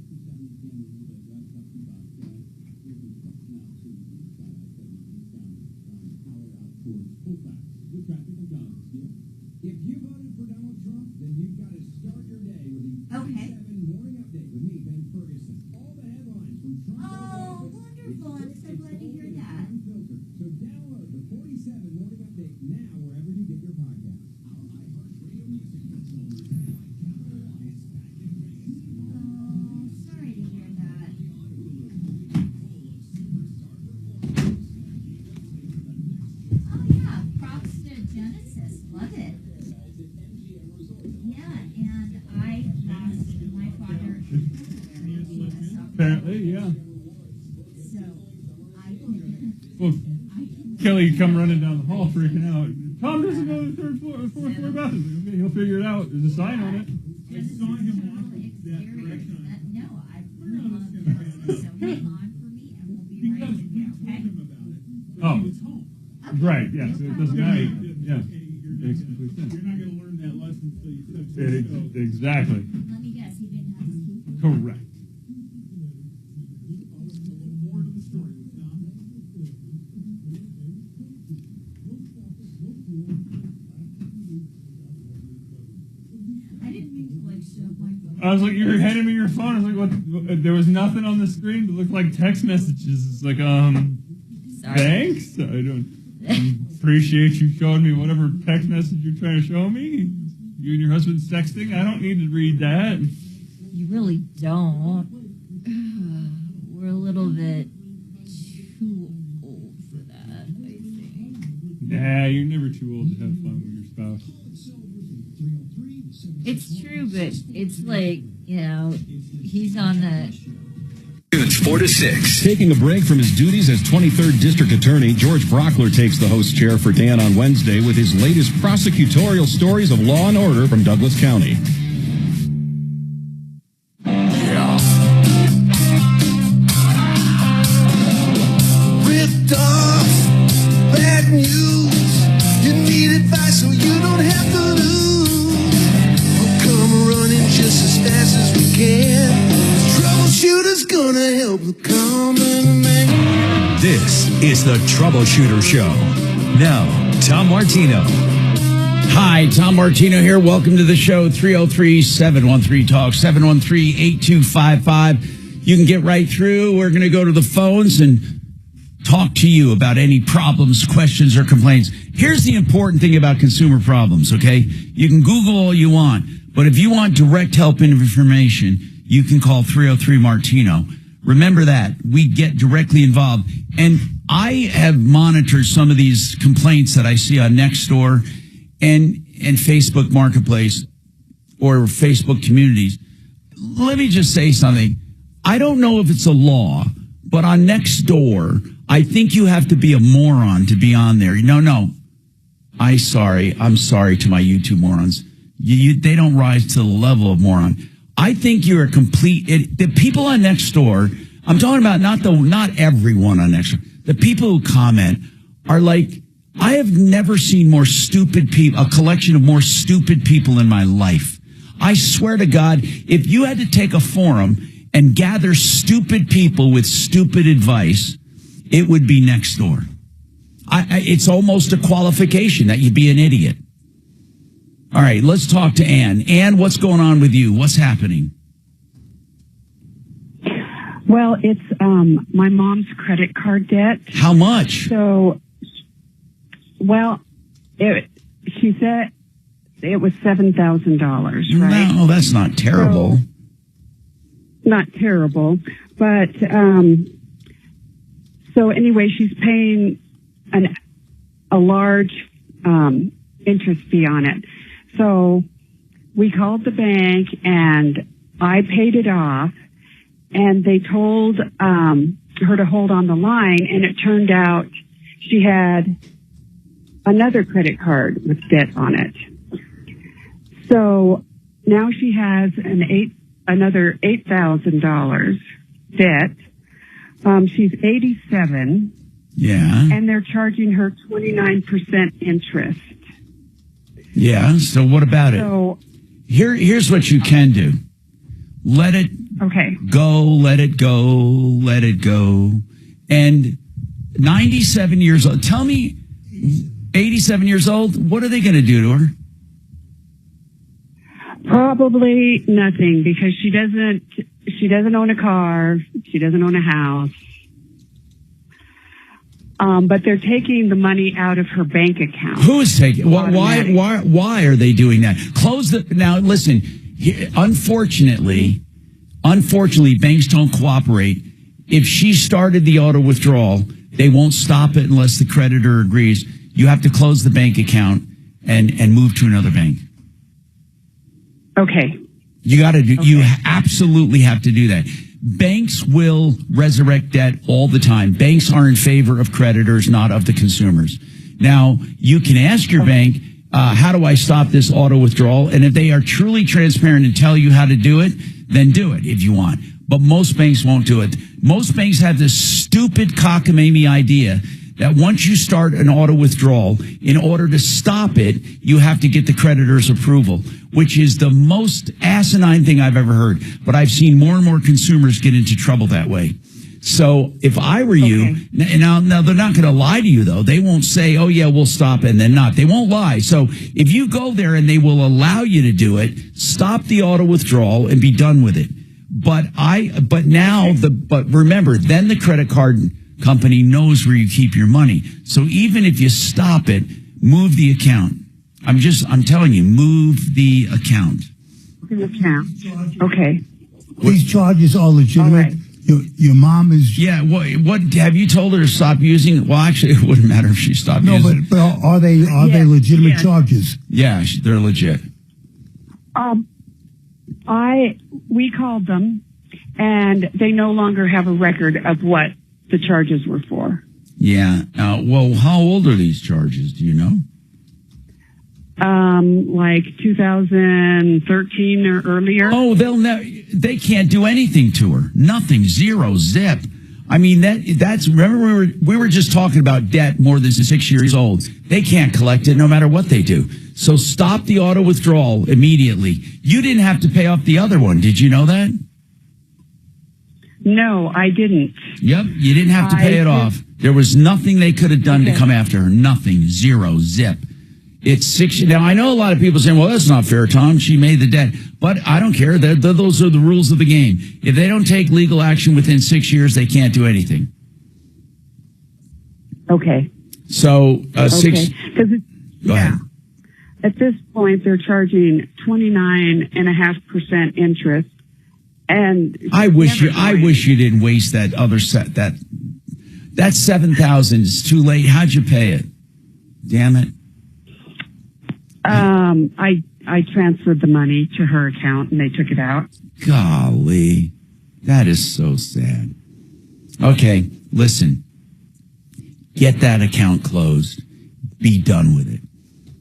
If you voted for Donald Trump, then you've got to start your day with the Okay. 47 Morning Update with me, Ben Ferguson. All the headlines from Trump's Oh, office. wonderful. I'm so glad to hear that. Unfiltered. So download the 47 Morning Update now wherever you get your podcast. Our iHeartRadio music controller like Camaro is back in radio. Oh, sorry to hear that. Oh, yeah. Props to Genesis. Love it. Yeah, and I lost my father. Apparently, yeah. So I can. Well, Kelly come running down the hall freaking out. Tom doesn't go to the fourth floor bathroom. Okay, he'll figure it out. There's a sign on it. I saw him walk that direction. No, I put him on the so hang on for me and we'll be right with you, okay? Oh, Okay. right, yeah. So it doesn't matter. Yeah. Makes complete sense. You're not going to learn that lesson until you touch the stove. Exactly. Let me guess, he didn't have his key. Correct. A little more to the story, Tom. I didn't mean to like shove my phone. I was like, you were handing me your phone. I was like, what? There was nothing on the screen that looked like text messages. It's like, Sorry. thanks. I don't appreciate you showing me whatever text message you're trying to show me. You and your husband's texting. I don't need to read that. You really don't. We're a little bit too old for that, I think. Nah, you're never too old to have fun with your spouse. It's true, but it's like, you know, he's on the... Tunes 4 to 6. Taking a break from his duties as 23rd District Attorney, George Brockler takes the host chair for Dan on Wednesday with his latest prosecutorial stories of law and order from Douglas County. Ripped off, bad news. You need advice so you don't have to lose. We'll come running just as fast as we can. Troubleshooter's gonna help the common man. This is the Troubleshooter Show. Now, Tom Martino. Hi, Tom Martino here. Welcome to the show. 303-713-TALK, 713-8255. You can get right through. We're going to go to the phones and talk to you about any problems, questions, or complaints. Here's the important thing about consumer problems, okay? You can Google all you want, but if you want direct help and information, you can call 303-MARTINO. Remember that. We get directly involved. And I have monitored some of these complaints that I see on Nextdoor and Facebook Marketplace or Facebook communities. Let me just say something. I don't know if it's a law, but on Nextdoor, I think you have to be a moron to be on there. No. I'm sorry to my YouTube morons. They don't rise to the level of moron. I think you're a the people on Nextdoor, I'm talking about not everyone on Nextdoor. The people who comment are like, I have never seen more stupid people, a collection of more stupid people in my life. I swear to God, if you had to take a forum and gather stupid people with stupid advice, it would be Nextdoor. It's almost a qualification that you be an idiot. All right, let's talk to Ann. Ann, what's going on with you? What's happening? Well, it's my mom's credit card debt. How much? So, well, she said it was $7,000, right? No, that's not terrible. So, not terrible, but so anyway, she's paying a large interest fee on it. So we called the bank and I paid it off, and they told her to hold on the line, and it turned out she had another credit card with debt on it. So now she has another $8,000 debt. She's 87. Yeah. And they're charging her 29% interest. Yeah. So what about it? Here's what you can do. Let it go, let it go, let it go. And 97 years old. Tell me, 87 years old, what are they going to do to her? Probably nothing, because she doesn't own a car. She doesn't own a house. But they're taking the money out of her bank account. Who is taking? Why are they doing that? Now. Listen. Unfortunately, banks don't cooperate. If she started the auto withdrawal, they won't stop it unless the creditor agrees. You have to close the bank account and move to another bank. Okay. You absolutely have to do that. Banks will resurrect debt all the time. Banks are in favor of creditors, not of the consumers. Now, you can ask your bank, how do I stop this auto withdrawal? And if they are truly transparent and tell you how to do it, then do it if you want. But most banks won't do it. Most banks have this stupid cockamamie idea that once you start an auto withdrawal, in order to stop it, you have to get the creditor's approval, which is the most asinine thing I've ever heard. But I've seen more and more consumers get into trouble that way. So if I were you, now they're not going to lie to you, though. They won't say, oh, yeah, we'll stop and then not. They won't lie. So if you go there and they will allow you to do it, stop the auto withdrawal and be done with it. But remember, then the credit card company knows where you keep your money. So even if you stop it, move the account. I'm telling you, move the account. The account. Okay. These charges are legitimate. Right. Your mom is... Yeah, what have you told her to stop using it? Well, actually, it wouldn't matter if she stopped using it. But are they legitimate charges? Yeah, they're legit. We called them, and they no longer have a record of what the charges were for. Yeah. Well, how old are these charges? Do you know? Like 2013 or earlier. Oh, they can't do anything to her. Nothing. Zero. Zip. I mean, that's, remember we were just talking about debt more than 6 years old. They can't collect it no matter what they do. So stop the auto withdrawal immediately. You didn't have to pay off the other one. Did you know that? No, I didn't. Yep. You didn't have to pay it off. There was nothing they could have done to come after her. Nothing. Zero. Zip. It's 6. Now, I know a lot of people saying, well, that's not fair, Tom. She made the debt. But I don't care. Those are the rules of the game. If they don't take legal action within 6 years, they can't do anything. Okay. So, 6. Go ahead. At this point, they're charging 29.5% interest. And I wish you didn't waste that other set. That $7,000 is too late. How'd you pay it? Damn it. I transferred the money to her account and they took it out. Golly, that is so sad. Okay, listen, get that account closed. Be done with it.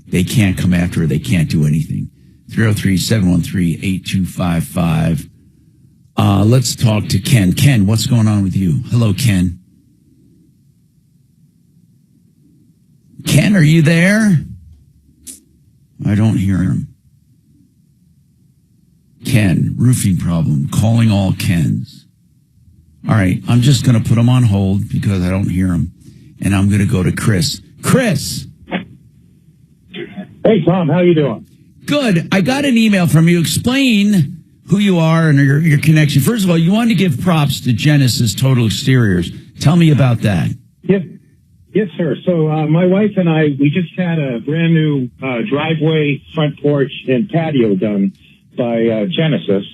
They can't come after her. They can't do anything. 303-713-8255. Let's talk to Ken. Ken, what's going on with you? Hello, Ken. Ken, are you there? I don't hear him. Ken, roofing problem, calling all Kens. All right, I'm just going to put him on hold because I don't hear him. and I'm going to go to Chris. Chris. Hey, Tom, how you doing? Good. I got an email from you. Explain who you are and your connection. First of all, you wanted to give props to Genesis Total Exteriors. Tell me about that. Yes, sir. So my wife and I, we just had a brand new driveway, front porch, and patio done by Genesis.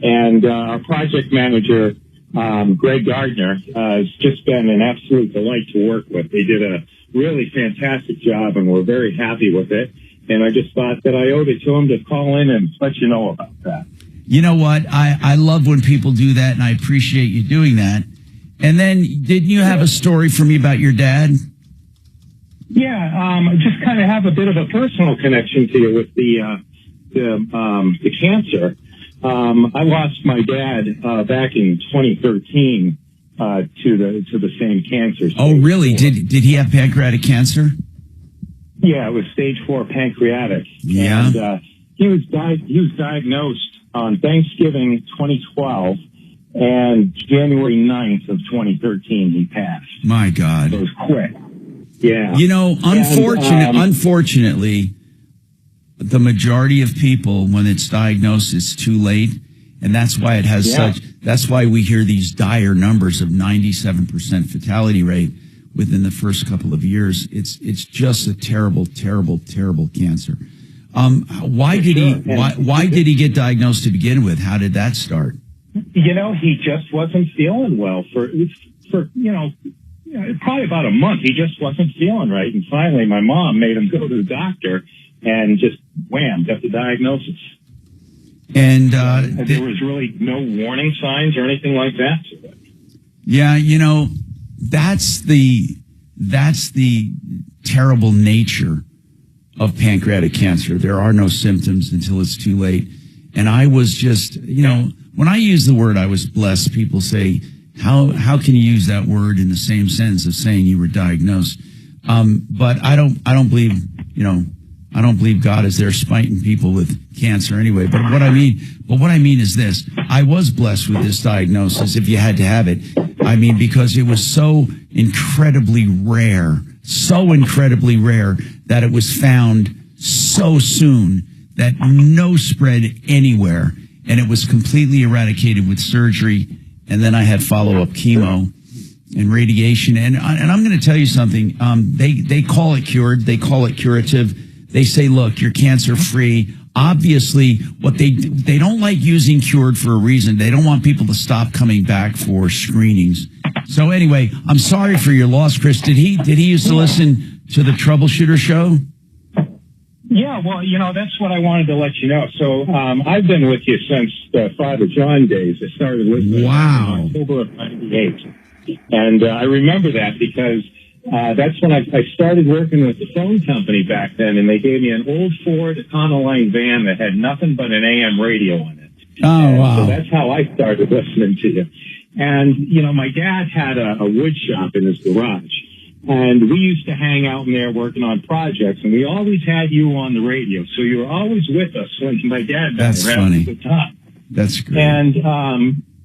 And our project manager, Greg Gardner, has just been an absolute delight to work with. They did a really fantastic job, and we're very happy with it. And I just thought that I owed it to him to call in and let you know about that. You know what? I love when people do that, and I appreciate you doing that. And then, didn't you have a story for me about your dad? Yeah, just kind of have a bit of a personal connection to you with the cancer. I lost my dad back in 2013 to the same cancer. Oh, really? Did he have pancreatic cancer? Yeah, it was stage 4 pancreatic. Yeah. And he was diagnosed on Thanksgiving 2012. And January 9th of 2013, he passed. My God. So it was quick. Yeah. You know, unfortunately, the majority of people, when it's diagnosed, it's too late. And that's why it has that's why we hear these dire numbers of 97% fatality rate within the first couple of years. It's just a terrible, terrible, terrible cancer. Why did he get diagnosed to begin with? How did that start? You know, he just wasn't feeling well for probably about a month. He just wasn't feeling right. And finally, my mom made him go to the doctor and just wham, got the diagnosis. And there was really no warning signs or anything like that. Yeah, you know, that's the terrible nature of pancreatic cancer. There are no symptoms until it's too late. And I was just, you know, when I use the word I was blessed, people say, how can you use that word in the same sentence of saying you were diagnosed? But I don't believe, you know, I don't believe God is there spiting people with cancer anyway. But what I mean is this: I was blessed with this diagnosis. If you had to have it, I mean, because it was so incredibly rare that it was found so soon that no spread anywhere. And it was completely eradicated with surgery. And then I had follow-up chemo and radiation. And I'm going to tell you something. They call it cured. They call it curative. They say, look, you're cancer-free. Obviously, what they don't like using cured for a reason. They don't want people to stop coming back for screenings. So anyway, I'm sorry for your loss, Chris. Did he used to listen to the Troubleshooter Show? Yeah, well, you know, that's what I wanted to let you know. So I've been with you since the Father John days. I started listening in October of '98. And I remember that because that's when I started working with the phone company back then, and they gave me an old Ford Econoline van that had nothing but an AM radio in it. Wow. So that's how I started listening to you. And, you know, my dad had a wood shop in his garage. And we used to hang out in there working on projects, and we always had you on the radio. So you were always with us when my dad was around a good time. That's great. And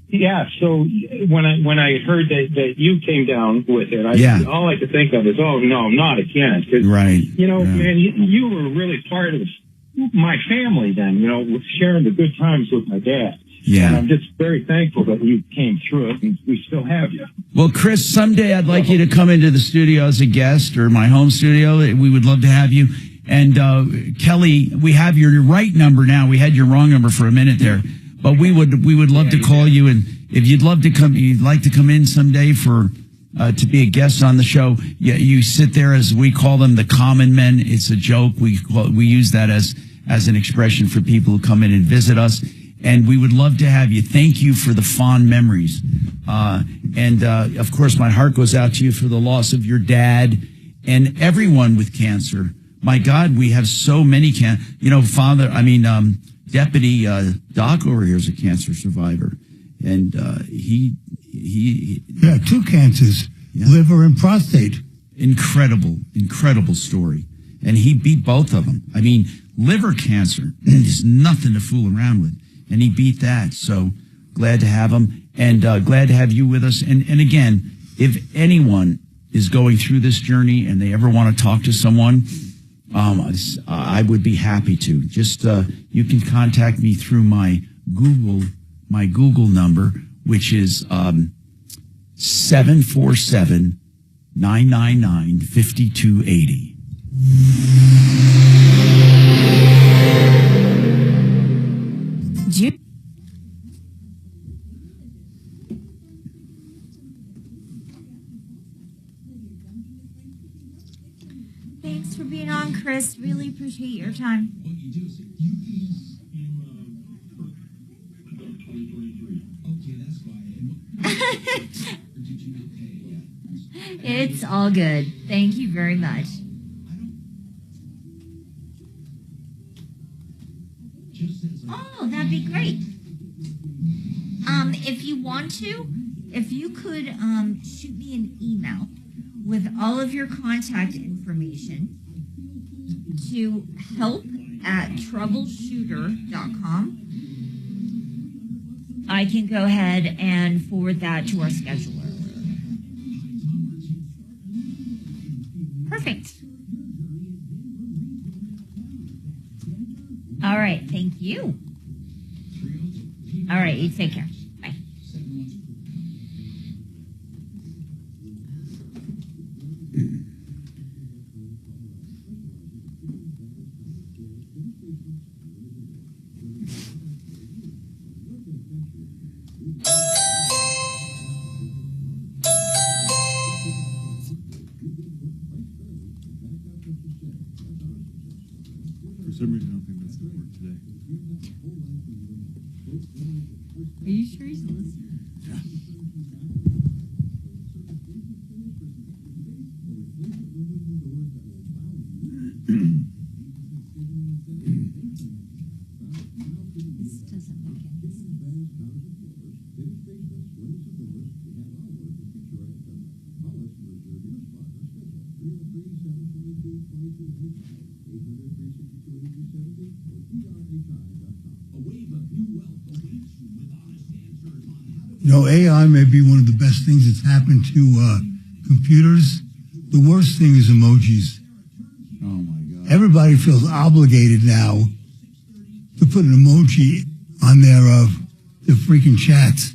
yeah, so when I heard that you came down with it, all I could think of is, oh no, not again. Right. You know, man, you were really part of my family then. You know, sharing the good times with my dad. Yeah. And I'm just very thankful that you came through it, and we still have you. Well, Chris, someday I'd like you to come into the studio as a guest, or my home studio. We would love to have you. And Kelly, we have your right number now. We had your wrong number for a minute there, but we would love to call you. And if you'd like to come in someday for to be a guest on the show. You sit there, as we call them, the common men. It's a joke. We use that as an expression for people who come in and visit us. And we would love to have you. Thank you for the fond memories. Of course, my heart goes out to you for the loss of your dad and everyone with cancer. My God, we have so many Deputy Doc over here is a cancer survivor. And he had 2 cancers, liver and prostate. Incredible story. And he beat both of them. I mean, liver cancer is nothing to fool around with. And he beat that. So glad to have him, and glad to have you with us. And again, if anyone is going through this journey and they ever want to talk to someone, I would be happy to. Just you can contact me through my Google number, which is 747-999-5280. Thanks for being on, Chris. Really appreciate your time. It's all good. Thank you very much. Oh, that'd be great. If you want to, if you could shoot me an email with all of your contact information to help@troubleshooter.com, I can go ahead and forward that to our scheduler. Perfect. All right, thank you. All right, you take care. Bye. For some reason, I don't think that's going to work today. Are you sure he's listening? Yeah. This doesn't make any sense. You know, AI may be one of the best things that's happened to computers. The worst thing is emojis. Oh, my God. Everybody feels obligated now to put an emoji on their freaking chats.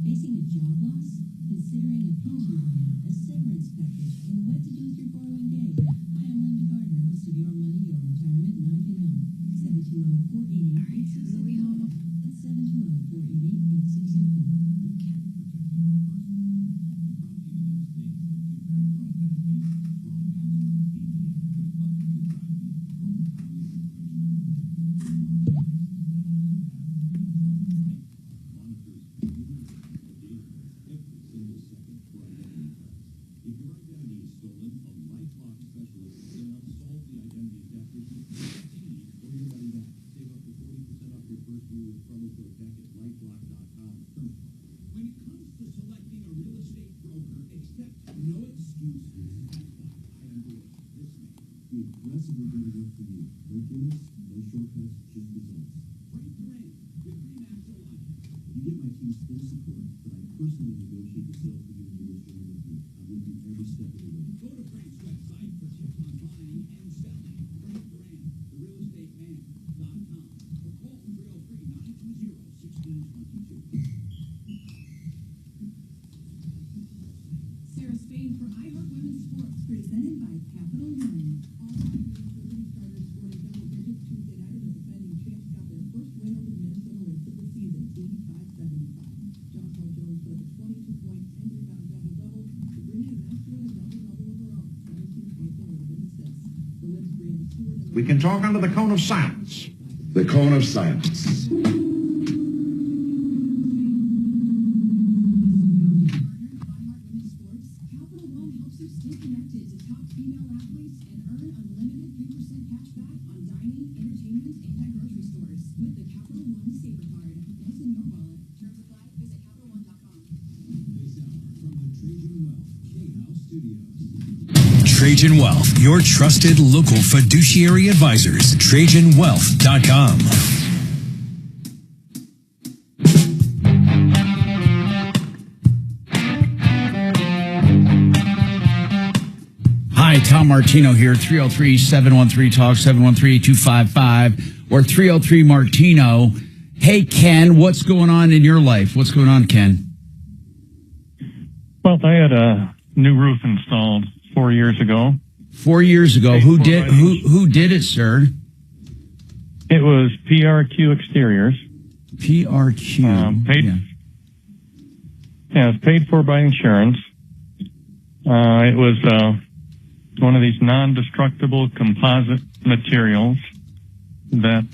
Facing a job loss? Considering a pension plan, a severance package, and what to do with your 401k? Hi, I'm Linda Gardner, host of Your Money, Your Retirement, and I Can Help. 720-488-8604. That's 720-488-8604. We aggressively go to work for you. No gimmicks, no shortcuts, just results. Right terrain with Remaster Life. You get my team's full support, but I personally negotiate the sale for you when you list your home with me. I'm with you every step of the way. Go to Frank's website for tips on buying and selling. Frank Duran, therealestateman.com, or call 303-920-1622. Sarah Spain for iHeart Women's Sports, presented by Capital One. All five Liberty starters scored in double digits Tuesday night as the defending champs got their first win over the Minnesota Lynx of the season, 85-75. Jonathan Jones put up a 22-point, 10-rebound double-double to bring in Minnesota a double-double of her own, 17 points and 11 assists. The Lynx Brianna Stewart and We can talk under the cone of silence. The cone of silence. Capital One helps you stay connected to top female athletes and earn unlimited 3% cash back on dining, entertainment, and at grocery stores with the Capital One Saver Card. What's in your wallet? Terms apply. Visit CapitalOne.com. This hour from the Trajan Wealth K-House Studios. Trajan Wealth, your trusted local fiduciary advisors. TrajanWealth.com. Hi, Tom Martino here, 303-713-TALK, 713-255, or 303-MARTINO. Hey, Ken, what's going on in your life? What's going on, Ken? Well, I had a new roof installed 4 years ago. 4 years ago. Who did it, sir? It was PRQ Exteriors. PRQ. Paid. Yeah, it was paid for by insurance. It was one of these non-destructible composite materials that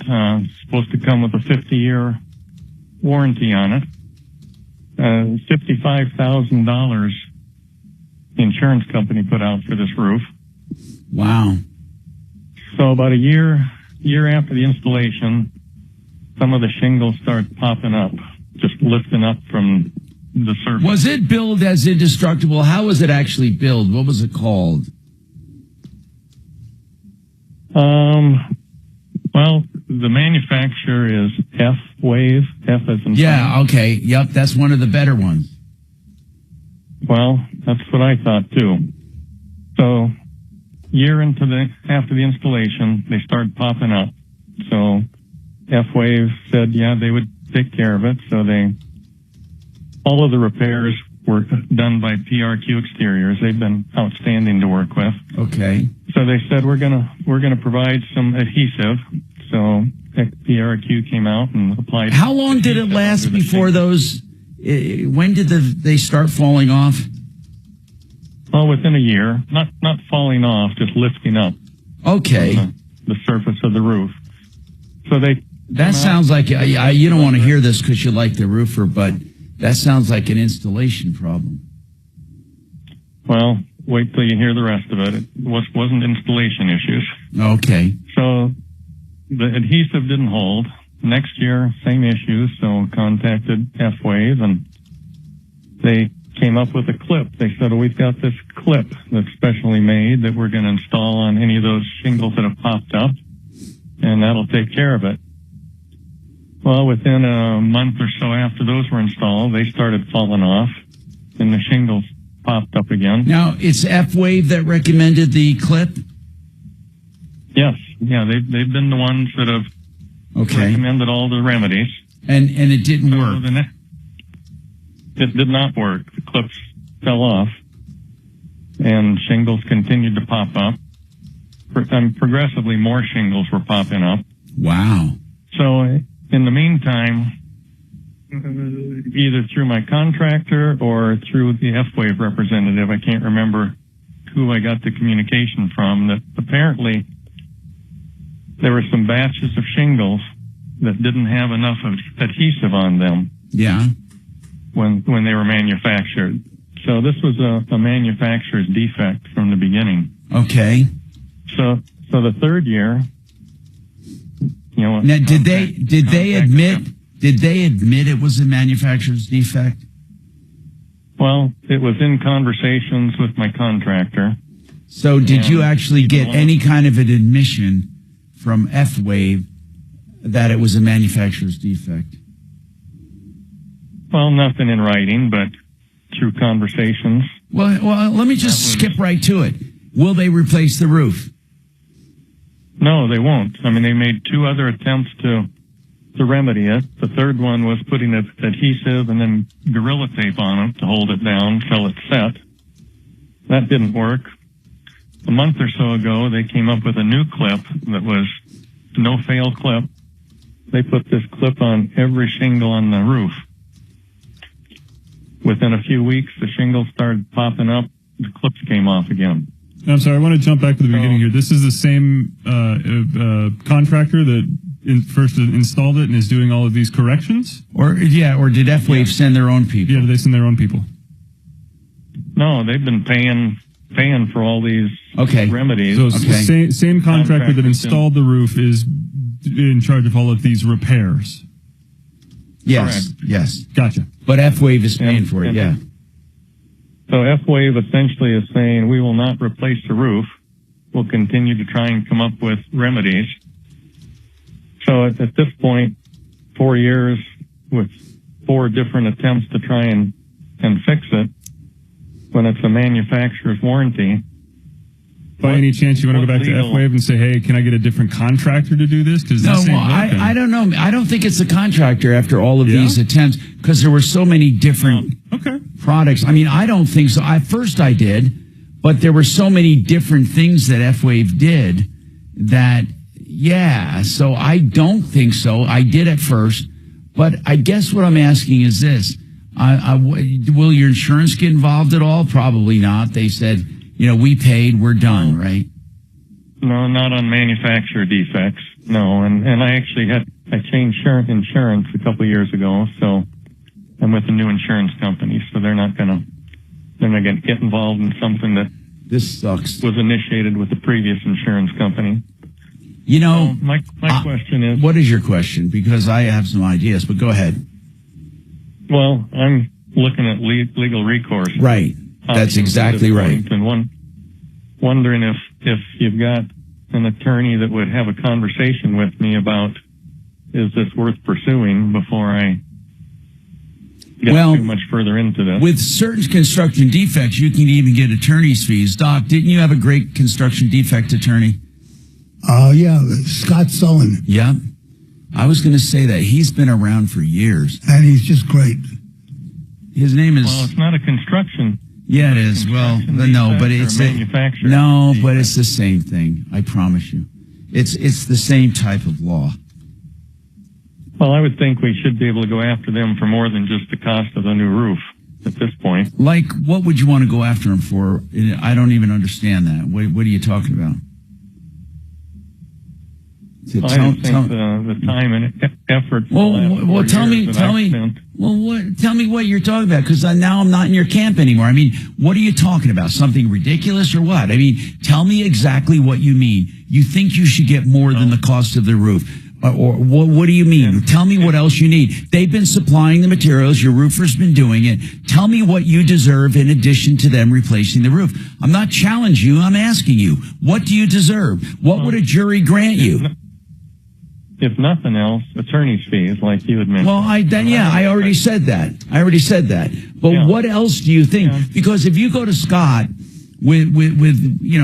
supposed to come with a 50-year warranty on it. $55,000 the insurance company put out for this roof. Wow. So about a year after the installation, some of the shingles start popping up, just lifting up from the surface. Was it billed as indestructible? How was it actually billed? What was it called? Well, the manufacturer is F-Wave, F as in Yeah, okay. Yep, that's one of the better ones. Well, that's what I thought too. So, after the installation, they started popping up. So, F-Wave said, yeah, they would take care of it. So all of the repairs were done by PRQ Exteriors. They've been outstanding to work with. Okay. So they said, we're gonna provide some adhesive. So PRQ came out and applied. How long did it last before those? When did they start falling off? Well, within a year. Not falling off, just lifting up. Okay. The surface of the roof. So that sounds like you don't want to hear this because you like the roofer, but that sounds like an installation problem. Well, wait till you hear the rest of it. It wasn't installation issues. Okay. So the adhesive didn't hold. Next year, same issues, so contacted F-Wave, and they came up with a clip. They said, we've got this clip that's specially made that we're going to install on any of those shingles that have popped up, and that'll take care of it. Well, within a month or so after those were installed, they started falling off, and the shingles popped up again. Now, it's F-Wave that recommended the clip? Yes. Yeah, they've been the ones that have recommended all the remedies. And it didn't work. It did not work. The clips fell off, and shingles continued to pop up. Progressively more shingles were popping up. Wow. So in the meantime, either through my contractor or through the F-Wave representative, I can't remember who I got the communication from, that apparently there were some batches of shingles that didn't have enough adhesive on them. Yeah. When they were manufactured. So this was a manufacturer's defect from the beginning. Okay. So the third year, now did they admit it was a manufacturer's defect? Well, it was in conversations with my contractor. So did you And, actually get know, any kind of an admission from F-Wave that it was a manufacturer's defect? Well, nothing in writing, but through conversations. Well, let me just skip right to it. Will they replace the roof? No, they won't. I mean, they made 2 other attempts to remedy it. The third one was putting adhesive and then Gorilla Tape on it to hold it down till it set. That didn't work. A month or so ago, they came up with a new clip that was no-fail clip. They put this clip on every shingle on the roof. Within a few weeks, the shingles started popping up. The clips came off again. I'm sorry, I want to jump back to the beginning here. This is the same contractor that first installed it and is doing all of these corrections? Or did F-Wave send their own people? Yeah, did they send their own people? No, they've been paying for all these remedies. So it's the same contractor that installed the roof is in charge of all of these repairs. Yes, correct. Yes. Gotcha. But F-Wave is paying for it, yeah. So F-Wave essentially is saying we will not replace the roof. We'll continue to try and come up with remedies. So at this point, 4 years with 4 different attempts to try and fix it, when it's a manufacturer's warranty. By any chance, you want to go back to F-Wave and say, hey, can I get a different contractor to do this? Because I don't know. I don't think it's the contractor after all of these attempts, because there were so many different products. I mean, I don't think so. At first I did, but there were so many different things that F-Wave did that, so I don't think so. I did at first, but I guess what I'm asking is this. Will your insurance get involved at all? Probably not. They said, we paid, we're done, right? No, not on manufacturer defects. No, and I actually I changed insurance a couple of years ago, so I'm with a new insurance company, so they're not gonna get involved in something that this sucks was initiated with the previous insurance company. My question is, what is your question? Because I have some ideas, but go ahead. Well, I'm looking at legal recourse. Right. That's exactly right. And wondering if you've got an attorney that would have a conversation with me about, is this worth pursuing before I get too much further into this? With certain construction defects, you can even get attorney's fees. Doc, didn't you have a great construction defect attorney? Scott Sullen. Yeah. I was going to say that. He's been around for years. And he's just great. His name is... Well, it's not a construction. Yeah, it is. Well, no, but it's manufacturer. No, but it's the same thing. I promise you. It's the same type of law. Well, I would think we should be able to go after them for more than just the cost of the new roof at this point. Like, what would you want to go after them for? I don't even understand that. What are you talking about? I don't think the time and effort. Well, tell me what you're talking about, because now I'm not in your camp anymore. I mean, what are you talking about? Something ridiculous or what? I mean, tell me exactly what you mean. You think you should get more than the cost of the roof. Or what do you mean? Tell me what else you need. They've been supplying the materials. Your roofer's been doing it. Tell me what you deserve in addition to them replacing the roof. I'm not challenging you. I'm asking you, what do you deserve? What would a jury grant you? If nothing else, attorney's fees, like you had mentioned. Well, I already said that. But what else do you think? Yeah. Because if you go to Scott with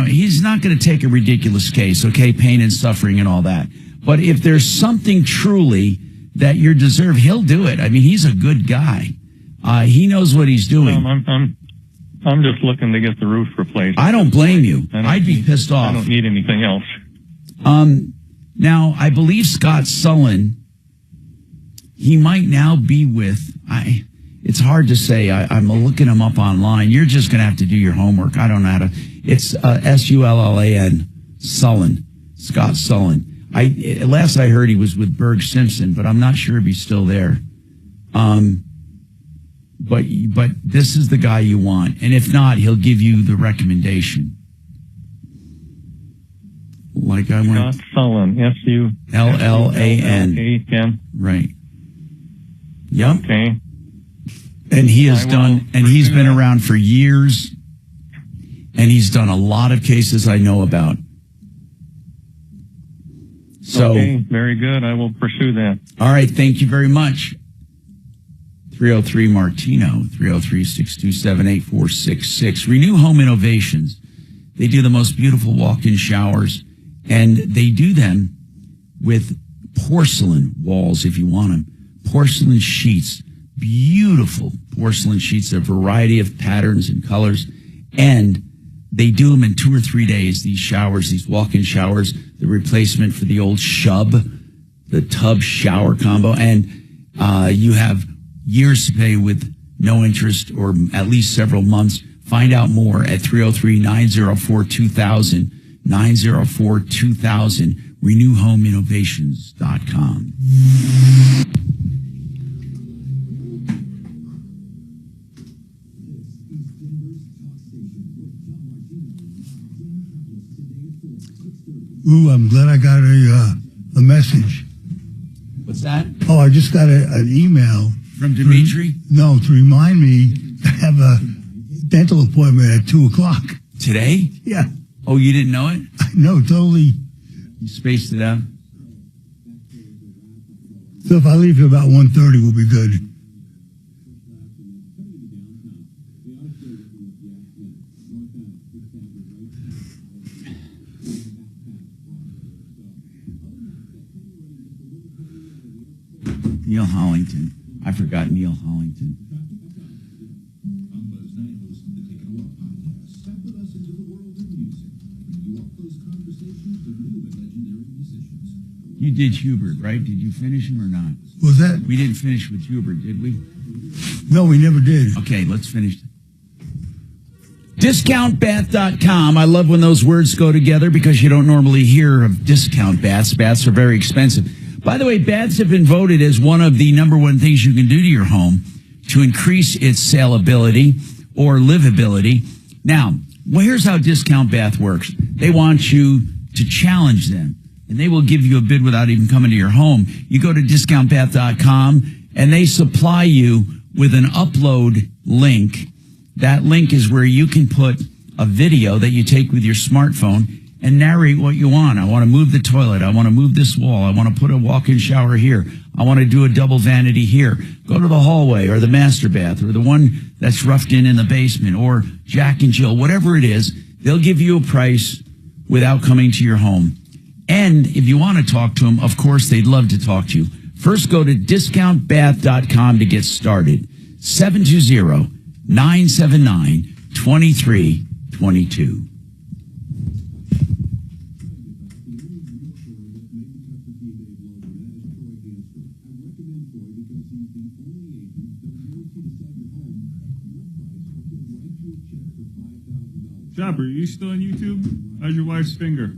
he's not going to take a ridiculous case, okay, pain and suffering and all that. But if there's something truly that you deserve, he'll do it. I mean, he's a good guy. He knows what he's doing. I'm just looking to get the roof replaced. I don't blame you. I'd be pissed off. I don't need anything else. Now, I believe Scott Sullen, he might now be with, it's hard to say. I'm looking him up online. You're just going to have to do your homework. I don't know how to. It's Sullan, Sullen, Scott Sullen. Last I heard he was with Berg Simpson, but I'm not sure if he's still there. But this is the guy you want. And if not, he'll give you the recommendation. Like I went. Scott Sullen, Sullan. Right. Yep. Okay. And he has he's been around for years. And he's done a lot of cases I know about. So, okay, very good. I will pursue that. All right, thank you very much. 303 Martino, 303-627-8466. Renew Home Innovations. They do the most beautiful walk-in showers, and they do them with porcelain walls if you want them. Porcelain sheets, beautiful porcelain sheets, a variety of patterns and colors, and they do them in 2 or 3 days, these showers, these walk-in showers, the replacement for the old Shub, the tub shower combo, and you have years to pay with no interest or at least several months. Find out more at 303-904-2000, 904-2000, renewhomeinnovations.com. Ooh, I'm glad I got a message. What's that? Oh, I just got an email. From Dimitri? No, to remind me to have a dental appointment at 2 o'clock. Today? Yeah. Oh, you didn't know it? No, totally. You spaced it out? So if I leave here about 1:30, we'll be good. Neil Hollington. I forgot Neil Hollington. You did Hubert, right? Did you finish him or not? Was that? We didn't finish with Hubert, did we? No, we never did. Okay, let's finish. Discountbath.com. I love when those words go together because you don't normally hear of discount baths. Baths are very expensive. By the way, baths have been voted as one of the number one things you can do to your home to increase its saleability or livability. Now, well, here's how Discount Bath works. They want you to challenge them, and they will give you a bid without even coming to your home. You go to discountbath.com, and they supply you with an upload link. That link is where you can put a video that you take with your smartphone and narrate what you want. I want to move the toilet. I want to move this wall. I want to put a walk-in shower here. I want to do a double vanity here. Go to the hallway or the master bath or the one that's roughed in the basement or Jack and Jill, whatever it is. They'll give you a price without coming to your home. And if you want to talk to them, of course, they'd love to talk to you. First, go to discountbath.com to get started. 720-979-2322. Chopper, are you still on YouTube? How's your wife's finger?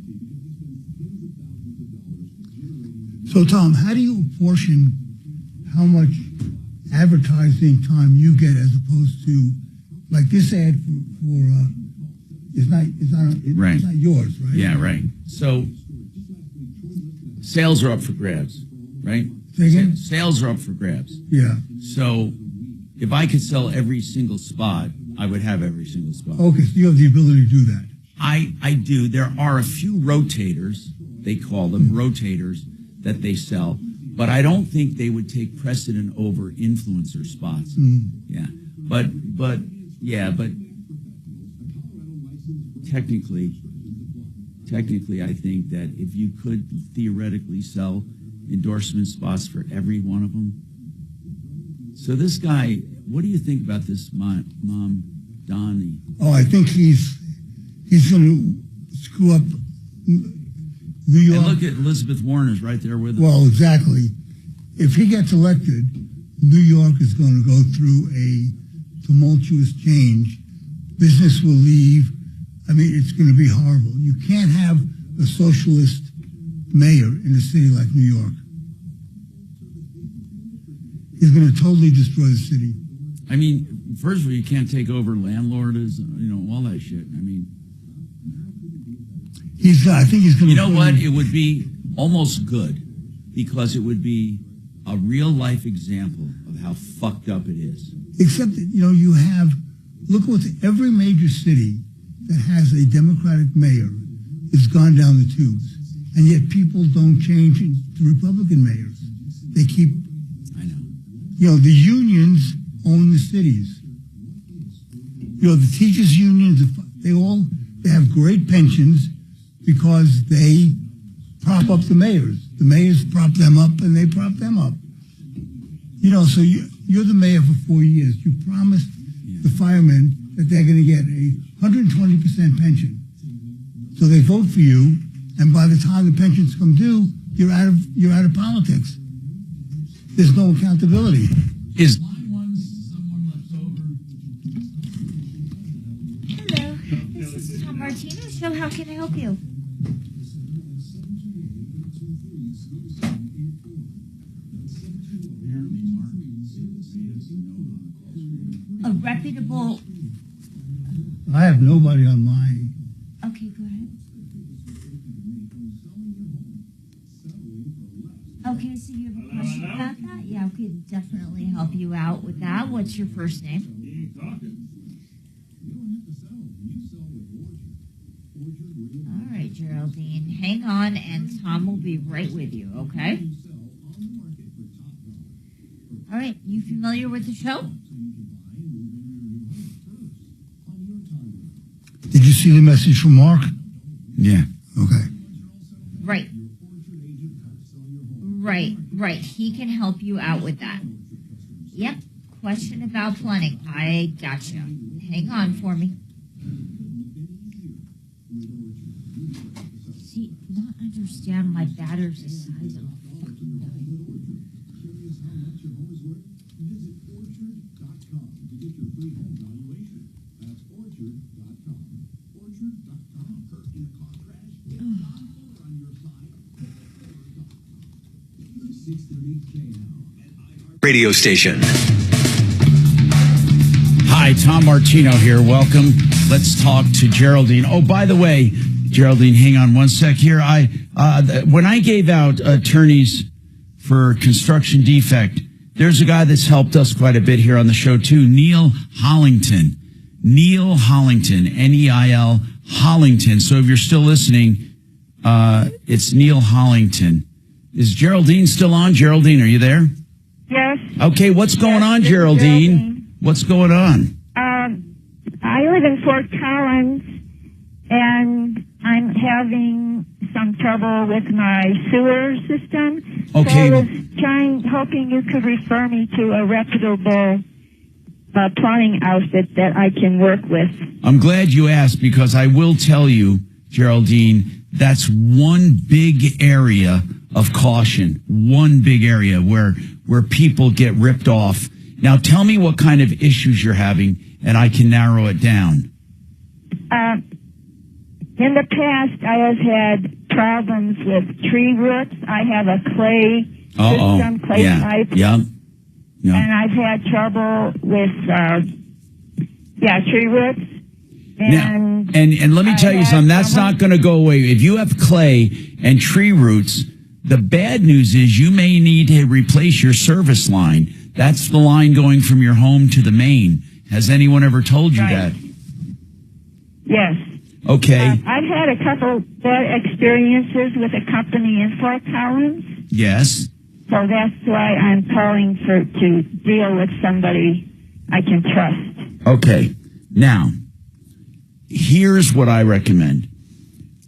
So, Tom, how do you apportion how much advertising time you get as opposed to, like this ad for it's not yours, right? Yeah, right. So sales are up for grabs, right? Say again? Sales are up for grabs. Yeah. So if I could sell every single spot, I would have every single spot. Okay, so you have the ability to do that. I do. There are a few rotators, they call them rotators, that they sell, but I don't think they would take precedent over influencer spots. Yeah. But technically, I think that if you could theoretically sell endorsement spots for every one of them. So this guy, what do you think about this mom, Donnie? Oh, I think he's going to screw up New York. And look at Elizabeth Warren is right there with him. Well, exactly. If he gets elected, New York is going to go through a tumultuous change. Business will leave. I mean, it's going to be horrible. You can't have a socialist mayor in a city like New York. He's going to totally destroy the city. I mean, first of all, you can't take over landlords, all that shit. I mean, I think he's going to. You know what? It would be almost good because it would be a real life example of how fucked up it is. Except that, you have, look at every major city that has a Democratic mayor is gone down the tubes. And yet people don't change to Republican mayors. They keep, I know. you know, the unions own the cities. You know, the teachers' unions, they have great pensions because they prop up the mayors. The mayors prop them up and they prop them up. You know, so you're the mayor for 4 years. You promised the firemen that they're going to get a 120% pension. So they vote for you, and by the time the pensions come due, you're out of politics. There's no accountability. Is Hello, this is Tom Martino Show. How can I help you? A reputable. I have nobody on my. Okay, go ahead. Okay, so you have a question about that? Yeah, we could definitely help you out with that. What's your first name? All right, Geraldine. Hang on, and Tom will be right with you, okay? All right, you familiar with the show? Did you see the message from Mark? yeah. Okay. Right. Right. He can help you out with that. Yep. Question about plumbing. I gotcha. Hang on for me. See, not understand my batter's the size of a fucking nut. Radio station. Hi, Tom Martino here. Welcome. Let's talk to Geraldine. Oh, by the way, Geraldine, hang on one sec here. When I gave out attorneys for construction defect, there's a guy that's helped us quite a bit here on the show too, Neil Hollington. Neil Hollington, N-E-I-L Hollington. So if you're still listening, it's Neil Hollington. Is Geraldine still on? Geraldine, are you there? Yes. Okay, what's going on, Geraldine? What's going on? I live in Fort Collins, and I'm having some trouble with my sewer system. Okay. So I was hoping you could refer me to a reputable plumbing outfit that I can work with. I'm glad you asked, because I will tell you, Geraldine, that's one big area of caution, one big area where people get ripped off. Now, tell me what kind of issues you're having, and I can narrow it down. In the past, I have had problems with tree roots. I have a clay system, clay pipe. Yeah. And I've had trouble with, tree roots. And let me tell you something, that's not going to go away. If you have clay and tree roots, the bad news is you may need to replace your service line. That's the line going from your home to the main. Has anyone ever told you that? Yes. Okay. I've had a couple bad experiences with a company in Fort Collins. Yes. So that's why I'm calling to deal with somebody I can trust. Okay. Now, here's what I recommend.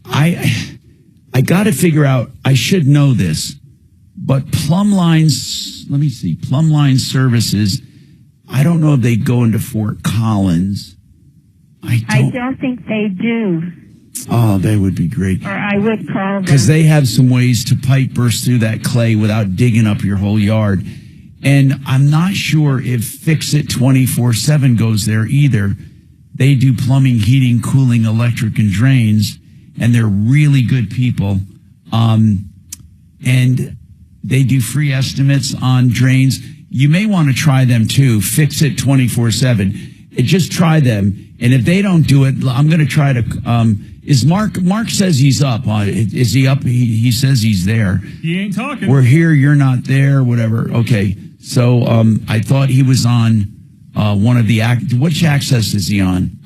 I got to figure out, I should know this, but plumb lines, let me see, plumb line services, I don't know if they go into Fort Collins. I don't think they do. Oh, they would be great. Or I would call them. Because they have some ways to pipe burst through that clay without digging up your whole yard. And I'm not sure if Fix It 24/7 goes there either. They do plumbing, heating, cooling, electric, and drains. And they're really good people. And they do free estimates on drains. You may want to try them too. Fix It 24/7. Just try them. And if they don't do it, I'm going to try to, is Mark says he's up. Is he up? He says he's there. He ain't talking. We're here. You're not there. Whatever. Okay. So, I thought he was on, one of the which access is he on?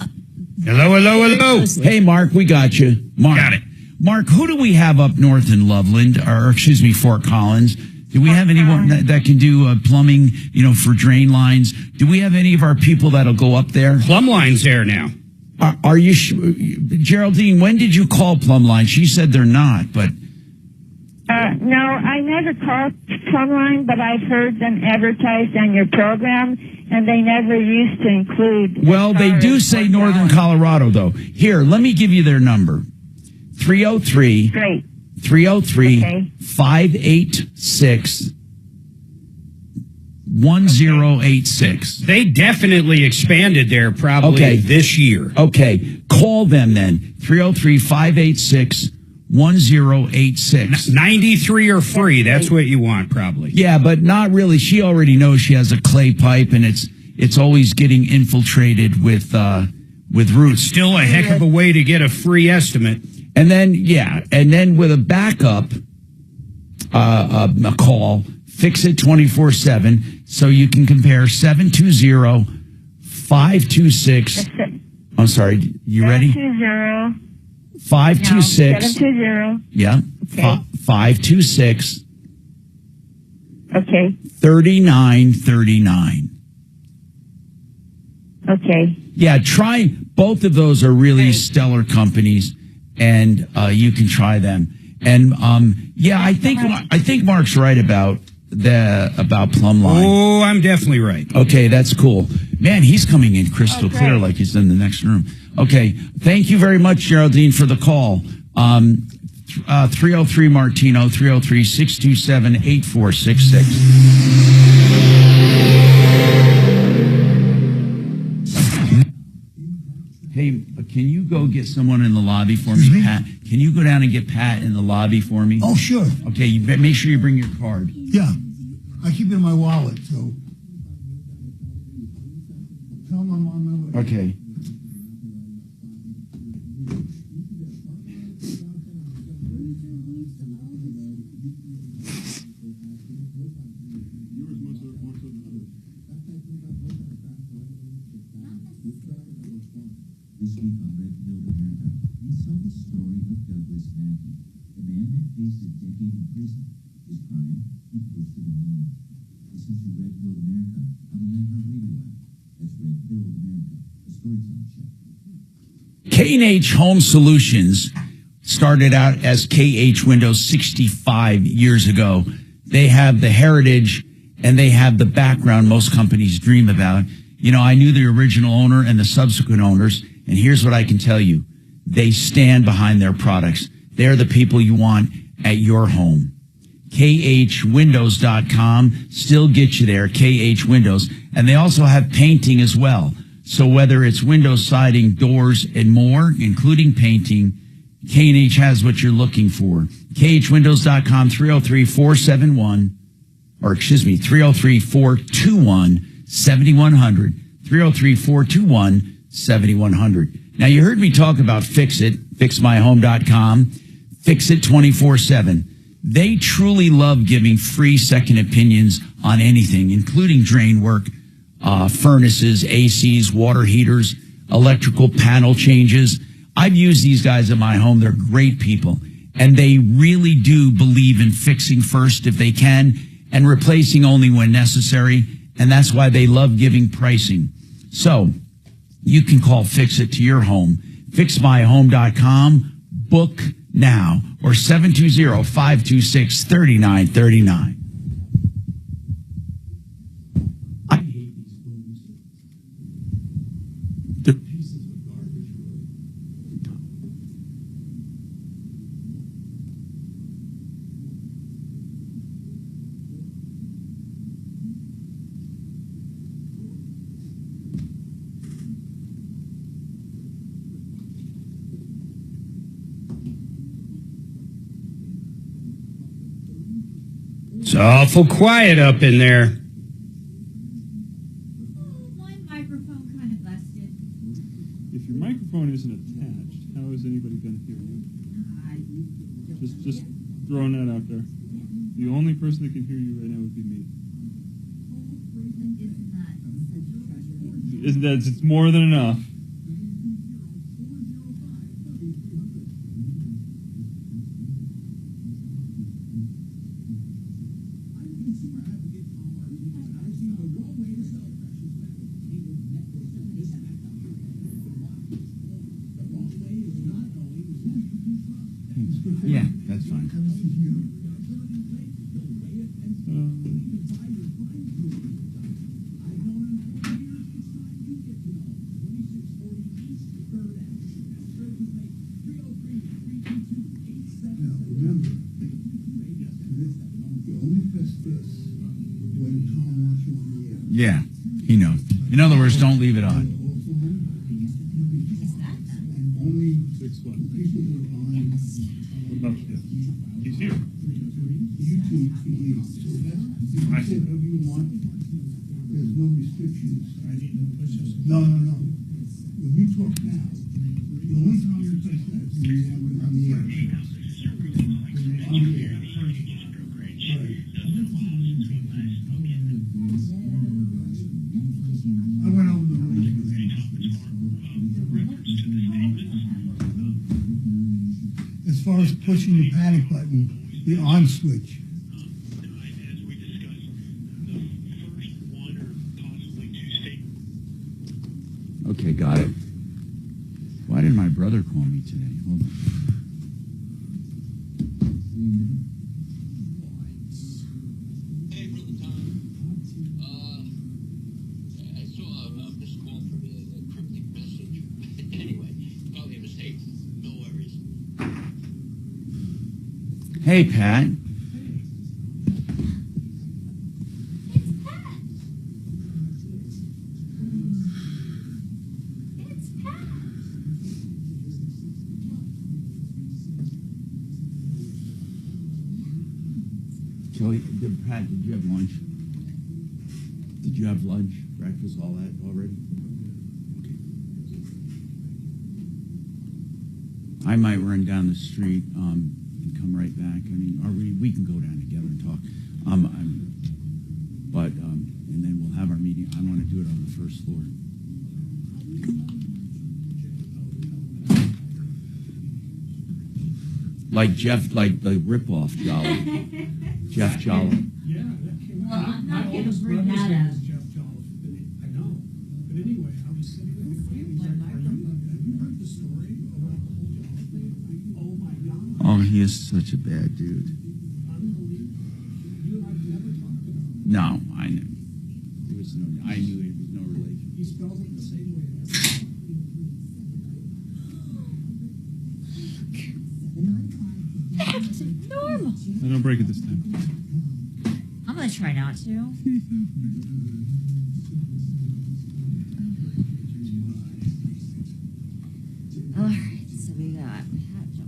Hello. Hey, Mark, we got you. Mark. Got it. Mark, who do we have up north in Loveland, or excuse me, Fort Collins? Do we have anyone that can do plumbing, for drain lines? Do we have any of our people that'll go up there? Plumb line's there now. Are you, Geraldine, when did you call Plumline? She said they're not, but... No, I never called Plumline, but I've heard them advertised on your program, and they never used to include... Well, they do say Northern Colorado, though. Here, let me give you their number. 303... Great. 303-586... 1086. They definitely expanded there probably this year. Okay. Call them then. 303-586-1086. 93 or free. That's what you want probably. Yeah, but not really. She already knows she has a clay pipe and it's always getting infiltrated with roots. Still a heck of a way to get a free estimate. And then with a backup a call, fix it 24/7, so you can compare 720-526. I'm sorry, you ready? 720. 526. 720. Yeah. Okay. 526. Okay. 3939. Okay. Yeah, try both of those are really stellar companies, and you can try them. And I think Mark's right about Plumline. Oh, I'm definitely right. Okay, that's cool. Man, he's coming in crystal clear like he's in the next room. Okay, thank you very much, Geraldine, for the call. 303 Martino, 303-627-8466. Hey, can you go get someone in the lobby for me, Pat? Can you go down and get Pat in the lobby for me? Oh, sure. Okay, make sure you bring your card. Yeah. I keep it in my wallet, so. Tell them I'm on my way. Okay. This week on Red Pill America, we tell the story of Douglas Mackey, the man that faced a decade in prison. His crime, he posted a meme. Listen to Red Pill America on the iHeartRadio app. That's Red Pill America, the storytelling show. K&H Home Solutions started out as KH Windows 65 years ago. They have the heritage and they have the background most companies dream about. I knew the original owner and the subsequent owners, and here's what I can tell you. They stand behind their products. They're the people you want at your home. KHWindows.com still gets you there, KH Windows. And they also have painting as well. So whether it's windows, siding, doors, and more, including painting, K&H has what you're looking for. KHWindows.com, 303-421-7100. 303-421-7100. Now, you heard me talk about Fix It, fixmyhome.com, Fix It 24/7. They truly love giving free second opinions on anything, including drain work, furnaces, ACs, water heaters, electrical panel changes. I've used these guys at my home. They're great people. And they really do believe in fixing first if they can and replacing only when necessary. And that's why they love giving pricing. So you can call Fix It to your home. Fixmyhome.com. Book now. Or 720-526-3939. I hate these phones. They're pieces of garbage. It's awful quiet up in there. My microphone kind of busted. If your microphone isn't attached, how is anybody going to hear you? Just throwing that out there. The only person that can hear you right now would be me. Isn't that? It's more than enough. on. Now, remember, you only press this when Tom wants you on the air. Yeah, he knows. In other words, don't leave it on. Only 6-1. people who are on What about you? He's here. YouTube can leave. So that, you can say whatever you want. There's no restrictions. No. When you talk now, the only time you press that is when you're on the air. On the air. I went over the rules with him. As far as pushing the panic button, the on switch. Okay, got it. Why did my brother call me today? Hold on. Hey, Brother Tom. I saw a missed call for the cryptic message. Anyway, probably a mistake. No worries. Hey, Pat. Kelly, Pat, did you have lunch? Did you have lunch, breakfast, all that already? Okay. I might run down the street and come right back. I mean, we can go down together and talk. And then we'll have our meeting. I want to do it on the first floor. Like the ripoff Jolly. Jeff Jolly. Yeah, that came Well, out. I'm not My gonna oldest bring brother's that name up. is Jeff Jolliffe. I know. But anyway, I was sitting there thinking, he's like, have you heard the story about the whole Jolliffe thing? Oh my God. Oh, he is such a bad dude. Unbelievable. You and I've never talked about it. No, I knew. I knew it was no relation. He spells it the same way as That's normal. I don't break it this time. I'm gonna try not to. All right, so we got Pat Joel.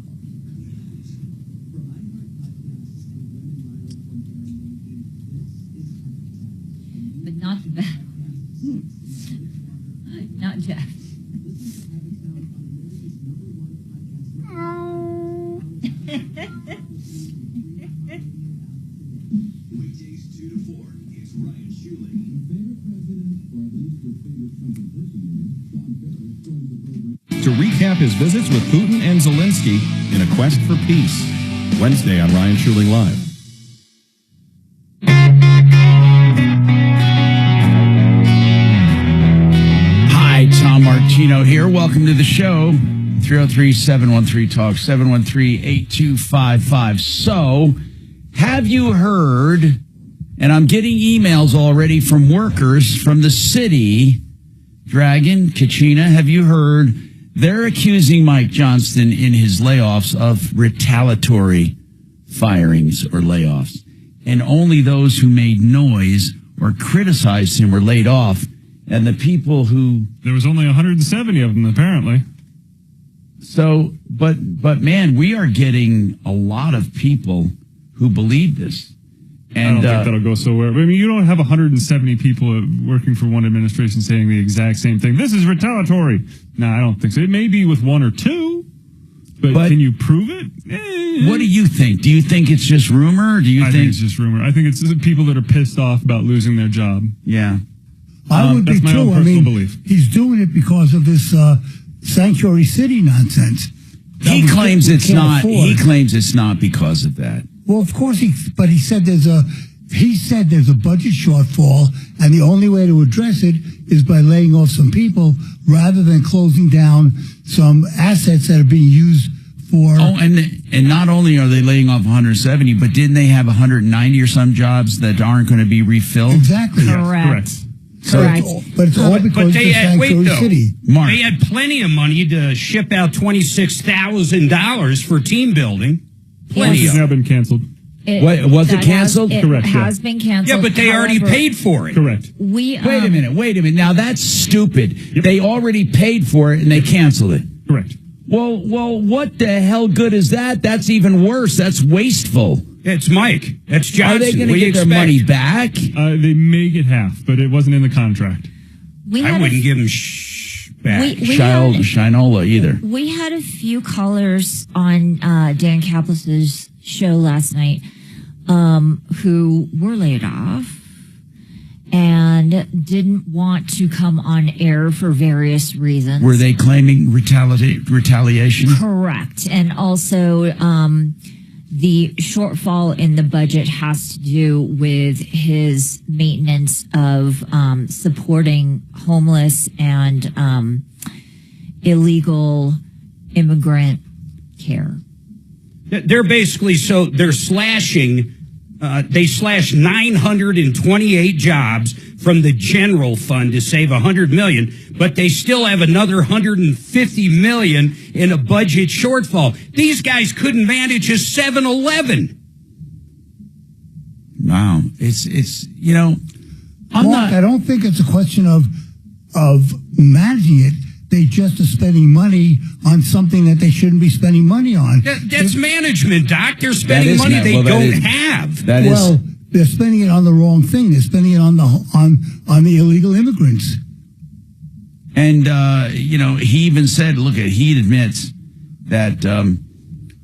But not the bad. Not Jeff. Weekdays 2 to 4. It's Ryan Schuling. Your favorite president, or at least your favorite Trump impersonator, Sean Ferris, joins the program To recap his visits with Putin and Zelensky in a quest for peace. Wednesday on Ryan Schuling Live. Hi, Tom Martino here. Welcome to the show. 303-713-TALK, 713-8255. So, have you heard, and I'm getting emails already from workers from the city, Dragon, Kachina, have you heard they're accusing Mike Johnston in his layoffs of retaliatory firings or layoffs. And only those who made noise or criticized him were laid off. And the people who... There was only 170 of them, apparently. So, but man, we are getting a lot of people who believe this. And I don't think that'll go so well. I mean, you don't have 170 people working for one administration saying the exact same thing. This is retaliatory. No, I don't think so. It may be with one or two, but can you prove it? What do you think? Do you think it's just rumor? Or do you I think it's just rumor. I think it's people that are pissed off about losing their job. Yeah. I would be that's my too. own I personal mean, belief. he's doing it because of this sanctuary city nonsense. He claims it's not. Afford. He claims it's not because of that. Well, of course he said there's a budget shortfall, and the only way to address it is by laying off some people rather than closing down some assets that are being used for. Oh, and not only are they laying off 170, but didn't they have 190 or some jobs that aren't going to be refilled? Exactly. Correct. So it's all because they it's a had, wait sanctuary though, city. Mark. they had plenty of money to ship out $26,000 for team building. Plenty It's of now been canceled. What, was it canceled? It Correct, yeah. has been canceled. Yeah, but they already However, paid for it. Correct. We Wait a minute. Now that's stupid. Yep. They already paid for it and they canceled it. Correct. Well, what the hell good is that? That's even worse. That's wasteful. It's Mike. That's Johnson. Are they going What to do you get their expect? money back? They may get half, but it wasn't in the contract. I wouldn't give them back. Shinola either. We had a few callers on Dan Kaplas's show last night who were laid off and didn't want to come on air for various reasons. Were they claiming retaliation? Correct. And also the shortfall in the budget has to do with his maintenance of supporting homeless and illegal immigrant care. They're basically, so they're slashing, they slashed 928 jobs from the general fund to save $100 million, but they still have another $150 million in a budget shortfall. These guys couldn't manage a 7-Eleven. Wow. It's Mark, I don't think it's a question of managing it. They just are spending money on something that they shouldn't be spending money on. That's management, Doc. They're spending money they don't have. They're spending it on the wrong thing. They're spending it on the illegal immigrants. And he even said, he admits that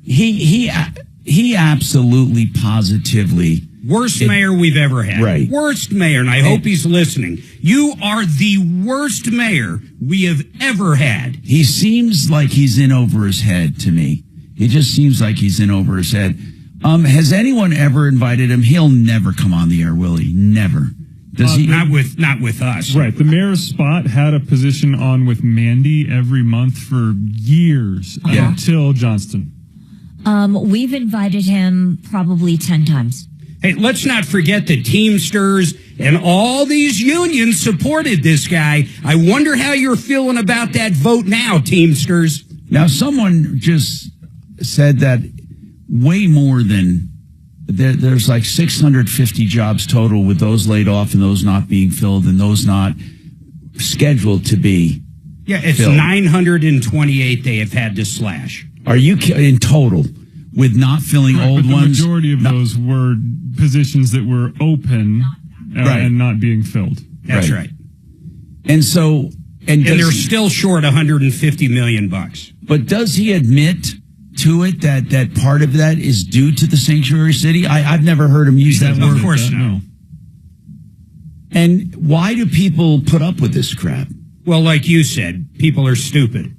he absolutely positively worst mayor we've ever had. Right. Worst mayor, and I hope he's listening. You are the worst mayor we have ever had. He seems like he's in over his head to me. He just seems like he's in over his head. Has anyone ever invited him? He'll never come on the air, will he? Never. Does he? Not with us. Right. The mayor's spot had a position on with Mandy every month for years until Johnston. We've invited him probably 10 times. Hey, let's not forget the Teamsters and all these unions supported this guy. I wonder how you're feeling about that vote now, Teamsters. Now, someone just said that way more than there's like 650 jobs total with those laid off and those not being filled and those not scheduled to be. Yeah, it's filled. 928 they have had to slash. Are you in total with not filling old but the ones? The majority of those were positions that were open and not being filled. That's right. And so, and they're still short $150 million. But does he admit to it that part of that is due to the sanctuary city? I've never heard him use that word. Of course not. And why do people put up with this crap? Well, like you said, people are stupid.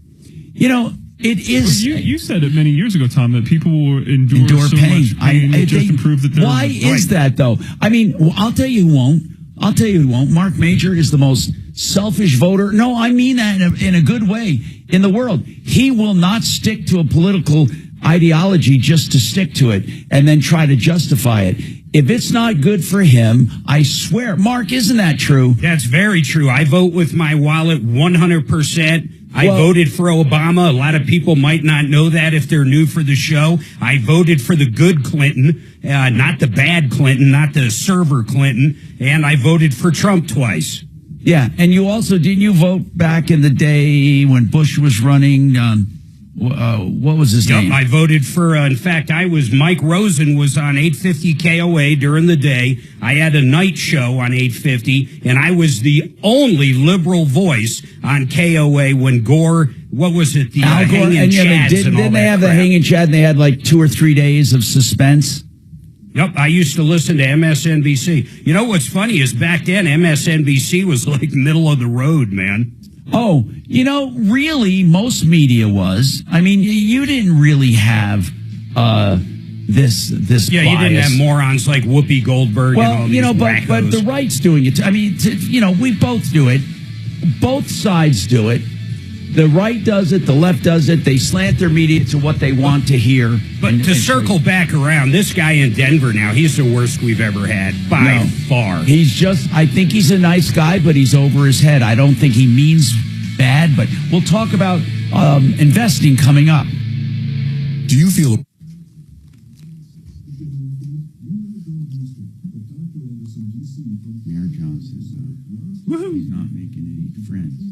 It is. You said it many years ago, Tom, that people will endure so pain. much pain just to prove that they're Why is that, though? I mean, I'll tell you who won't. Marc Mager is the most selfish voter. No, I mean that in a good way in the world. He will not stick to a political ideology just to stick to it and then try to justify it. If it's not good for him, I swear. Mark, isn't that true? That's very true. I vote with my wallet 100%. I voted for Obama. A lot of people might not know that if they're new for the show. I voted for the good Clinton, not the bad Clinton, not the server Clinton. And I voted for Trump twice. Yeah, and you also, didn't you vote back in the day when Bush was running? What was his name? I voted for, in fact, Mike Rosen was on 850 KOA during the day. I had a night show on 850, and I was the only liberal voice on KOA when Gore, what was it? The Al Gore, hanging chads and all didn't they that have crap. the hanging chad and they had like 2 or 3 days of suspense? Yep, I used to listen to MSNBC. You know what's funny is back then MSNBC was like middle of the road, man. Oh, really, most media was. I mean, you didn't really have this Yeah, bias. you didn't have morons like Whoopi Goldberg and all these wackos. but the right's doing it. I mean, we both do it. Both sides do it. The right does it, the left does it. They slant their media to what they want to hear. But to circle back around, this guy in Denver now, he's the worst we've ever had by far. I think he's a nice guy, but he's over his head. I don't think he means bad, but we'll talk about investing coming up. Do you feel Mayor Johnson says he's not making any friends.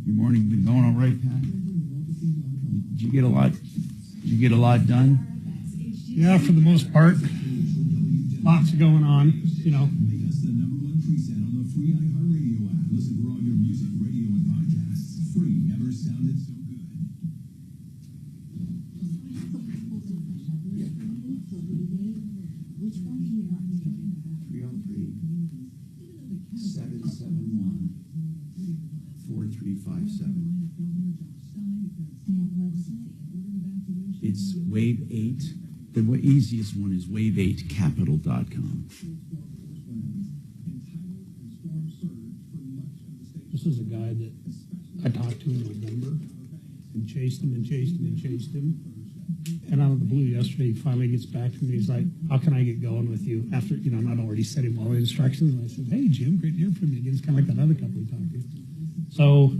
Your morning been going all right, Pat? Did you get a lot? Did you get a lot done? Yeah, for the most part. Lots going on, you know. It's Wave 8. The easiest one is wave8capital.com. This is a guy that I talked to in November and chased him and chased him and chased him. And out of the blue yesterday, he finally gets back to me. He's like, how can I get going with you? After, you know, I'd already sent him all the instructions. And I said, hey, Jim, great to hear from you again. It's kind of like that other couple we talked to. So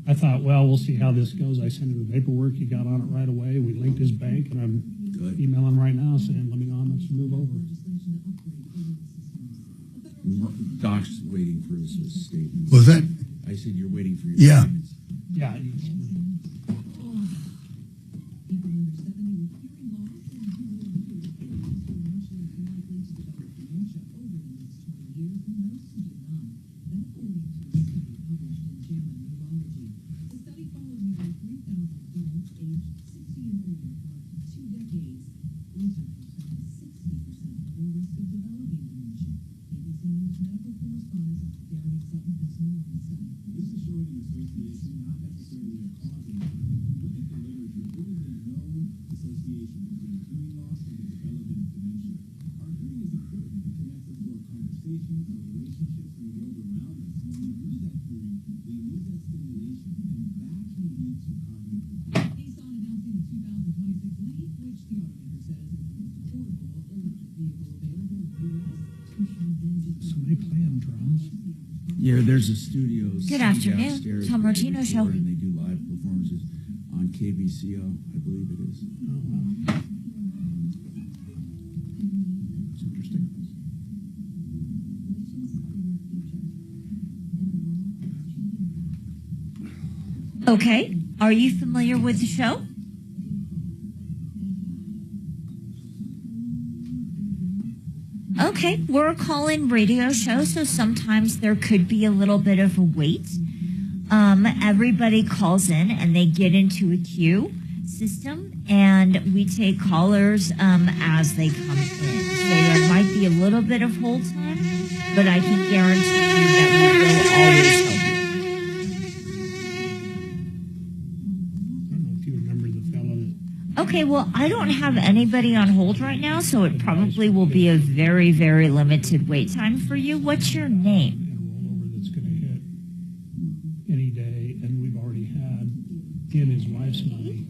I thought, well, we'll see how this goes. I sent him the paperwork. He got on it right away. We linked his bank, and I'm emailing right now saying, let me know how much to move over. Doc's waiting for his statement. Was that? I said you're waiting for your statements. Yeah. Yeah, there's a studio. Good afternoon, Tom Martino Show. And they do live performances on KBCO, I believe it is. Oh, wow. It's interesting. Okay. Are you familiar with the show? Okay, we're a call-in radio show, so sometimes there could be a little bit of a wait. Everybody calls in and they get into a queue system, and we take callers as they come in. So there might be a little bit of hold time, but I can guarantee you that we will always help you. I don't know if you remember the fellow that... Okay, well, I don't have anybody on hold right now, so it probably will be a very, very limited wait time for you. What's your name? That's going to hit any day, and we've already had in his wife's money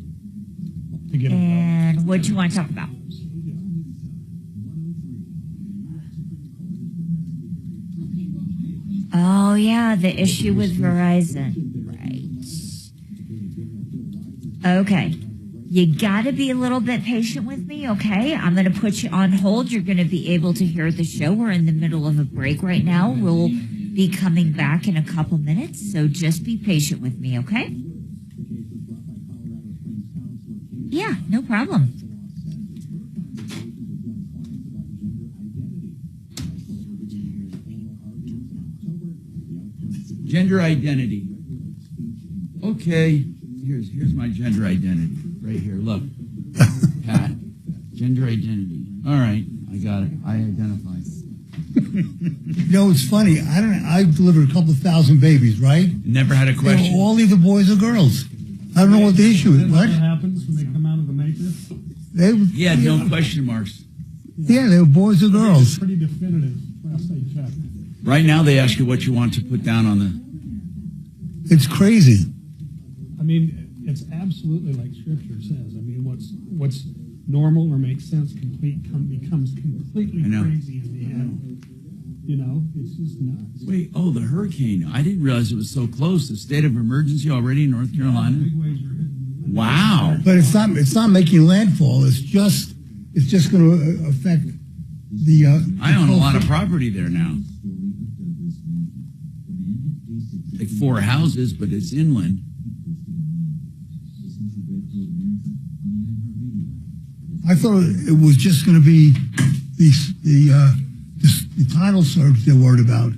to get him going. And what do you want to talk about? Oh, yeah, the issue with Verizon. Right. Okay. You got to be a little bit patient with me, okay? I'm going to put you on hold. You're going to be able to hear the show. We're in the middle of a break right now. We'll be coming back in a couple minutes, so just be patient with me, okay? Yeah, no problem. Gender identity. Okay, here's my gender identity right here. Look, Pat, gender identity. All right, I got it. I identify. You know, it's funny. I delivered a couple of thousand babies, right? Never had a They question. were all either boys or girls. I don't know what the issue is. What? happens when they come out of the maker? They were, Yeah, no question marks. Yeah, they were boys or girls. Pretty definitive, last I checked. Right now, they ask you what you want to put down on the. It's crazy. I mean, it's absolutely like Scripture says. I mean, what's normal or makes sense becomes completely I know. crazy in the end. You know, it's just nuts. Wait, the hurricane. I didn't realize it was so close. The state of emergency already in North Carolina. Big waves are hitting. Wow. But it's not making landfall. It's just going to affect the. I own a lot of property there now. Like 4 houses, but it's inland. I thought it was just going to be the title search they're worried about.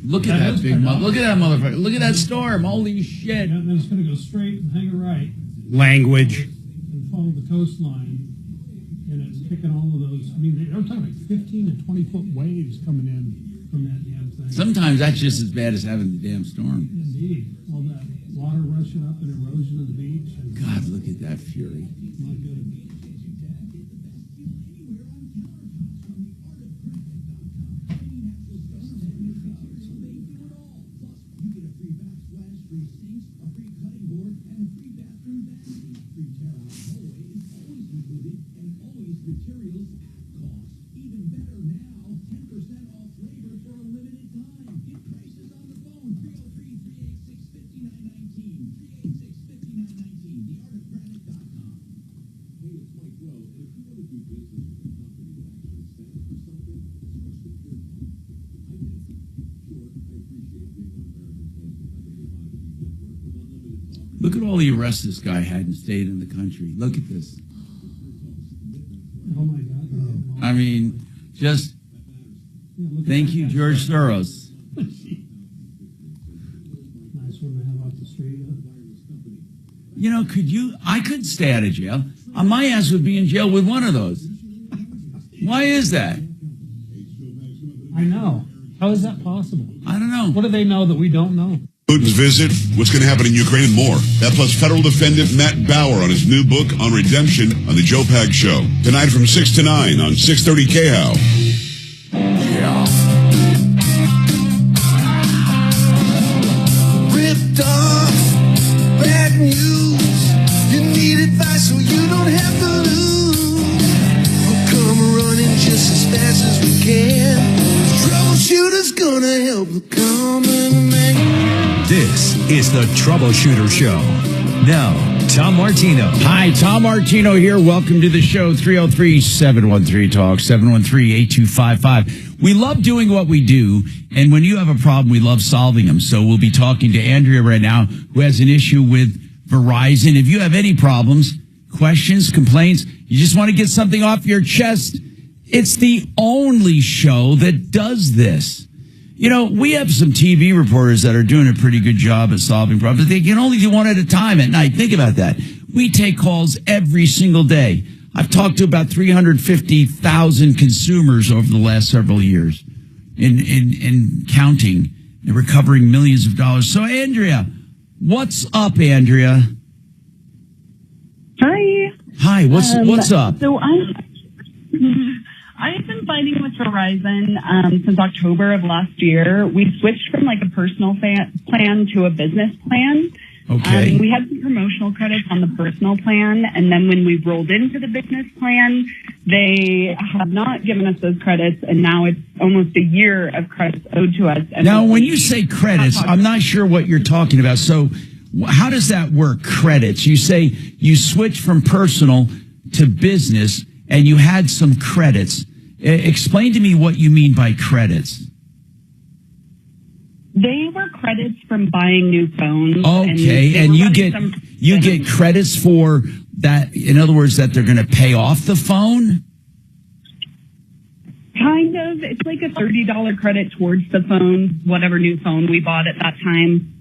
Look at that big look at that motherfucker. Look at that storm. Holy shit. And then it's going to go straight and hang a right Language. and follow the coastline. And it's kicking all of those. I mean, they're talking like 15 and 20-foot waves coming in from that damn thing. Sometimes that's just as bad as having the damn storm. Indeed. All that water rushing up and erosion of the beach. And God, look at that fury. my goodness. Look at all the arrests this guy had and stayed in the country. Look at this. Oh my God. I mean, just thank you, George Soros. Nice one to have off the street. You know, I could stay out of jail. My ass would be in jail with one of those. Why is that? I know. How is that possible? I don't know. What do they know that we don't know? Putin's visit, what's going to happen in Ukraine, and more. That plus federal defendant Matt Bauer on his new book on redemption on the Joe Pag Show. Tonight from 6 to 9 on 630 KHOW. Yeah. Ripped off, bad news. You need advice so you don't have to lose. We'll come running just as fast as we can. Troubleshooter's gonna help the common man. This is the Troubleshooter Show. Now, Tom Martino. Hi, Tom Martino here. Welcome to the show. 303-713-TALK, 713-8255. We love doing what we do, and when you have a problem, we love solving them. So we'll be talking to Andrea right now, who has an issue with Verizon. If you have any problems, questions, complaints, you just want to get something off your chest, it's the only show that does this. You know, we have some TV reporters that are doing a pretty good job at solving problems. They can only do one at a time at night. Think about that. We take calls every single day. I've talked to about 350,000 consumers over the last several years in counting and recovering millions of dollars. So, Andrea, what's up, Andrea? Hi. Hi, what's up? So I've been fighting with Verizon since October of last year. We switched from like a personal plan to a business plan. Okay. We had some promotional credits on the personal plan, and then when we rolled into the business plan, they have not given us those credits, and now it's almost a year of credits owed to us. And now, when you say credits, I'm not sure what you're talking about. So how does that work, credits? You say you switch from personal to business, and you had some credits. Explain to me what you mean by credits. They were credits from buying new phones. Okay, and you get credits for that. In other words, that they're going to pay off the phone. Kind of. It's like a $30 credit towards the phone, whatever new phone we bought at that time,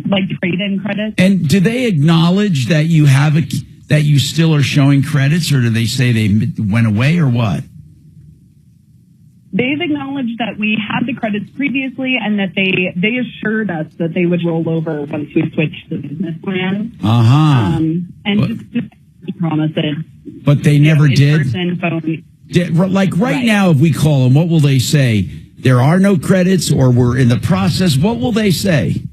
like trade-in credits. And do they acknowledge that you have that you still are showing credits, or do they say they went away, or what? They've acknowledged that we had the credits previously and that they assured us that they would roll over once we switched the business plan. Just promises. But they never did? Phone. Like right now, if we call them, what will they say? There are no credits, or we're in the process. What will they say?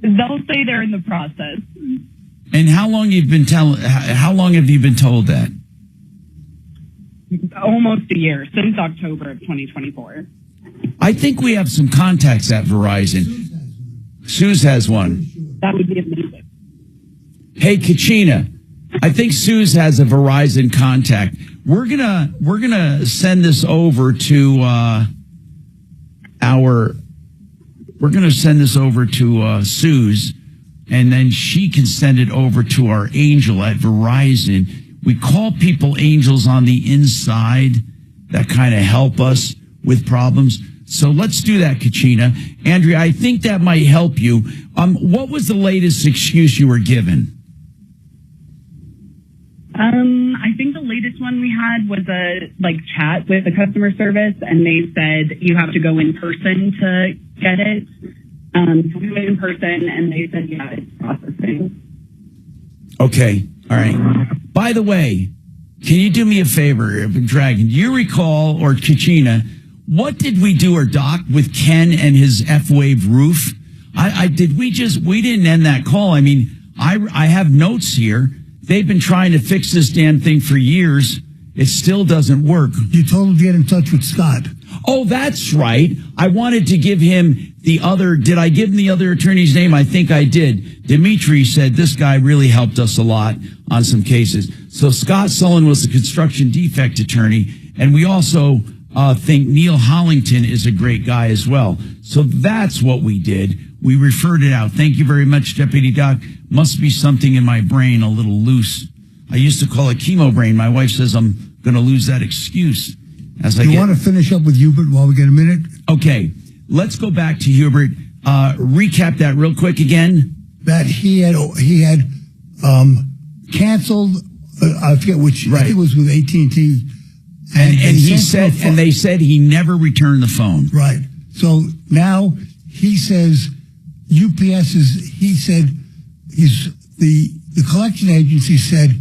They'll say they're in the process. And how long have you been told that? Almost a year, since October of 2024. I think we have some contacts at Verizon. Suze has one. That would be amazing. Hey, Kachina, I think Suze has a Verizon contact. We're gonna send this over to Suze, and then she can send it over to our angel at Verizon. We call people angels on the inside that kind of help us with problems. So let's do that, Kachina. Andrea, I think that might help you. What was the latest excuse you were given? I think the latest one we had was a chat with the customer service, and they said you have to go in person to get it. So we went in person, and they said, yeah, it's processing. Okay. All right. By the way, can you do me a favor, Dragon? Do you recall, or Kachina, what did we do, or Doc, with Ken and his F-Wave roof? We didn't end that call. I mean, I have notes here. They've been trying to fix this damn thing for years. It still doesn't work. You told him to get in touch with Scott. Oh, that's right. I wanted to give him did I give him the other attorney's name? I think I did. Dimitri said this guy really helped us a lot on some cases. So Scott Sullen was the construction defect attorney, and we also think Neil Hollington is a great guy as well. So that's what we did. We referred it out. Thank you very much, Deputy Doc. Must be something in my brain a little loose. I used to call it chemo brain. My wife says I'm going to lose that excuse. You want to finish up with Hubert while we get a minute? Okay. Let's go back to Hubert. Recap that real quick again. That he had canceled. I forget which. Right. I think it was with AT&T. And they said he never returned the phone. Right. So now he says UPS is. He said the collection agency said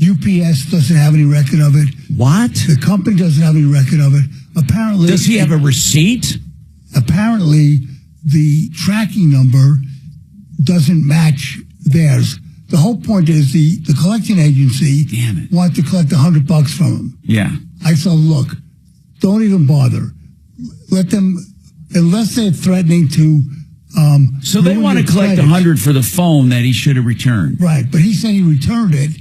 UPS doesn't have any record of it. What? The company doesn't have any record of it. Apparently, does he have a receipt? Apparently, the tracking number doesn't match theirs. The whole point is the collection agency wanted to collect $100 from him. Yeah. I said, look, don't even bother. Let them, unless they're threatening to. So they want to collect $100 for the phone that he should have returned. Right, but he said he returned it.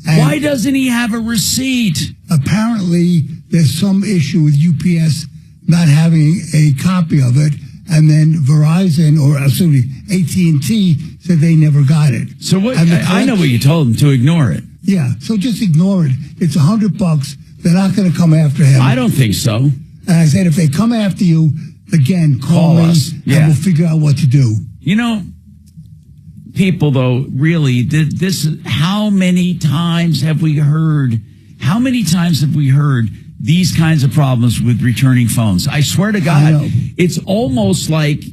Why doesn't he have a receipt? Apparently, there's some issue with UPS not having a copy of it, and then Verizon, or AT&T, said they never got it. So what? I know what you told them, to ignore it. Yeah, so just ignore it. It's $100. They're not going to come after him. I don't think so. And I said, if they come after you, again, call us, and we'll figure out what to do. You know, people, though, really, how many times have we heard these kinds of problems with returning phones? I swear to God, it's almost like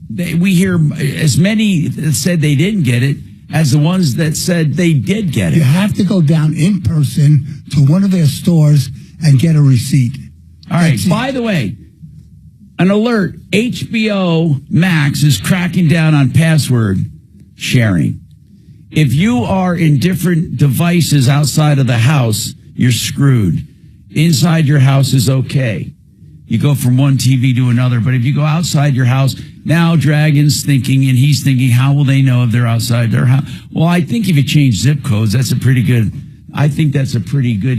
we hear as many that said they didn't get it as the ones that said they did get it. You have to go down in person to one of their stores and get a receipt. All right. By the way, an alert, HBO Max is cracking down on password sharing. If you are in different devices outside of the house, you're screwed. Inside your house is okay. You go from one TV to another. But if you go outside your house, now Dragon's thinking, and he's thinking, how will they know if they're outside their house? Well, I think if you change zip codes, that's a pretty good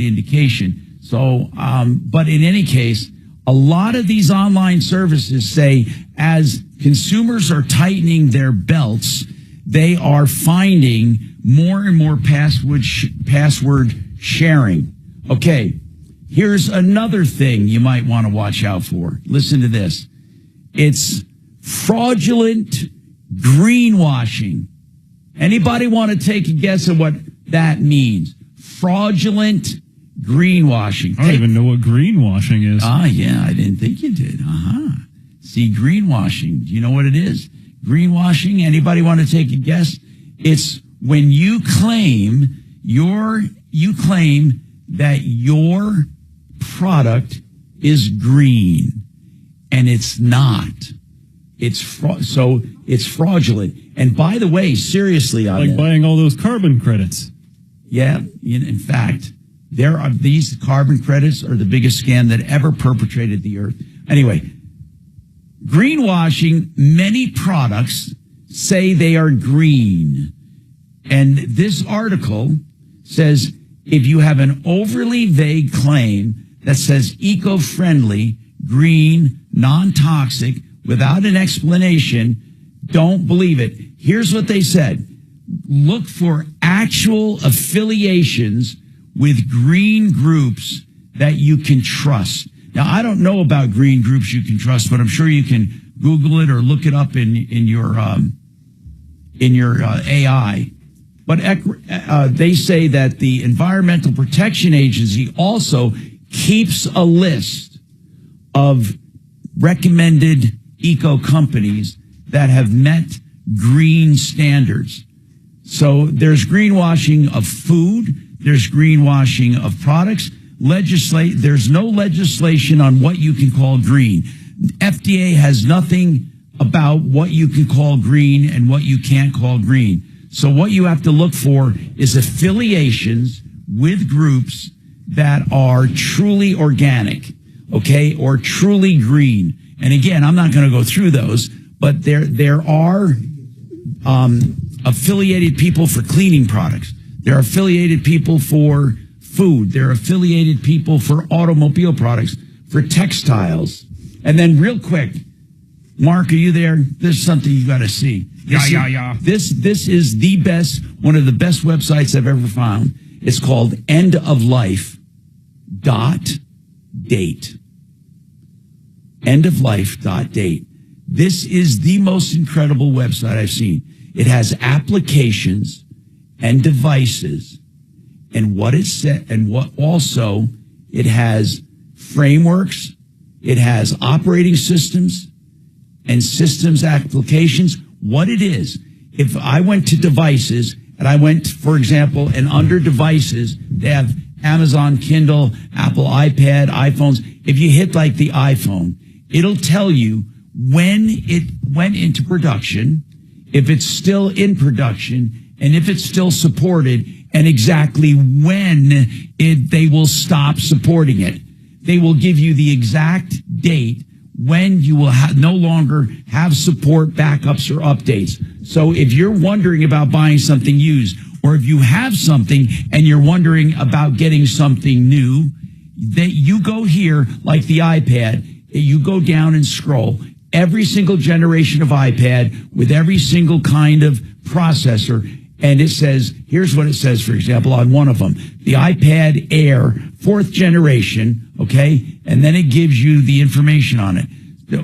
indication. So, but in any case, A lot of these online services say as consumers are tightening their belts, they are finding more and more password sharing. Okay, here's another thing you might want to watch out for. Listen to this. It's fraudulent greenwashing. Anybody want to take a guess at what that means? Fraudulent greenwashing. I don't even know what greenwashing is. Yeah, I didn't think you did. See, greenwashing. Do you know what it is? Greenwashing, anybody want to take a guess? It's when you claim that your product is green and it's not. So it's fraudulent. And by the way, seriously, like buying all those carbon credits. Yeah, in fact, these carbon credits are the biggest scam that ever perpetrated the earth. Anyway, greenwashing, many products say they are green. And this article says if you have an overly vague claim that says eco-friendly, green, non-toxic, without an explanation, don't believe it. Here's what they said. Look for actual affiliations with green groups that you can trust. Now, I don't know about green groups you can trust, but I'm sure you can Google it or look it up in your AI. But they say that the Environmental Protection Agency also keeps a list of recommended eco companies that have met green standards. So there's greenwashing of food. There's greenwashing of products. There's no legislation on what you can call green. FDA has nothing about what you can call green and what you can't call green. So what you have to look for is affiliations with groups that are truly organic, okay, or truly green. And again, I'm not going to go through those, but there are affiliated people for cleaning products. There are affiliated people for food. There are affiliated people for automobile products, for textiles. And then real quick, Mark, are you there? There's something you got to see. This is the best, one of the best websites I've ever found. It's called endoflife.date. Endoflife.date. This is the most incredible website I've seen. It has applications and devices, and what it said, and what also it has frameworks, it has operating systems and systems applications. What it is, if I went to devices and I went, for example, and under devices, they have Amazon Kindle, Apple iPad, iPhones. If you hit like the iPhone, it'll tell you when it went into production, if it's still in production, and if it's still supported, and exactly when they will stop supporting it. They will give you the exact date when you will no longer have support, backups, or updates. So if you're wondering about buying something used, or if you have something and you're wondering about getting something new, that you go here, like the iPad, you go down and scroll. Every single generation of iPad with every single kind of processor. And it says, here's what it says, for example, on one of them, the iPad Air, 4th generation, okay? And then it gives you the information on it,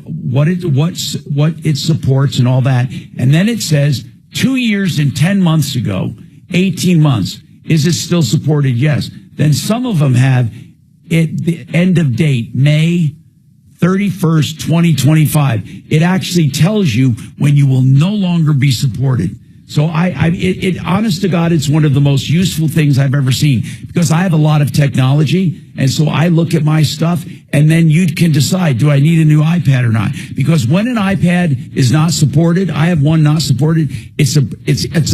what it supports and all that. And then it says 2 years and 10 months ago, 18 months. Is it still supported? Yes. Then some of them have it, the end of date, May 31st, 2025. It actually tells you when you will no longer be supported. So honest to God, it's one of the most useful things I've ever seen, because I have a lot of technology. And so I look at my stuff, and then you can decide, do I need a new iPad or not? Because when an iPad is not supported, I have one not supported. It's a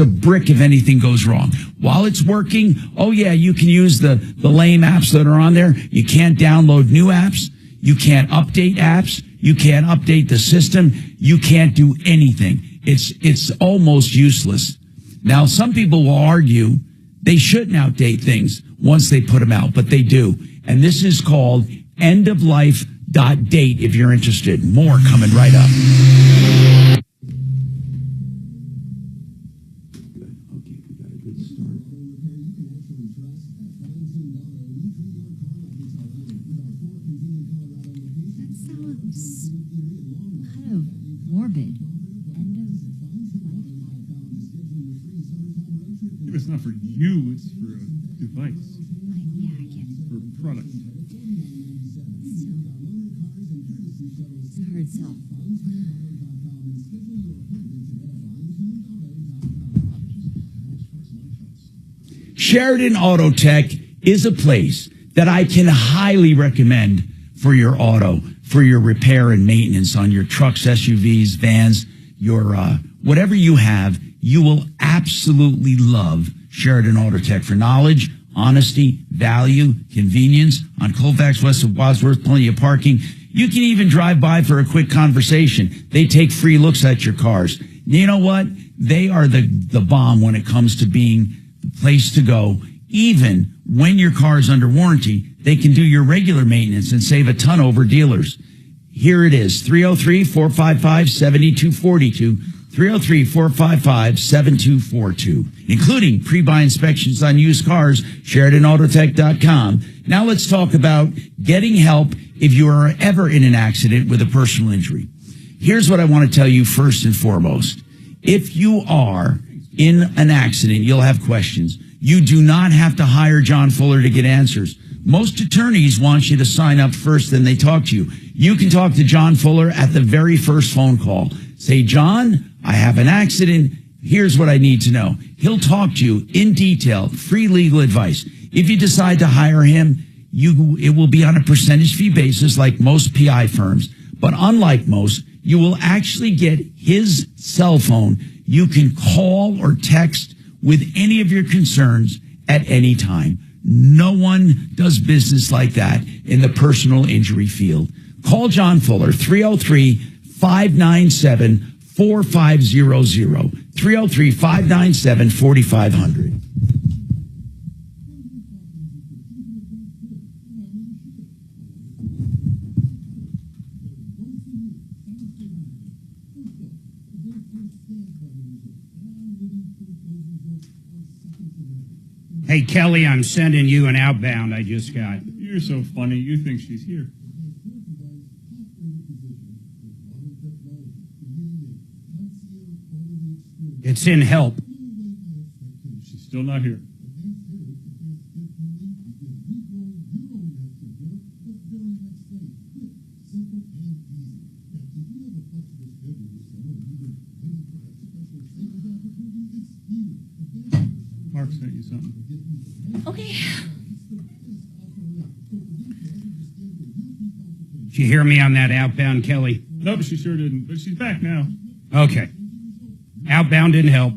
brick if anything goes wrong. While it's working, oh yeah, you can use the lame apps that are on there. You can't download new apps. You can't update apps. You can't update the system. You can't do anything. It's almost useless. Now, some people will argue they shouldn't outdate things once they put them out, but they do. And this is called endoflife.date. Date if you're interested. More coming right up. That sounds kind of morbid. It's not for you, it's for a device. Yeah, I get it. For a product. It's a hard sell. Sheridan Auto Tech is a place that I can highly recommend for your auto, for your repair and maintenance on your trucks, SUVs, vans, your whatever you have. You will absolutely love Sheridan Auto Tech for knowledge, honesty, value, convenience. On Colfax west of Wadsworth, plenty of parking. You can even drive by for a quick conversation. They take free looks at your cars. You know what? They are the bomb when it comes to being the place to go. Even when your car is under warranty, they can do your regular maintenance and save a ton over dealers. Here it is, 303-455-7242, 303-455-7242, including pre-buy inspections on used cars, SheridanAutotech.com. Now let's talk about getting help if you are ever in an accident with a personal injury. Here's what I want to tell you first and foremost. If you are in an accident, you'll have questions. You do not have to hire John Fuller to get answers. Most attorneys want you to sign up first, then they talk to you. You can talk to John Fuller at the very first phone call. Say, John, I have an accident. Here's what I need to know. He'll talk to you in detail, free legal advice. If you decide to hire him, it will be on a percentage fee basis like most PI firms. But unlike most, you will actually get his cell phone. You can call or text with any of your concerns at any time. No one does business like that in the personal injury field. Call John Fuller, 303-597-4500, 303-597-4500. Hey, Kelly, I'm sending you an outbound I just got. You're so funny. You think she's here. It's in help. She's still not here. Mark sent you something. Okay. Did you hear me on that outbound, Kelly? Nope, she sure didn't. But she's back now. Okay. Outbound didn't help.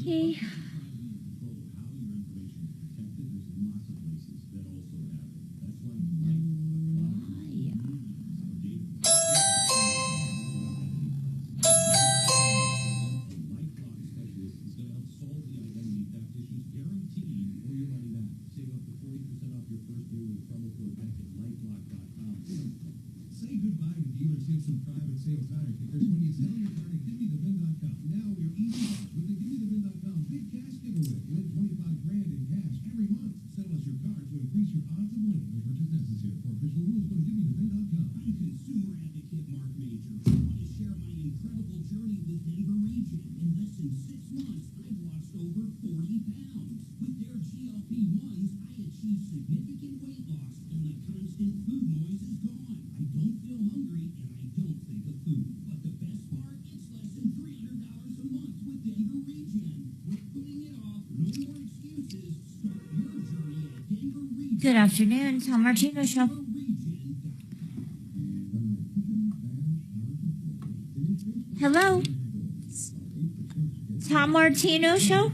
Okay. Good afternoon, Tom Martino Show. Hello? Tom Martino Show?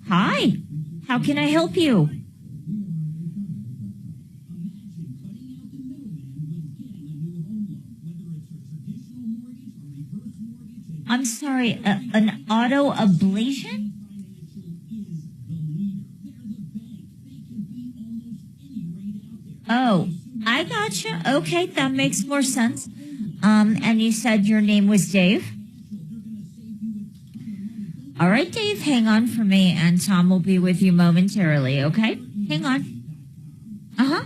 Hi. How can I help you? sorry, an auto ablation? Oh, I gotcha. Okay, that makes more sense. And you said your name was Dave? All right, Dave, hang on for me, and Tom will be with you momentarily, okay? Hang on. Uh-huh.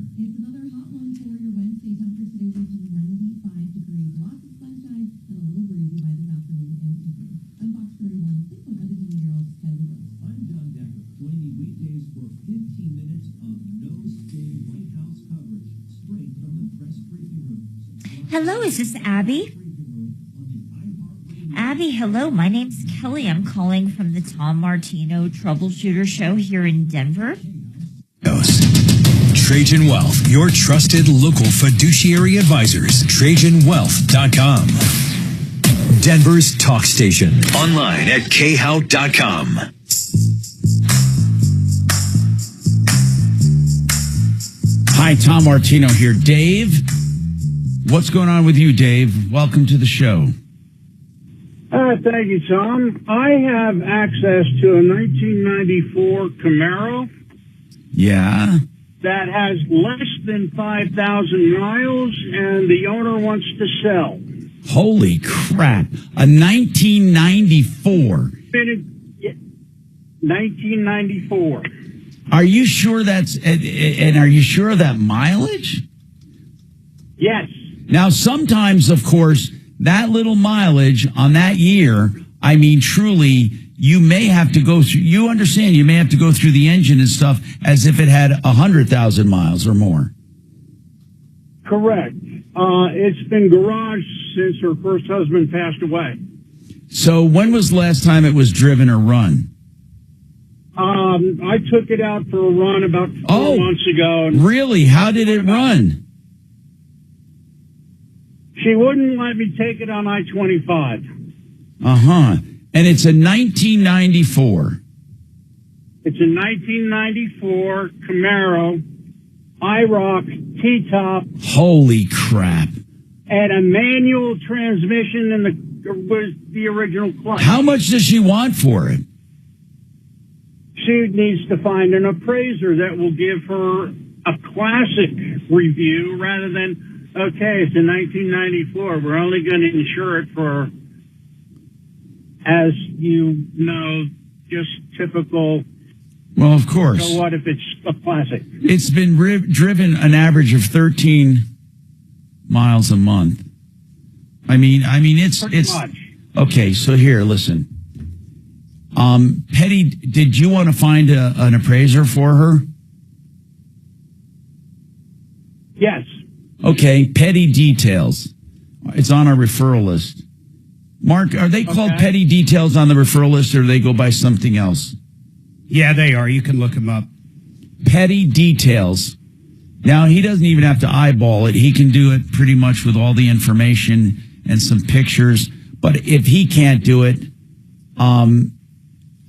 It's another hot one for your Wednesday. Temperature today reaching 95 degrees. Lots of sunshine and a little breezy by this afternoon and evening. I'm Box 31, 6 weather meteorologist Kylie Rose. I'm John Decker. Join me weekdays for 15 minutes of no-stay White House coverage straight from the press briefing room. Hello, is this Abby? Abby, hello. My name's Kelly. I'm calling from the Tom Martino Troubleshooter Show here in Denver. Trajan Wealth, your trusted local fiduciary advisors. TrajanWealth.com. Denver's talk station. Online at khout.com. Hi, Tom Martino here. Dave, what's going on with you, Dave? Welcome to the show. Thank you, Tom. I have access to a 1994 Camaro. Yeah. That has less than 5,000 miles, and the owner wants to sell. Holy crap. A 1994. 1994. Are you sure that's, and are you sure of that mileage? Yes. Now, sometimes, of course, that little mileage on that year, I mean, truly, you may have to go through, you understand, you may have to go through the engine and stuff as if it had 100,000 miles or more. Correct. It's been garaged since her first husband passed away. So when was the last time it was driven or run? I took it out for a run about 4 months ago. And really? How did it run? She wouldn't let me take it on I-25. Uh-huh. And it's a 1994. It's a 1994 Camaro IROC T-top. Holy crap. And a manual transmission and was the original clutch. How much does she want for it? She needs to find an appraiser that will give her a classic review rather than, okay, it's a 1994. We're only going to insure it for, as you know, just typical. Well, of course. So what if it's a classic? It's been driven an average of 13 miles a month. I mean, it's much. Okay. So here, listen. Petty, did you want to find an appraiser for her? Yes. Okay. Petty Details. It's on our referral list. Mark, are they called Petty Details on the referral list, or do they go by something else? Yeah, they are. You can look them up. Petty Details. Now, he doesn't even have to eyeball it. He can do it pretty much with all the information and some pictures. But if he can't do it,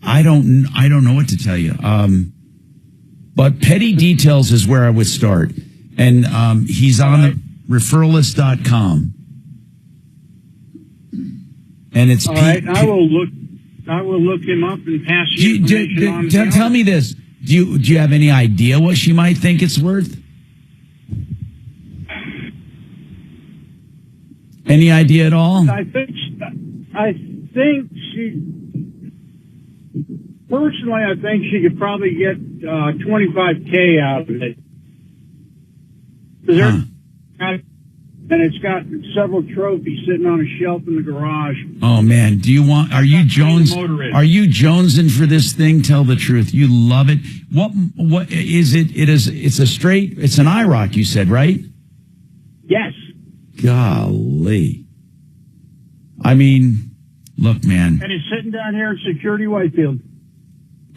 I don't know what to tell you. But Petty Details is where I would start. And he's on the referralist.com. And it's all right. I will look him up and pass you information on. Tell me this. Do you have any idea what she might think it's worth? Any idea at all? I think she. Personally, I think she could probably get $25K out of it. And it's got several trophies sitting on a shelf in the garage. Oh man, are you jonesing for this thing? Tell the truth. You love it. What is it? It's an IROC, you said, right? Yes. Golly. I mean, look, man. And he's sitting down here at Security Whitefield.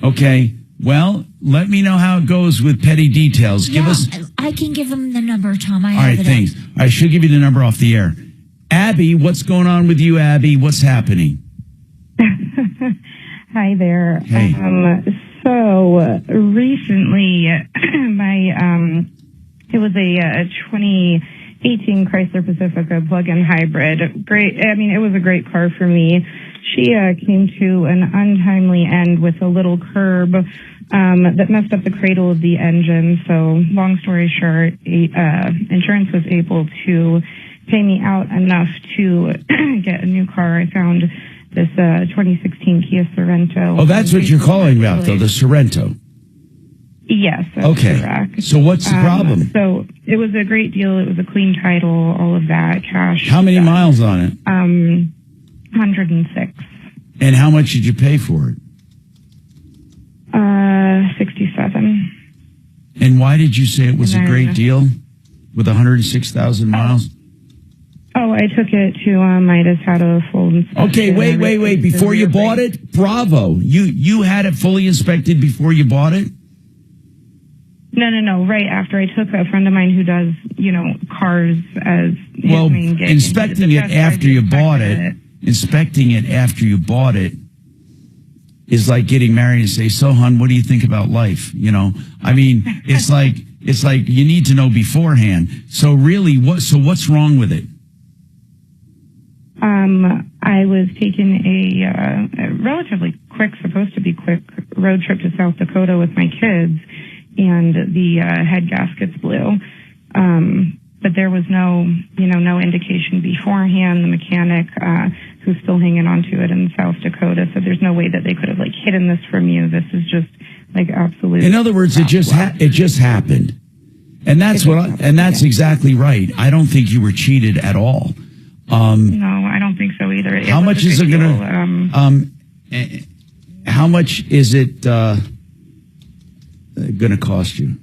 Okay. Well, let me know how it goes with petty details. Give us. I can give him the number, Tom. I All have right, it. thanks. I should give you the number off the air. Abby, what's going on with you, Abby? What's happening? Hi there. Hey. So recently, it was a 2018 Chrysler Pacifica plug-in hybrid. Great. I mean, it was a great car for me. She came to an untimely end with a little curb that messed up the cradle of the engine. So long story short, insurance was able to pay me out enough to get a new car. I found this 2016 Kia Sorento. Oh, that's what you're calling about, though, the Sorento. Yes. That's Okay. correct. So what's the problem? So it was a great deal. It was a clean title, all of that, cash. How many miles on it? 106. And how much did you pay for it? 67. And why did you say it was a And great then- deal with 106,000 miles? Oh, I took it to Midas, had a full inspection. Okay, wait. Before you bought it? Bravo. You had it fully inspected before you bought it? No. Right after I took a friend of mine who does, cars as his Well, main gig. inspecting it after you bought it, inspecting it after you bought it is like getting married and say, so, hon, what do you think about life? I mean, it's like you need to know beforehand. So really, what's wrong with it? I was taking a relatively supposed to be quick road trip to South Dakota with my kids, and the head gaskets blew. But there was no indication beforehand. The mechanic, who's still hanging on to it in South Dakota, said there's no way that they could have hidden this from you. This is just absolute. In other words, it just happened. And that's that's exactly right. I don't think you were cheated at all. No, I don't think so either. How much is it going to? How much is it going to cost you?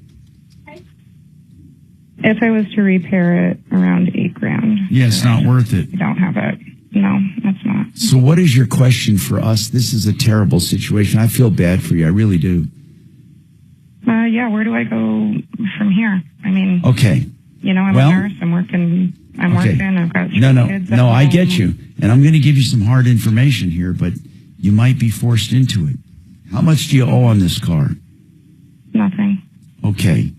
If I was to repair it, around $8,000. Yeah, it's not worth it. I don't have it. No, that's not. So, what is your question for us? This is a terrible situation. I feel bad for you. I really do. Yeah. Where do I go from here? I mean. Okay. I'm a nurse. I'm working. I've got kids. No, I get you. And I'm going to give you some hard information here, but you might be forced into it. How much do you owe on this car? Nothing. Okay.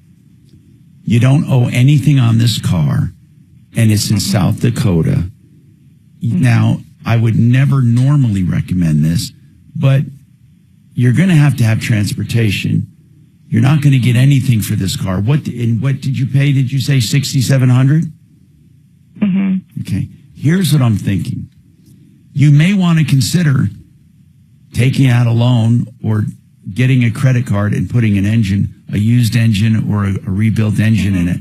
You don't owe anything on this car, and it's in South Dakota. Now, I would never normally recommend this, but you're going to have transportation. You're not going to get anything for this car. What did you pay? Did you say $6,700? Mm-hmm. Okay. Here's what I'm thinking. You may want to consider taking out a loan or getting a credit card and putting a used engine or a rebuilt engine in it.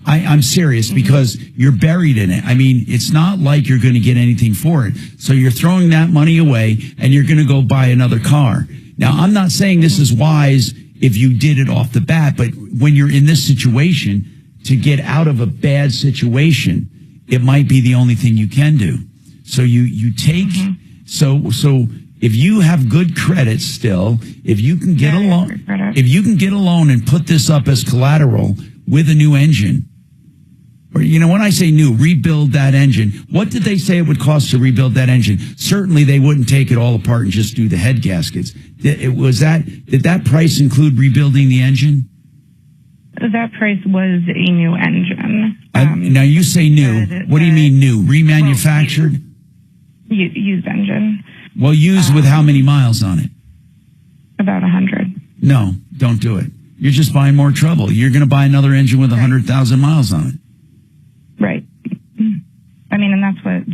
I'm serious because you're buried in it. I mean, it's not like you're going to get anything for it. So you're throwing that money away and you're going to go buy another car. Now, I'm not saying this is wise if you did it off the bat, but when you're in this situation, to get out of a bad situation, it might be the only thing you can do. So you take, so if you have good credit still, if you can get a loan and put this up as collateral with a new engine, or, when I say new, rebuild that engine. What did they say it would cost to rebuild that engine? Certainly they wouldn't take it all apart and just do the head gaskets. Did that price include rebuilding the engine? That price was a new engine. Now you say new. What do you mean new? Remanufactured? Used engine. Well, used with how many miles on it? About 100. No, don't do it. You're just buying more trouble. You're going to buy another engine with 100,000 miles on it. Right. I mean, and that's what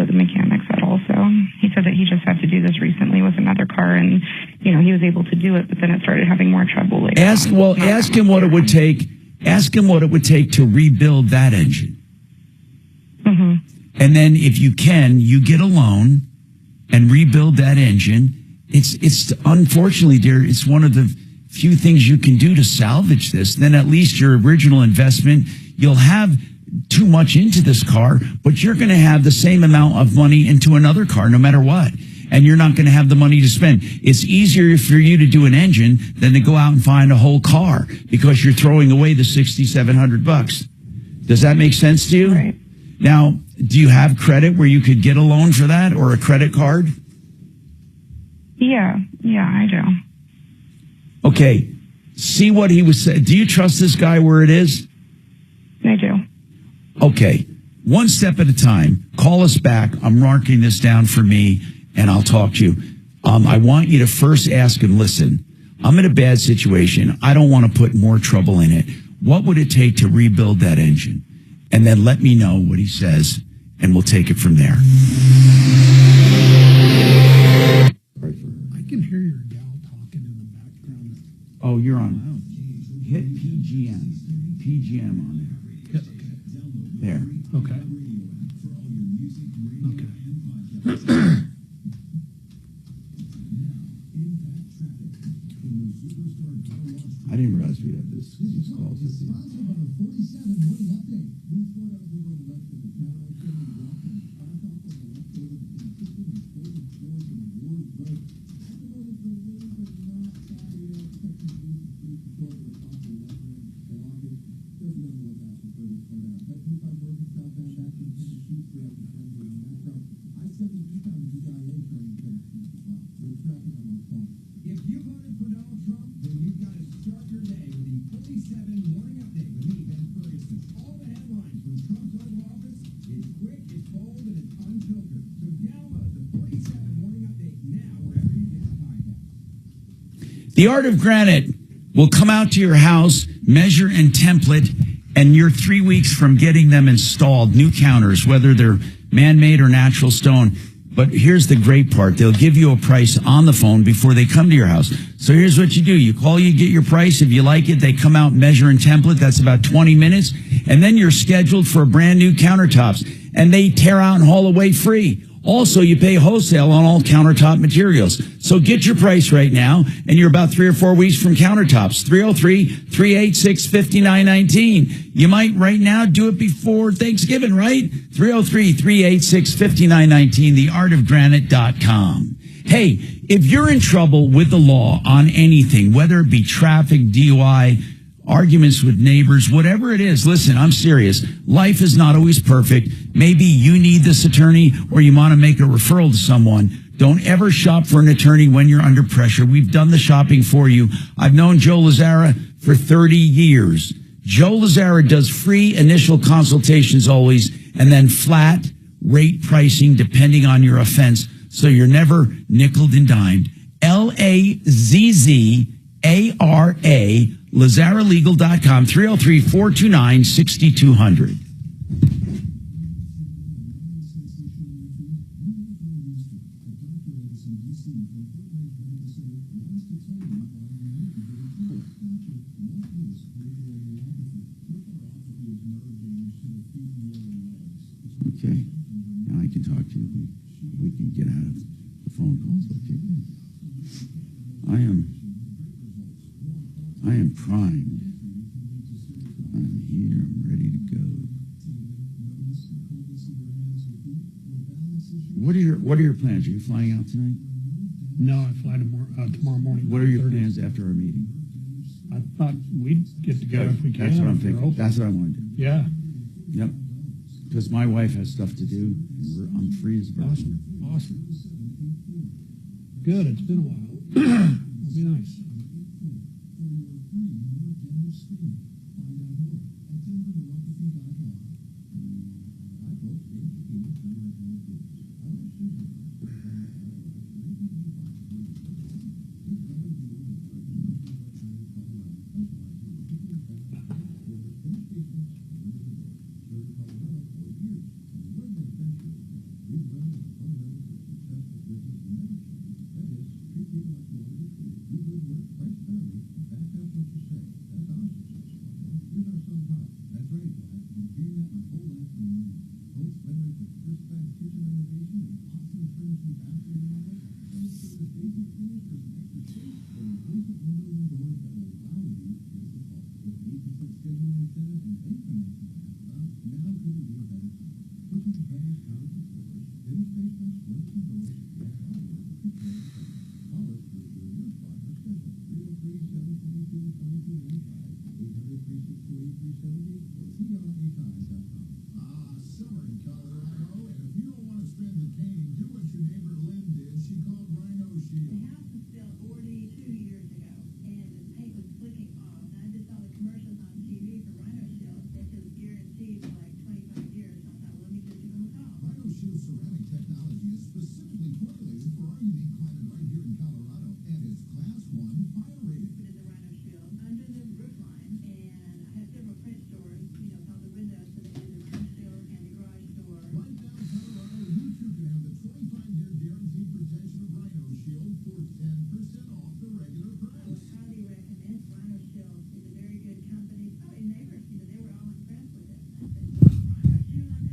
the mechanic said also. He said that he just had to do this recently with another car, and he was able to do it, but then it started having more trouble later. Ask him what it would take. Ask him what it would take to rebuild that engine. Mm-hmm. And then if you can, you get a loan and rebuild that engine. It's unfortunately, dear, it's one of the few things you can do to salvage this. Then at least your original investment, you'll have too much into this car, but you're going to have the same amount of money into another car no matter what. And you're not going to have the money to spend. It's easier for you to do an engine than to go out and find a whole car because you're throwing away the $6,700. Does that make sense to you? Right. Now, do you have credit where you could get a loan for that or a credit card? Yeah, I do. Okay. See what he was saying. Do you trust this guy where it is? I do. Okay. One step at a time. Call us back. I'm marking this down for me, and I'll talk to you. I want you to first ask him, listen, I'm in a bad situation. I don't want to put more trouble in it. What would it take to rebuild that engine? And then let me know what he says, and we'll take it from there. I can hear your gal talking in the background. Oh, you're on. Hit PGM. PGM on there. There. Okay. I didn't realize we'd have this. These calls. If you voted for Donald Trump, then you've got to start your day with the 47 Morning Update with me, Ben Ferguson. All the headlines from Trump's Oval Office. It's quick, it's bold, and it's unfiltered. So download the 47 Morning Update now wherever you get a podcast. The Art of Granite will come out to your house, measure and template, and you're 3 weeks from getting them installed. New counters, whether they're man-made or natural stone. But here's the great part. They'll give you a price on the phone before they come to your house. So here's what you do. You call, you get your price. If you like it, they come out, measure and template. That's about 20 minutes. And then you're scheduled for brand new countertops. And they tear out and haul away free. Also, you pay wholesale on all countertop materials. So get your price right now, and you're about 3 or 4 weeks from countertops. 303-386-5919. You might right now do it before Thanksgiving, right? 303-386-5919, theartofgranite.com. Hey, if you're in trouble with the law on anything, whether it be traffic, DUI, arguments with neighbors, whatever it is, listen, I'm serious. Life is not always perfect. Maybe you need this attorney or you want to make a referral to someone. Don't ever shop for an attorney when you're under pressure. We've done the shopping for you. I've known Joe Lazzara for 30 years. Joe Lazzara does free initial consultations always and then flat rate pricing depending on your offense. So you're never nickeled and dimed. LAZZARA, LazzaraLegal.com, 303-429-6200. Okay. Now I can talk to you. We can get out of the phone calls. Okay. I am primed. I'm here. I'm ready to go. What are your plans? Are you flying out tonight? No, I fly tomorrow morning. What are your plans after our meeting? I thought we'd get together if we can. That's what I'm thinking. That's what I want to do. Yeah. Yep. Because my wife has stuff to do, and I'm free as a bird. Awesome. Good. It's been a while. It'll be nice. Summer in Colorado, and if you don't want to spend the cane, do what your neighbor Lynn did. She called Rhino Shield. The house was built 42 years ago, and the paint was flicking off. And I just saw the commercials on TV for Rhino Shield that was guaranteed for like 25 years. I thought, well, let me just give them a call. Rhino Shield ceramic technology is specifically formulated for our unique climate right here in Colorado, and it's Class 1 fire rated. Put in the Rhino Shield under the roof line, and I have several print stores, on the windows, so they do the Rhino Shield and the garage door. Right now, Colorado, you too can have the 25-year guaranteed protection of Rhino Shield for 10% off the regular I would price. highly recommend Rhino Shield. It's a very good company. Oh, and neighbors, they were all impressed with it. I said, Rhino Shield, I got their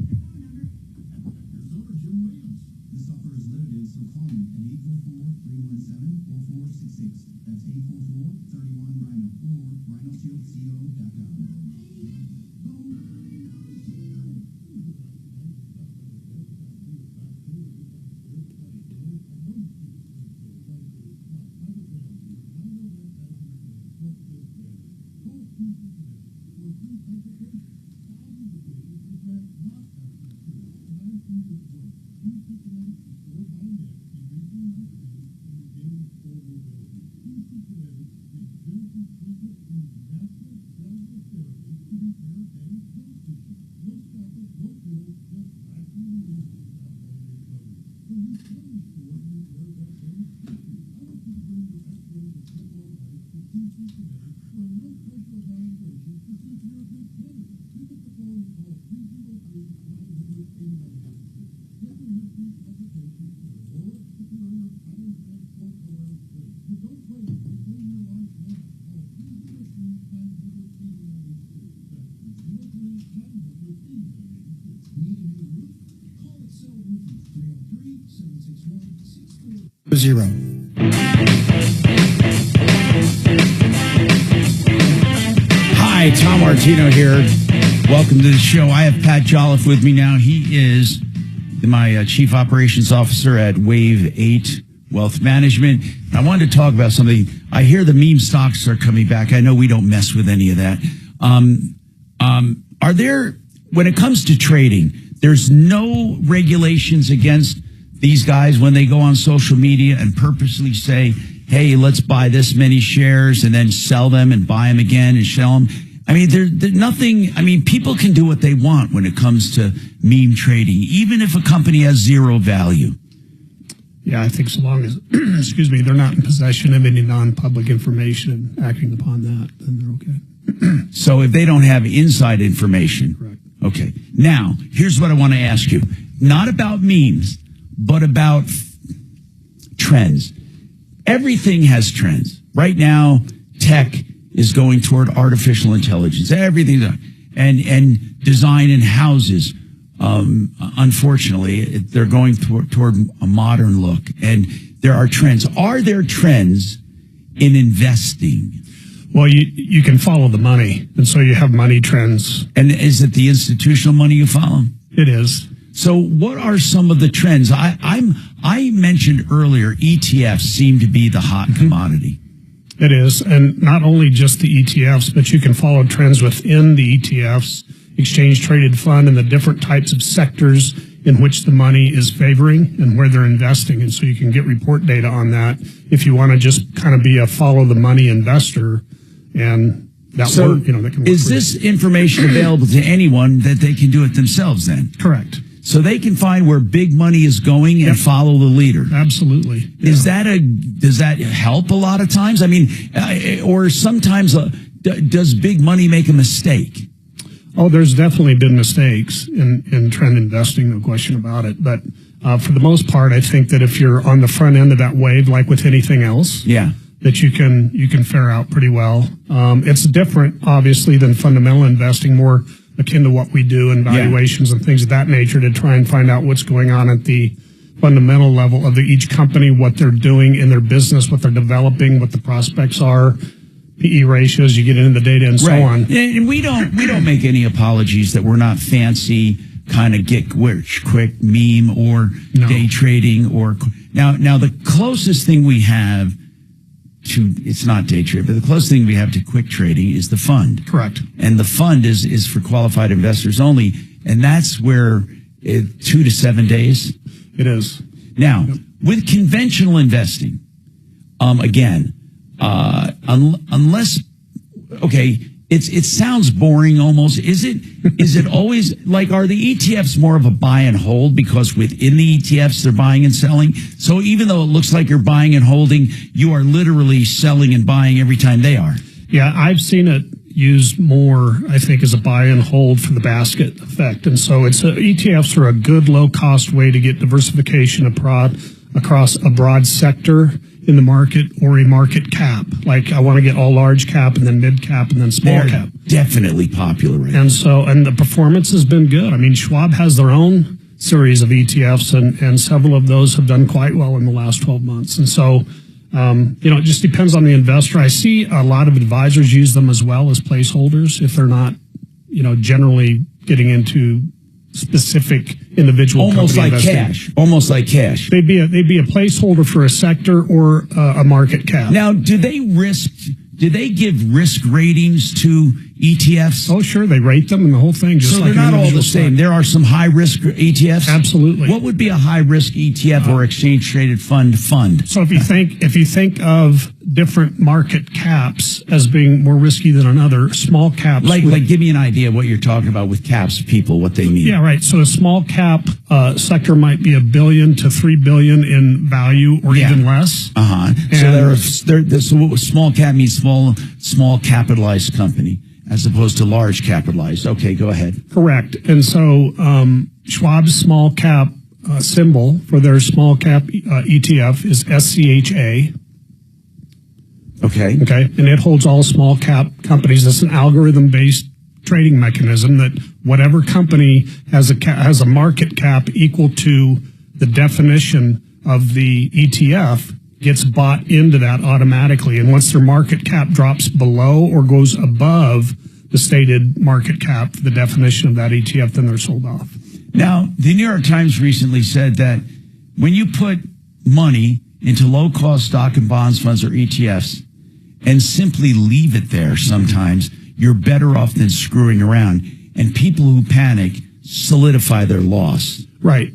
phone number. Here's owner Jim Williams. This offer is limited, so call me at 844-317-4466. That's 844-31-RHINO or rhinoshieldco.com. Zero. Hi, Tom Martino here. Welcome to the show. I have Pat Jolliffe with me now. He is my Chief Operations Officer at Wave 8 Wealth Management. I wanted to talk about something. I hear the meme stocks are coming back. I know we don't mess with any of that. Are there, when it comes to trading, there's no regulations against these guys when they go on social media and purposely say, hey, let's buy this many shares and then sell them and buy them again and sell them? I mean, there's nothing. I mean, people can do what they want when it comes to meme trading, even if a company has zero value. Yeah, I think so long as, excuse me, they're not in possession of any non-public information and acting upon that, then they're okay. So if they don't have inside information. Correct. Okay. Now, here's what I want to ask you. Not about memes, but about trends. Everything has trends. Right now, tech is going toward artificial intelligence. Everything, and design in houses. Unfortunately, they're going toward a modern look, and there are trends. Are there trends in investing? Well, you can follow the money, and so you have money trends. And is it the institutional money you follow? It is. So what are some of the trends? I mentioned earlier ETFs seem to be the hot commodity. It is, and not only just the ETFs, but you can follow trends within the ETFs, exchange traded fund, and the different types of sectors in which the money is favoring and where they're investing. And so you can get report data on that if you want to just kind of be a follow the money investor. And that So that can work. is this information available to anyone that they can do it themselves then? Correct? So they can find where big money is going and follow the leader. Absolutely. Does that help a lot of times? I mean, or sometimes does big money make a mistake? Oh, there's definitely been mistakes in trend investing, no question about it. But for the most part, I think that if you're on the front end of that wave, like with anything else, that you can fare out pretty well. It's different, obviously, than fundamental investing, more akin to what we do in valuations and things of that nature to try and find out what's going on at the fundamental level of each company, what they're doing in their business, what they're developing, what the prospects are, PE ratios, you get into the data and so on. And we don't make any apologies that we're not fancy kind of get rich quick meme or day trading or now the closest thing we have to, it's not day trade, but the closest thing we have to quick trading is the fund. Correct. And the fund is for qualified investors only, and that's where 2 to 7 days. It is. Now, with conventional investing, again, unless, okay, it sounds boring almost. Is it always like, are the ETFs more of a buy and hold because within the ETFs they're buying and selling? So even though it looks like you're buying and holding, you are literally selling and buying every time they are. Yeah, I've seen it used more, I think, as a buy and hold for the basket effect. And so ETFs are a good low-cost way to get diversification across a broad sector in the market or a market cap. Like, I want to get all large cap and then mid cap and then small cap. Definitely popular right now. And the performance has been good. I mean, Schwab has their own series of ETFs, and several of those have done quite well in the last 12 months. And so, it just depends on the investor. I see a lot of advisors use them as well as placeholders if they're not, generally getting into specific individual almost company like investing. Almost like cash. They'd be a placeholder for a sector or a market cap. Now, do they give risk ratings to ETFs? Oh, sure. They rate them and the whole thing. Just so like they're not all the stock. same. There are some high risk ETFs. Absolutely. What would be a high risk ETF or exchange traded fund? So if you think of different market caps as being more risky than another, small caps. Like give me an idea of what you're talking about with caps, people, what they mean. Yeah, right. So a small cap sector might be $1 billion to $3 billion in value or even less. So small cap means small capitalized company, as opposed to large capitalized. Okay, go ahead. Correct. And so Schwab's small cap symbol for their small cap ETF is SCHA. Okay. And it holds all small cap companies. It's an algorithm-based trading mechanism that whatever company has a market cap equal to the definition of the ETF gets bought into that automatically. And once their market cap drops below or goes above the stated market cap, the definition of that ETF, then they're sold off. Now, the New York Times recently said that when you put money into low-cost stock and bonds funds or ETFs and simply leave it there sometimes, you're better off than screwing around. And people who panic solidify their loss. Right.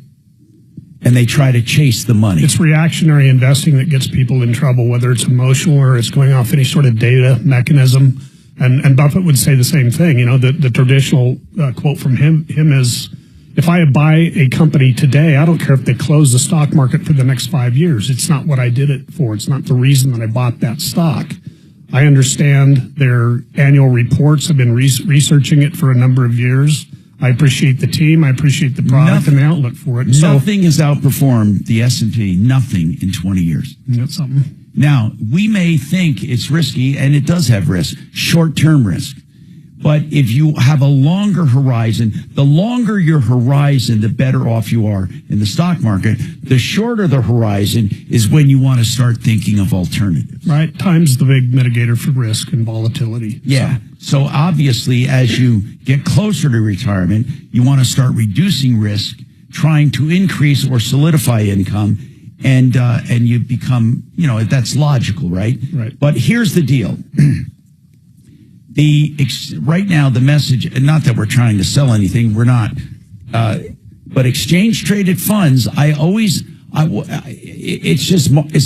And they try to chase the money. It's reactionary investing that gets people in trouble, whether it's emotional or it's going off any sort of data mechanism. And Buffett would say the same thing. The traditional quote from him is, if I buy a company today, I don't care if they close the stock market for the next 5 years. It's not what I did it for. It's not the reason that I bought that stock. I understand their annual reports. I've been researching it for a number of years. I appreciate the team. I appreciate the product and the outlook for it. Nothing has outperformed the S&P. Nothing in 20 years. That's something. Now, we may think it's risky, and it does have risk, short-term risk. But if you have a longer horizon, the longer your horizon, the better off you are in the stock market. The shorter the horizon is when you want to start thinking of alternatives. Right. Time's the big mitigator for risk and volatility. Yeah. So obviously, as you get closer to retirement, you want to start reducing risk, trying to increase or solidify income, and you become, that's logical, right? Right. But here's the deal. Right now, the message, and not that we're trying to sell anything, we're not, but exchange traded funds, it's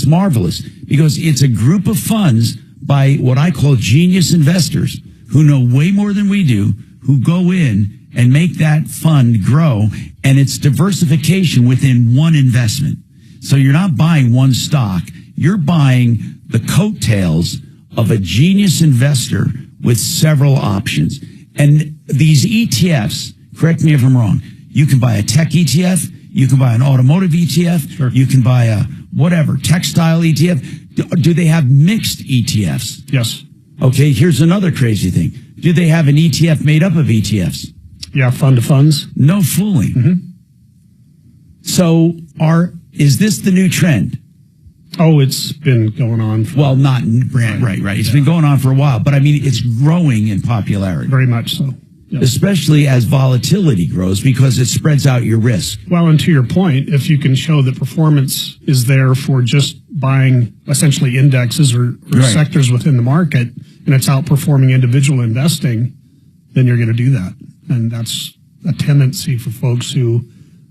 marvelous because it's a group of funds by what I call genius investors who know way more than we do, who go in and make that fund grow, and it's diversification within one investment. So you're not buying one stock, you're buying the coattails of a genius investor with several options. And these ETFs, correct me if I'm wrong, you can buy a tech ETF, you can buy an automotive ETF, sure. You can buy a textile ETF. Do they have mixed ETFs? Yes. Okay, here's another crazy thing. Do they have an ETF made up of ETFs? Yeah, fund to funds. No fooling. Mm-hmm. So is this the new trend? Oh, it's been going on. Right. It's been going on for a while, but I mean, it's growing in popularity. Very much so. especially as volatility grows, because it spreads out your risk. Well, and to your point, if you can show that performance is there for just buying essentially indexes or sectors within the market, and it's outperforming individual investing, then you're going to do that. And that's a tendency for folks who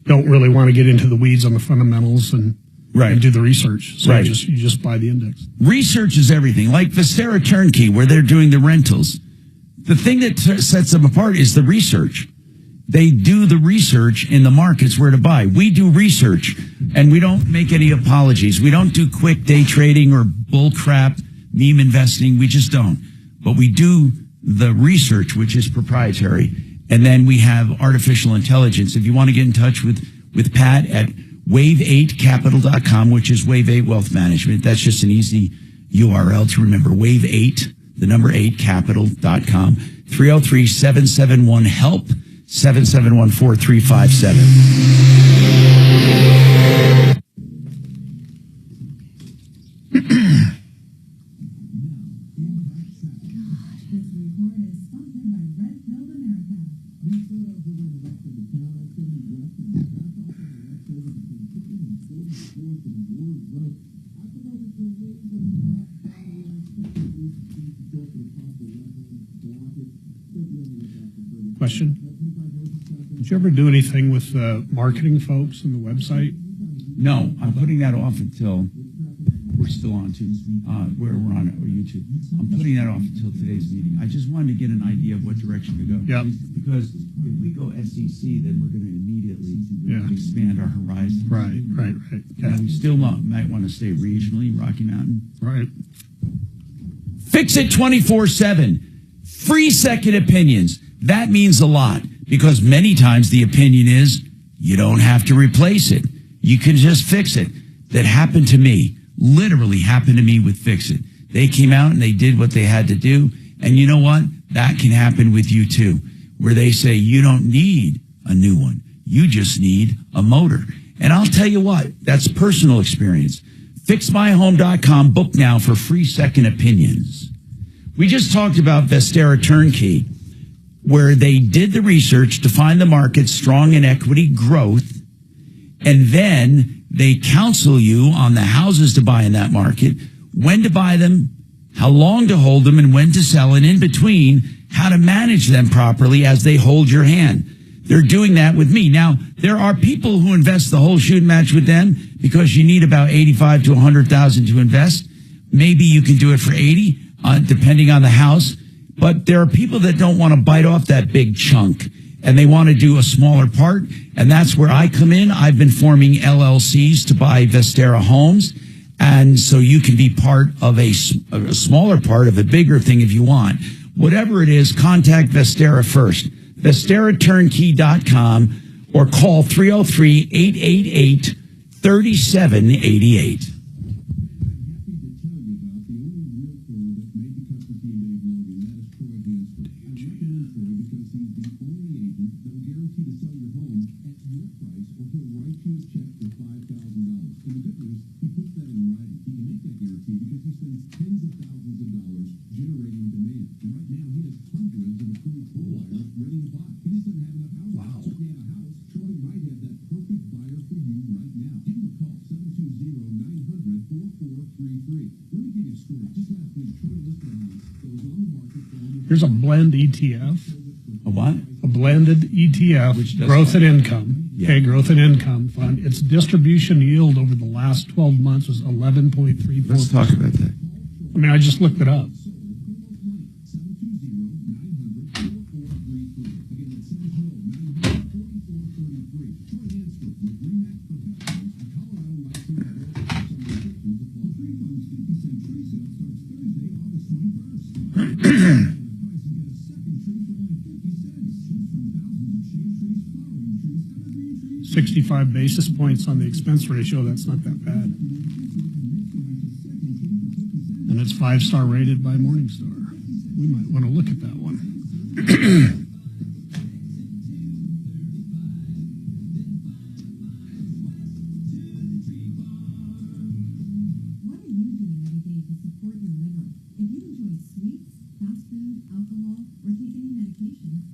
don't really want to get into the weeds on the fundamentals and do the research. So you just buy the index. Research is everything. Like Vestera Turnkey, where they're doing the rentals. The thing that sets them apart is the research. They do the research in the markets where to buy. We do research, and we don't make any apologies. We don't do quick day trading or bull crap meme investing. We just don't. But we do the research, which is proprietary. And then we have artificial intelligence. If you want to get in touch with Pat at wave8capital.com, which is Wave 8 Wealth Management. That's just an easy URL to remember. Wave 8, the number 8capital.com. 303-771-HELP, 771-4357. Question. Did you ever do anything with marketing folks and the website? No, I'm putting that off until we're still on to where we're on YouTube. I'm putting that off until today's meeting. I just wanted to get an idea of what direction to go. Yeah. Because if we go SEC, then we're going to immediately expand our horizon. Right. Yeah. And we still might want to stay regionally, Rocky Mountain. Right. Fix it 24/7. Free second opinions. That means a lot, because many times the opinion is you don't have to replace it. You can just fix it. That happened to me. Literally happened to me with Fix It. They came out and they did what they had to do. And you know what? That can happen with you too, where they say you don't need a new one. You just need a motor. And I'll tell you what, that's personal experience. FixMyHome.com. Book now for free second opinions. We just talked about Vestera Turnkey, where they did the research to find the market strong in equity growth, and then they counsel you on the houses to buy in that market, when to buy them, how long to hold them, and when to sell, and in between, how to manage them properly as they hold your hand. They're doing that with me. Now, there are people who invest the whole shooting match with them because you need about $85,000 to $100,000 to invest. Maybe you can do it for 80, depending on the house. But there are people that don't want to bite off that big chunk, and they want to do a smaller part, and that's where I come in. I've been forming LLCs to buy Vestera homes, and so you can be part of a smaller part of a bigger thing if you want. Whatever it is, contact Vestera first. VesteraTurnkey.com or call 303-888-3788. Here's a blend ETF. A what? A blended ETF, Which does growth what? and income. Yeah. Okay, growth and income fund. Its distribution yield over the last 12 months was 11.34%. Let's talk about that. I mean, I just looked it up. $65 basis points on the expense ratio. That's not that bad. And it's 5-star rated by Morningstar. We might want to look at that one. What are you doing every day to support your liver? If you enjoy sweets, fast food, alcohol, or take any medication,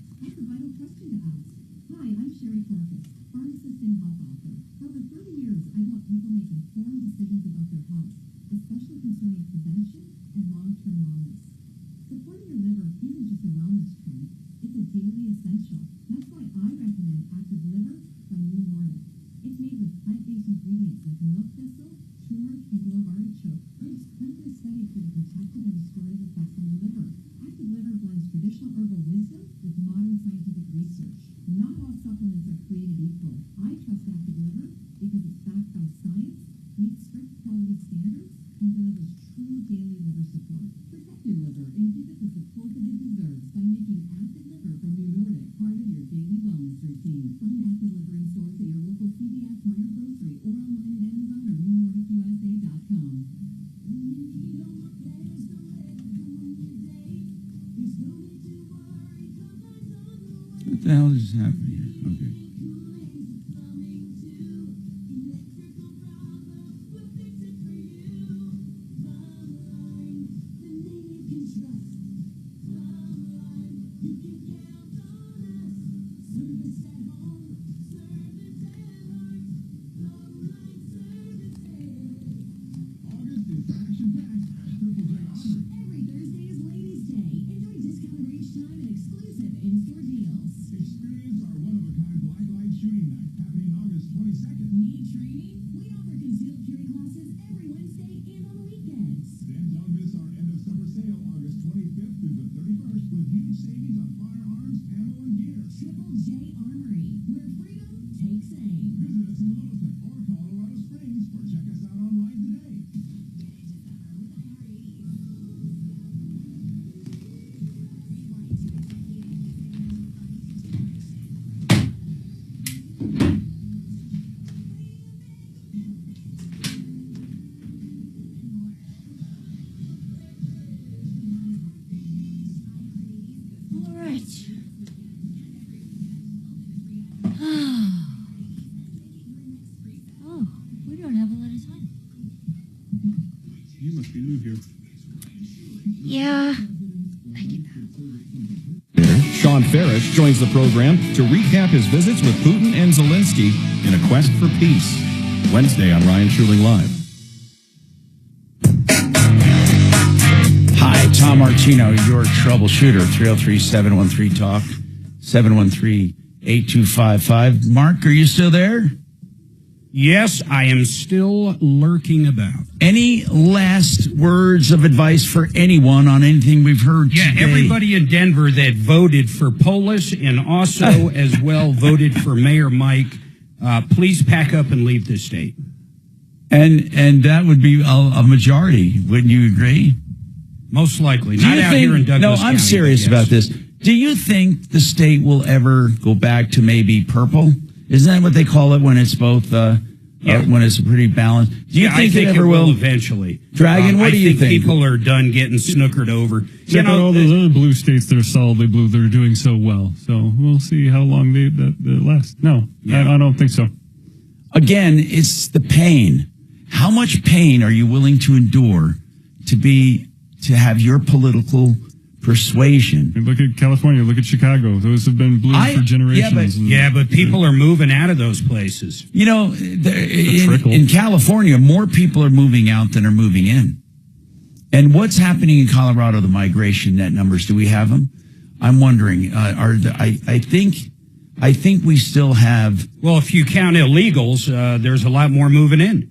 like milk thistle, turmeric, and globe artichoke. Herbs clinically studied for the protective and restorative effects on the liver. Active Liver blends traditional herbal wisdom with modern scientific research. Not all supplements are created equal. I trust Active Liver because it's backed by science, meets strict quality standards, and delivers true daily liver support. Protect your liver and give it the support that it deserves by making Active Liver from New Nordic part of your daily wellness routine. Find Active Liver in stores at your local CVS, Meyer Grocery, or online at Amazon or NewNordicUSA.com. What the hell is happening here? Okay. August is action-packed at Triple J Auto. Every Thursday is Ladies' Day. Enjoy discounted range time and exclusive in-store deals. Experience our one-of-a-kind black light shooting night happening August 22nd. Need training? We offer concealed carry classes every Wednesday and on the weekends. Then don't miss our end-of-summer sale August 25th through the 31st with huge savings on firearms, ammo, and gear. Triple J Armory, where freedom takes aim. Visit us in Littleton or Colorado Springs or check us out online today. All right. Oh, we don't have a lot of time. You must be new here. Yeah. Sean Farish joins the program to recap his visits with Putin and Zelensky in a quest for peace. Wednesday on Ryan Schuling Live. Hi, Tom Martino, your troubleshooter. 303-713-TALK, 713-8255. Mark, are you still there? Yes, I am still lurking about. Any last words of advice for anyone on anything we've heard Yeah, today? everybody in Denver that voted for Polis and also as well voted for Mayor Mike, please pack up and leave the state. And that would be a majority. Wouldn't you agree? Most likely. Do Not you out think, here in Douglas no, County. I'm serious but yes. about this. Do you think the state will ever go back to maybe purple? Isn't that what they call it when it's both, when it's pretty balanced? Do you think I think it ever will will? eventually. Dragon, what do you think? People are done getting snookered over. Check out all those other blue states that are solidly blue that are doing so well. So we'll see how long that lasts. No, I don't think so. Again, it's the pain. How much pain are you willing to endure to have your political persuasion? Look at California. Look at Chicago. Those have been blue for generations. But people are moving out of those places. You know, in California, more people are moving out than are moving in. And what's happening in Colorado, the migration net numbers, do we have them? I'm wondering, I think we still have... Well, if you count illegals, there's a lot more moving in.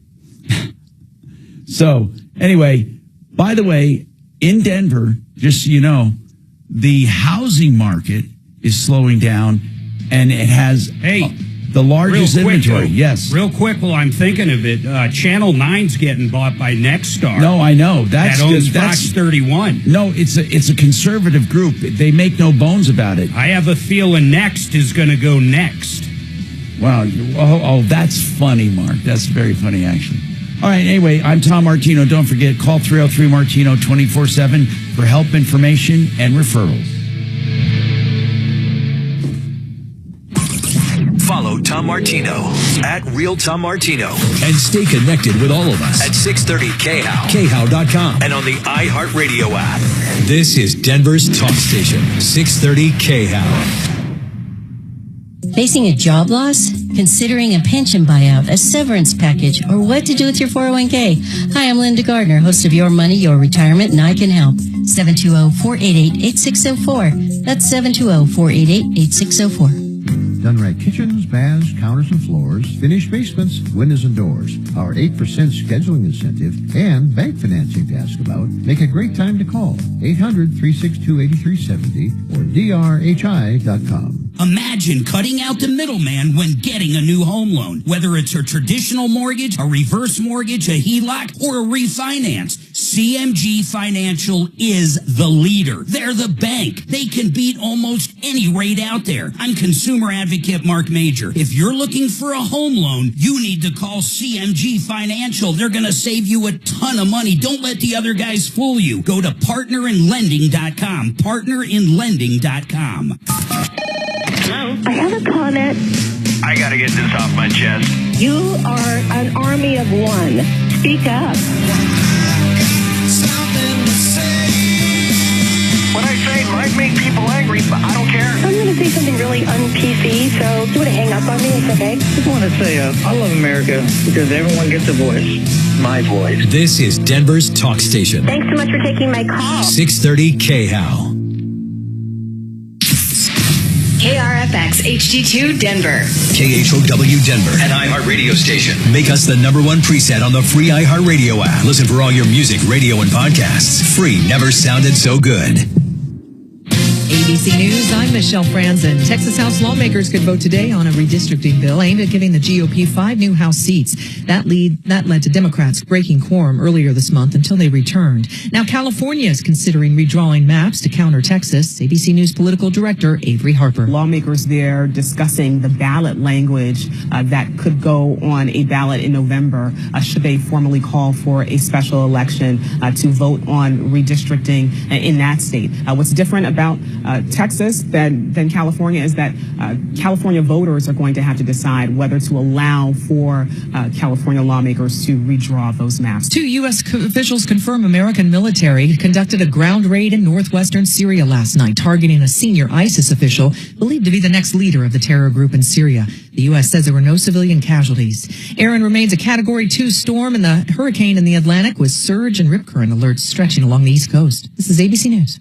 So, anyway, by the way, in Denver, just so you know, the housing market is slowing down, and it has the largest inventory. Yes. Real quick, while I'm thinking of it, Channel 9's getting bought by Nexstar. No, I know. That owns Fox 31. No, it's a conservative group. They make no bones about it. I have a feeling Next is going to go next. Wow. Oh, that's funny, Mark. That's very funny, actually. All right, anyway, I'm Tom Martino. Don't forget, call 303-MARTINO 24/7 for help, information, and referrals. Follow Tom Martino at Real Tom Martino. And stay connected with all of us at 630 KHOW. KHOW.com. And on the iHeartRadio app. This is Denver's talk station, 630 KHOW. Facing a job loss? Considering a pension buyout, a severance package, or what to do with your 401k? Hi, I'm Linda Gardner, host of Your Money, Your Retirement, and I can help. 720-488-8604. That's 720-488-8604. Done right kitchens, baths, counters and floors, finished basements, windows and doors. Our 8% scheduling incentive and bank financing to ask about make a great time to call. 800-362-8370 or drhi.com. Imagine cutting out the middleman when getting a new home loan. Whether it's a traditional mortgage, a reverse mortgage, a HELOC, or a refinance, CMG Financial is the leader. They're the bank. They can beat almost any rate out there. I'm consumer advocate Marc Mager. If you're looking for a home loan, you need to call CMG Financial. They're going to save you a ton of money. Don't let the other guys fool you. Go to partnerinlending.com. Partnerinlending.com. I have a comment. I gotta get this off my chest. You are an army of one. Speak up. What I say might make people angry, but I don't care. I'm going to say something really un-PC, so if you want to hang up on me, it's okay. Just want to say I love America because everyone gets a voice. My voice. This is Denver's talk station. Thanks so much for taking my call. 630 KHOW. KRFX HD2 Denver. KHOW Denver. An iHeartRadio station. Make us the #1 preset on the free iHeartRadio app. Listen for all your music, radio, and podcasts. Free never sounded so good. ABC News, I'm Michelle Franzen. Texas House lawmakers could vote today on a redistricting bill aimed at giving the GOP 5 new House seats. That led to Democrats breaking quorum earlier this month until they returned. Now, California is considering redrawing maps to counter Texas. ABC News political director Avery Harper. Lawmakers there discussing the ballot language that could go on a ballot in November should they formally call for a special election to vote on redistricting in that state. What's different about Texas than California is that California voters are going to have to decide whether to allow for California lawmakers to redraw those maps. 2 U.S. officials confirm American military conducted a ground raid in northwestern Syria last night, targeting a senior ISIS official believed to be the next leader of the terror group in Syria. The U.S. says there were no civilian casualties. Aaron remains a Category 2 storm in the hurricane in the Atlantic, with surge and rip current alerts stretching along the East Coast. This is ABC News.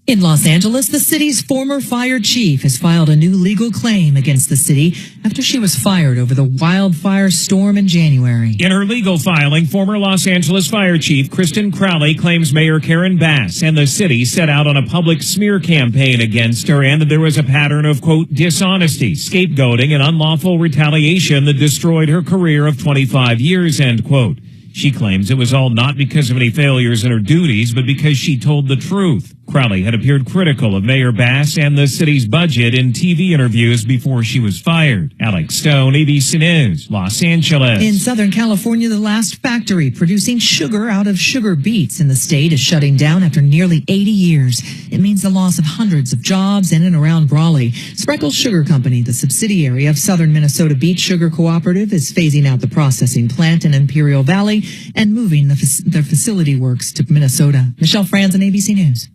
In Los Angeles, the city's former fire chief has filed a new legal claim against the city after she was fired over the wildfire storm in January. In her legal filing, former Los Angeles Fire Chief Kristen Crowley claims Mayor Karen Bass and the city set out on a public smear campaign against her, and that there was a pattern of, quote, dishonesty, scapegoating, and unlawful retaliation that destroyed her career of 25 years, end quote. She claims it was all not because of any failures in her duties, but because she told the truth. Crowley had appeared critical of Mayor Bass and the city's budget in TV interviews before she was fired. Alex Stone, ABC News, Los Angeles. In Southern California, the last factory producing sugar out of sugar beets in the state is shutting down after nearly 80 years. It means the loss of hundreds of jobs in and around Brawley. Spreckles Sugar Company, the subsidiary of Southern Minnesota Beet Sugar Cooperative, is phasing out the processing plant in Imperial Valley and moving their facility works to Minnesota. Michelle Franzen, ABC News.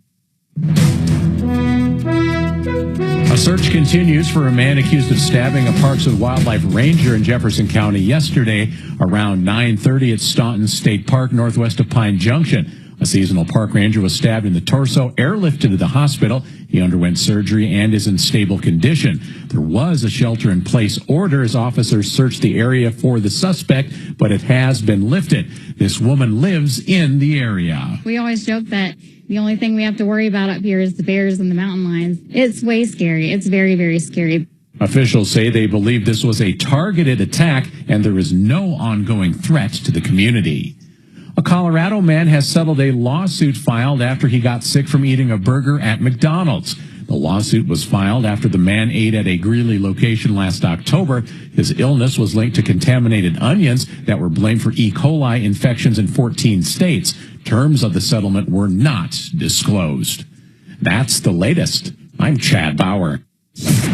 A search continues for a man accused of stabbing a Parks and Wildlife ranger in Jefferson County yesterday around 9:30 at Staunton State Park, northwest of Pine Junction. A seasonal park ranger was stabbed in the torso, airlifted to the hospital. He underwent surgery and is in stable condition. There was a shelter-in-place order as officers searched the area for the suspect, but it has been lifted. This woman lives in the area. We always joke that the only thing we have to worry about up here is the bears and the mountain lions. It's way scary. It's very, very scary. Officials say they believe this was a targeted attack and there is no ongoing threat to the community. A Colorado man has settled a lawsuit filed after he got sick from eating a burger at McDonald's. The lawsuit was filed after the man ate at a Greeley location last October. His illness was linked to contaminated onions that were blamed for E. coli infections in 14 states. Terms of the settlement were not disclosed. That's the latest. I'm Chad Bauer.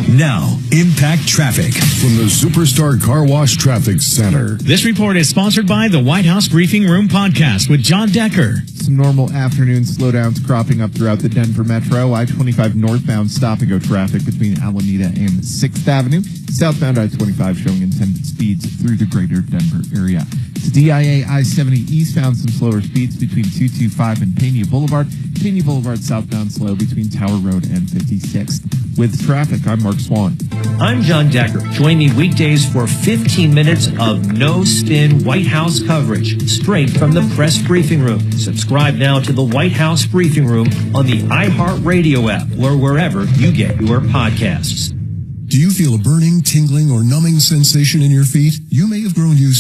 Now, Impact Traffic from the Superstar Car Wash Traffic Center. This report is sponsored by the White House Briefing Room Podcast with John Decker. Some normal afternoon slowdowns cropping up throughout the Denver metro. I-25 northbound stop-and-go traffic between Alameda and 6th Avenue. Southbound I-25 showing intended speeds through the greater Denver area. To DIA I-70 eastbound, some slower speeds between 225 and Pena Boulevard. Pena Boulevard southbound slow between Tower Road and 56th. With traffic, I'm Mark Swan. I'm John Decker. Join me weekdays for 15 minutes of no-spin White House coverage, straight from the press briefing room. Subscribe now to the White House Briefing Room on the iHeartRadio app or wherever you get your podcasts. Do you feel a burning, tingling, or numbing sensation in your feet? You may have grown used